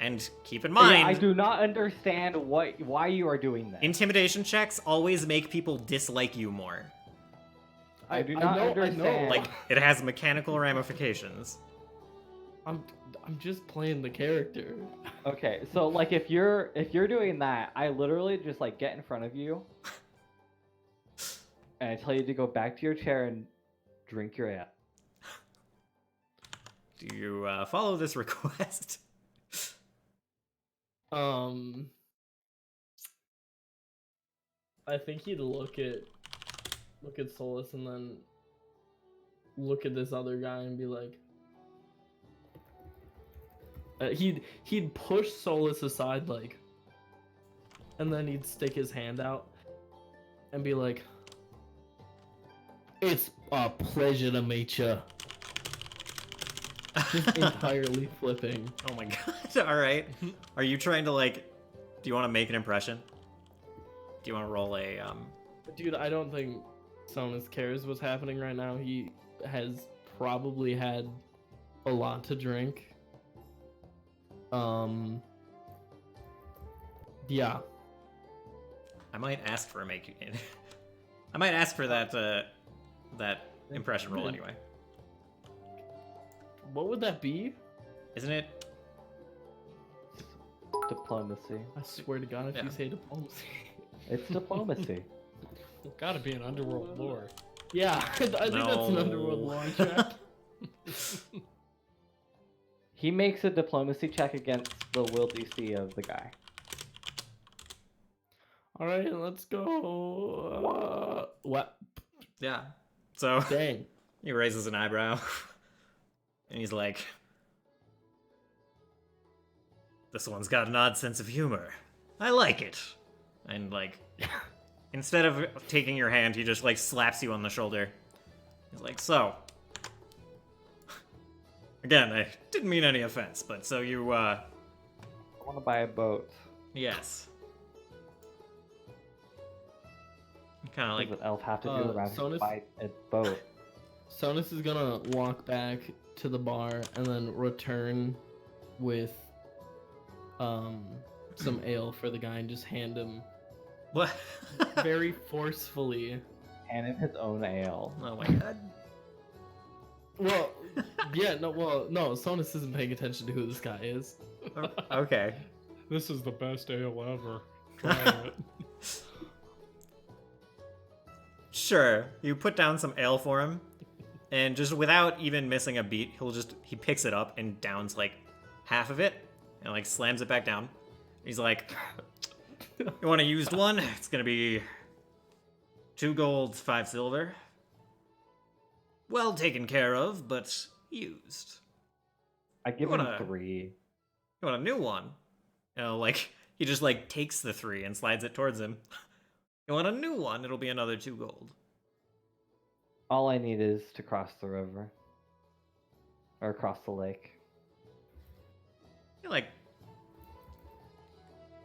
And keep in Yeah, mind, I do not understand why you are doing that. intimidation checks always make people dislike you more. I do not understand. Like, it has mechanical ramifications. I'm just playing the character. Okay, so like if you're doing that, I literally just like get in front of you, and I tell you to go back to your chair and drink your ale. Do you follow this request? I think he'd look at Solus and then look at this other guy and be like, he'd push Solus aside, like, and then he'd stick his hand out and be like, "It's a pleasure to meet you." Just entirely flipping. Oh my god, alright. Are you trying to, like, do you want to make an impression? Do you want to roll a, Dude, I don't think Sonus cares what's happening right now. He has probably had a lot to drink. Yeah. I might ask for a make. I might ask for that impression roll anyway. What would that be? Isn't it? Diplomacy. I swear to God, if Yeah. you say diplomacy. It's diplomacy. Gotta be an underworld lore. Yeah, I think that's an underworld No. lore track. He makes a diplomacy check against the will DC of the guy. Alright, let's go. What? Yeah. So Dang. he raises an eyebrow, and he's like, "This one's got an odd sense of humor. I like it." And like, instead of taking your hand, he just like slaps you on the shoulder. He's like, "So, again, I didn't mean any offense, but so you, I want to buy a boat. yes." Kind of What like, does an elf have to do around here to Sonus? buy a boat? Sonus is gonna walk back to the bar and then return with some ale for the guy and just hand him what? very forcefully. And in his own ale. Oh my god. Well, no, Sonus isn't paying attention to who this guy is. Okay. This is the best ale ever. Try it. Sure. You put down some ale for him, and just without even missing a beat, he picks it up and downs like half of it, and like slams it back down. He's like, "You want a used one? It's gonna be 2 gold, 5 silver. Well taken care of, but used. I give You him wanna- 3. You want a new one?" You know, like he just like takes the 3 and slides it towards him. "You want a new one? It'll be another 2 gold." All I need is to cross the river. Or across the lake. He like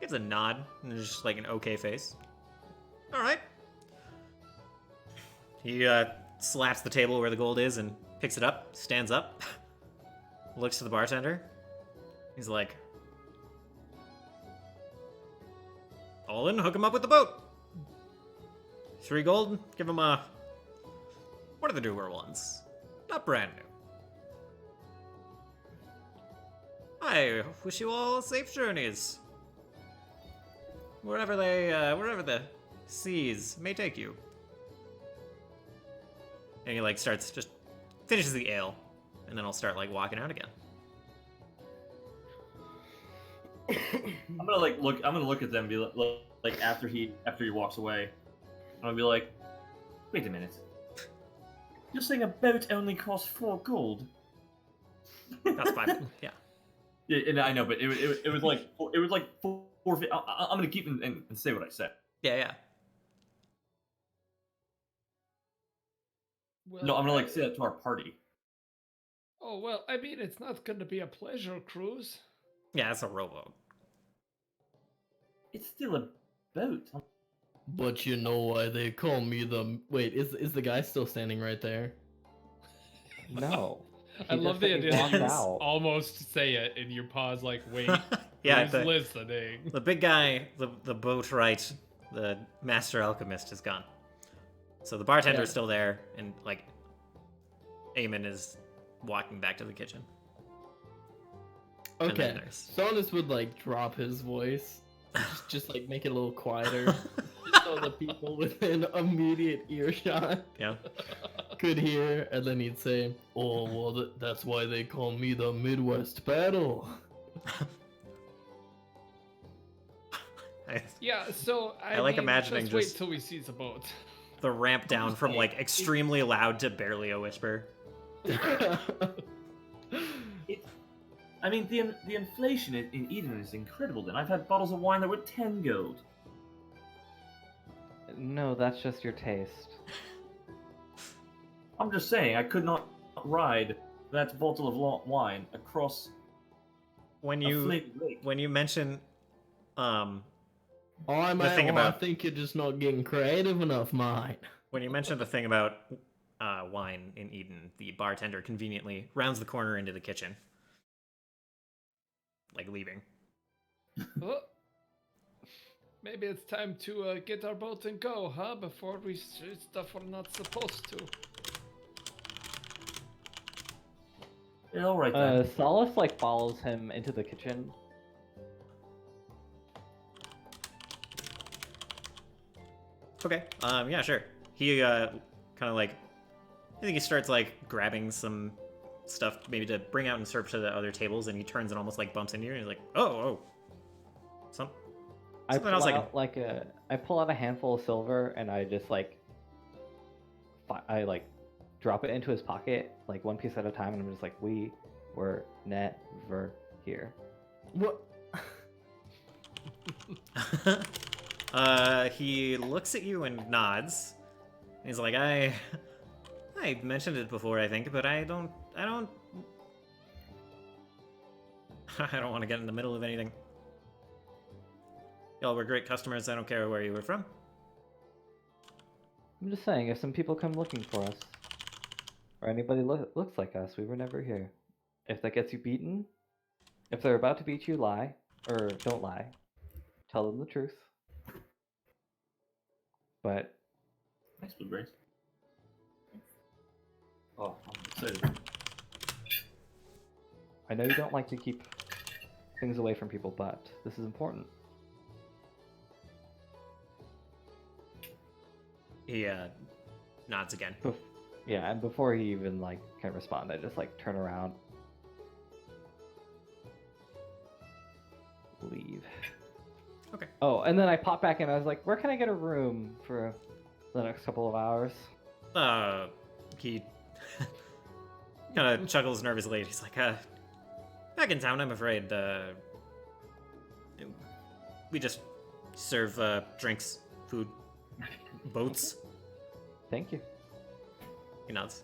gives a nod and there's just like an okay face. All right. He slaps the table where the gold is and picks it up, stands up, looks to the bartender. He's like, "All in, hook him up with the boat. 3 gold, give him a... What are the newer ones? Not brand new. I wish you all safe journeys. Wherever the seas may take you." And he like finishes the ale, and then I'll start like walking out again. I'm gonna look at them and be like after he walks away. I'm gonna be like, wait a minute. You're saying a boat only costs 4 gold? That's fine. Yeah. Yeah, and I know, but it was like four. I'm gonna keep and say what I said. Yeah. Well, No, I'm gonna like say that to our party. Oh, well, I mean, it's not going to be a pleasure cruise. Yeah, that's a rowboat. It's still a boat. But you know why they call me the... Wait, is the guy still standing right there? No. I love the idea that walked you out. almost say it and you pause like, wait, Yeah, who's the- listening? The big guy, the boat right, the master alchemist is gone. So the bartender's Yeah. still there, and like, Eamon is walking back to the kitchen. And then Okay. there's- Sonus would like drop his voice, just like make it a little quieter, just so the people within immediate earshot Yeah. could hear, and then he'd say, "Oh, well, that's why they call me the Midwest Battle." Yeah, so I like mean, imagining just wait just- till we see the boat. The ramp down from like extremely loud to barely a whisper. I mean, the inflation in Eden is incredible. Then I've had bottles of wine that were 10 gold. No, that's just your taste. I'm just saying, I could not ride that bottle of wine across When a you flaming lake. when you mention I thing about- think you're just not getting creative enough, mate. when you mention the thing about wine in Eden, the bartender conveniently rounds the corner into the kitchen, like leaving. Oh, maybe it's time to get our boat and go, huh? Before we do stuff we're not supposed to. Yeah, all right then. Solace like follows him into the kitchen. Okay. Yeah, sure. He kind of like, I think he starts like grabbing some stuff maybe to bring out and serve to the other tables, and he turns and almost like bumps into you, and he's like, oh, some. I Something pull else I can- out I pull out a handful of silver and I just like I like drop it into his pocket like one piece at a time, and I'm just like, we were never here. What? He looks at you and nods. He's like, I mentioned it before, I think, but I don't I don't want to get in the middle of anything. Y'all were great customers. I don't care where you were from. I'm just saying, if some people come looking for us, or anybody looks like us, we were never here. If that gets you beaten, if they're about to beat you, lie, or don't lie. Tell them the truth. But Thanks, Blueberries. Oh, I'm excited. I know you don't like to keep things away from people, but this is important. He nods again. Yeah, and before he even like can respond, I just like turn around, leave. Okay. Oh, and then I pop back in. I was like, "Where can I get a room for the next couple of hours?" He kind of chuckles nervously. He's like, back in town, I'm afraid. We just serve drinks, food, boats. Thank you. He nods.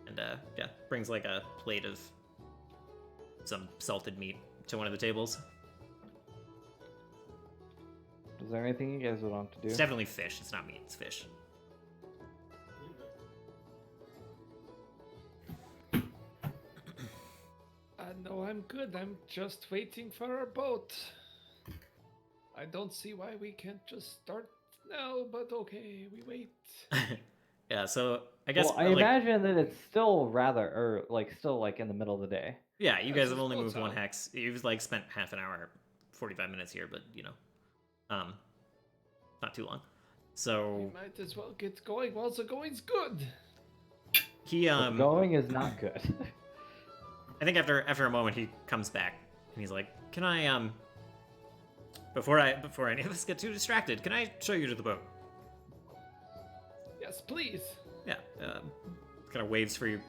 And, yeah, brings like a plate of some salted meat to one of the tables. Is there anything you guys would want to do? It's definitely fish. It's not meat, it's fish. No, I'm good. I'm just waiting for our boat. I don't see why we can't just start now, but okay, we wait. Yeah, so I guess Well, I like, imagine that it's still still like in the middle of the day. yeah, you Yeah, guys so have only it's moved one out. hex. You've like spent half an hour, 45 minutes here, but you know, not too long. We So might as well get going while the going's good. he But going is not good. I think after a moment he comes back and he's like, "Can I before any of us get too distracted, can I show you to the boat?" Yes, please. Yeah, kind of waves for you,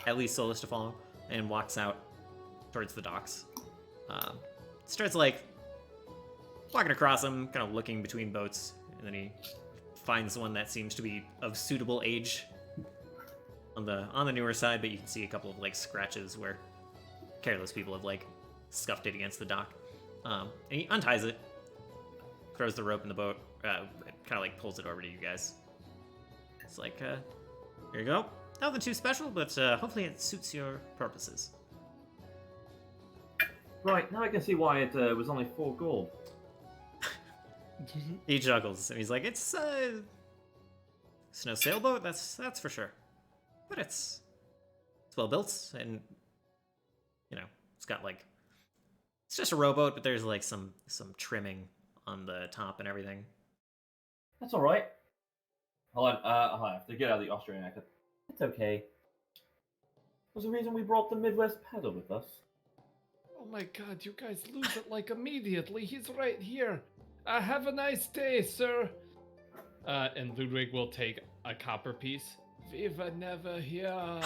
at least Solus to follow, and walks out towards the docks. Starts like walking across them, kind of looking between boats, and then he finds one that seems to be of suitable age on the newer side, but you can see a couple of like scratches where careless people have like scuffed it against the dock. And he unties it, throws the rope in the boat, kind of like pulls it over to you guys. It's like, here you go. nothing too special, but hopefully it suits your purposes. Right, now I can see why it was only 4 gold. He chuckles and he's like, "It's no sailboat, that's for sure, but it's well built, and you know it's got like it's just a rowboat, but there's like some trimming on the top and everything." That's alright. Hold on, I have to get out of the Austrian accent. It's okay. There's a reason we brought the Midwest paddle with us. Oh my god, you guys lose it like immediately. He's right here. Have a nice day, sir. And Ludwig will take a copper piece. Viva never here.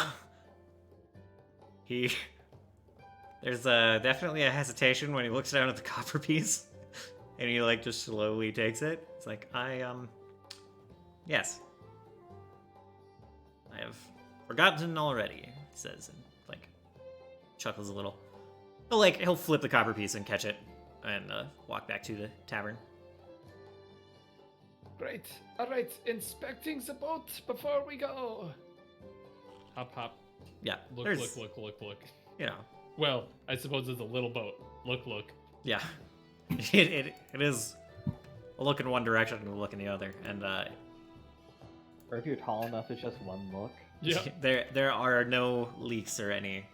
There's definitely a hesitation when he looks down at the copper piece, and he like just slowly takes it. It's like, yes, I have forgotten already, he says, and like chuckles a little. He'll flip the copper piece and catch it, and walk back to the tavern. Great. Alright, inspecting the boat before we go. Hop, hop. Yeah, Look, there's, look. you know, Well, I suppose it's a little boat. Look. yeah, it is a look in one direction and a look in the other, and Or if you're tall enough, it's just one look. Yeah. there are no leaks or any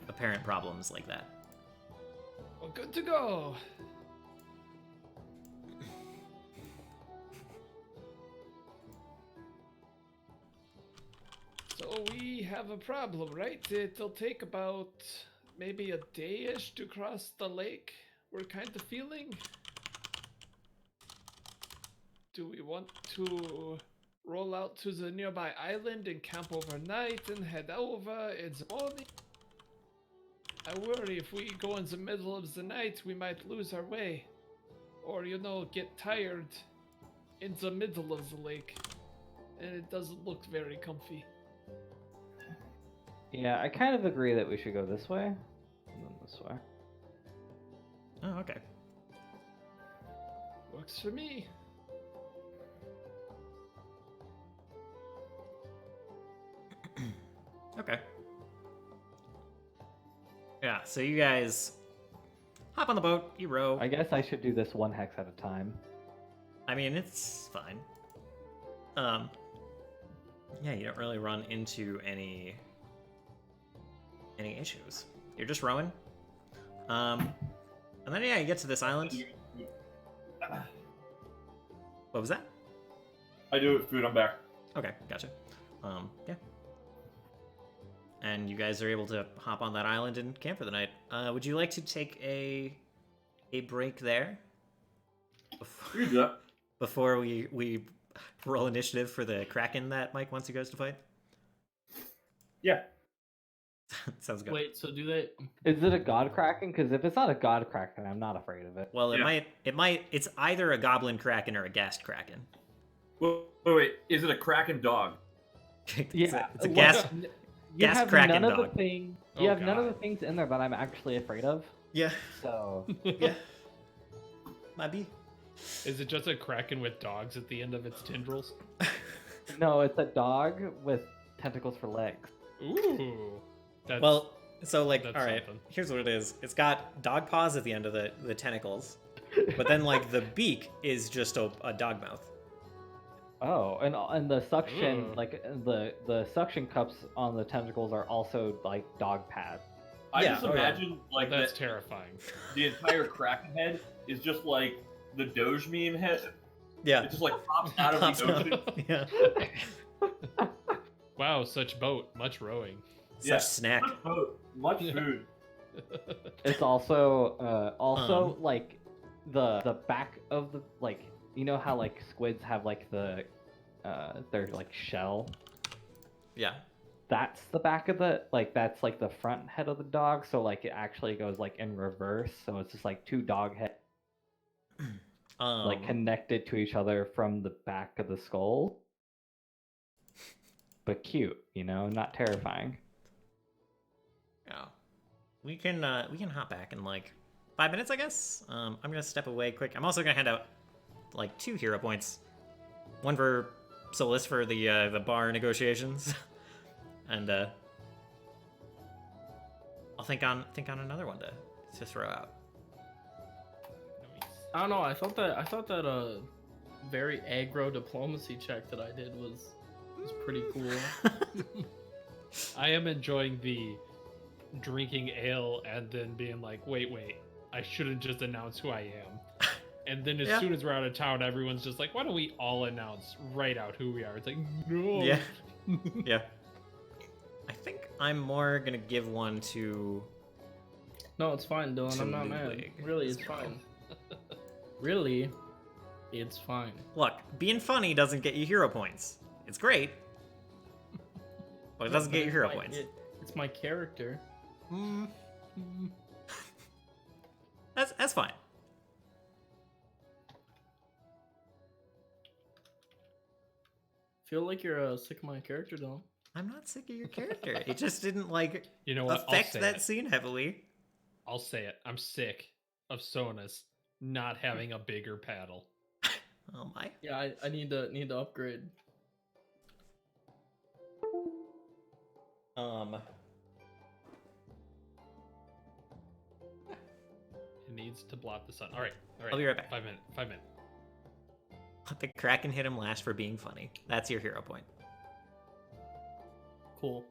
apparent problems like that. Well, good to go. So we have a problem, right? It'll take about maybe a day-ish to cross the lake. We're kind of feeling. Do we want to roll out to the nearby island and camp overnight and head over in the morning? I worry if we go in the middle of the night, we might lose our way. Or, get tired in the middle of the lake. And it doesn't look very comfy. Yeah, I kind of agree that we should go this way, and then this way. Oh, okay. Works for me. Okay. Yeah, so you guys hop on the boat, you row. I guess I should do this one hex at a time. I mean, it's fine. Yeah, you don't really run into any issues. You're just rowing. And then yeah, you get to this island. What was that? I do it, food, I'm back. Okay, gotcha. Yeah. And you guys are able to hop on that island and camp for the night. Would you like to take a break there? You do that. Before we roll initiative for the Kraken that Mike wants you guys to fight? Yeah. Sounds good. Wait, so do they? Is it a god kraken? Because if it's not a god kraken, I'm not afraid of it. Well, Yeah. it's either a goblin kraken or a ghast kraken. Wait. Is it a Kraken dog? Yeah, it's a well, ghast. You Gas have kraken none of dog. the things. Oh, You have none of God. the things in there that I'm actually afraid of. Yeah, So yeah. Might be. Is it just a kraken with dogs at the end of its tendrils? no, it's a dog with tentacles for legs. Ooh. That's, Well, so like, That's all right. something. Here's what it is. It's got dog paws at the end of the tentacles, but then like the beak is just a dog mouth. Oh, and the suction, Ooh. like the suction cups on the tentacles are also like dog pads. I Yeah, just okay. imagine like that's that terrifying. the entire Kraken head is just like the Doge meme head. Yeah. It just like pops out of Pops the out. ocean. Yeah. Wow, such boat, much rowing. Such Yeah. snack. Much food, much Yeah. food. It's also like the back of the like how like squids have like the their like shell. Yeah. That's the back of the that's like the front head of the dog. So like it actually goes like in reverse. So it's just like two dog heads like connected to each other from the back of the skull. But cute, not terrifying. Yeah. We can hop back in like 5 minutes, I guess. I'm gonna step away quick. I'm also gonna hand out like 2 hero points. One for Solus for the bar negotiations. And I'll think on another one to throw out. I don't know. I thought that very aggro diplomacy check that I did was pretty cool. I am enjoying the drinking ale and then being like, wait, I shouldn't just announce who I am. And then as Yeah. soon as we're out of town, everyone's just like, why don't we all announce right out who we are? It's like, no. Yeah. Yeah. I think I'm more gonna give one to. No, it's fine, Dylan. To I'm not mad. Ludwig Really, as it's well. fine. Really, it's fine. Look, being funny doesn't get you hero points. It's great, but it doesn't get you hero points. It's my character. Mm. That's fine. Feel like you're sick of my character, Dylan. I'm not sick of your character. It just didn't like You know what? I'll affect say that it. scene heavily. I'll say it. I'm sick of Sonus not having a bigger paddle. Oh my. Yeah, I need to upgrade. It needs to blot the sun. All right. I'll be right back. 5 minutes. 5 minutes. The Kraken hit him last for being funny. That's your hero point. Cool.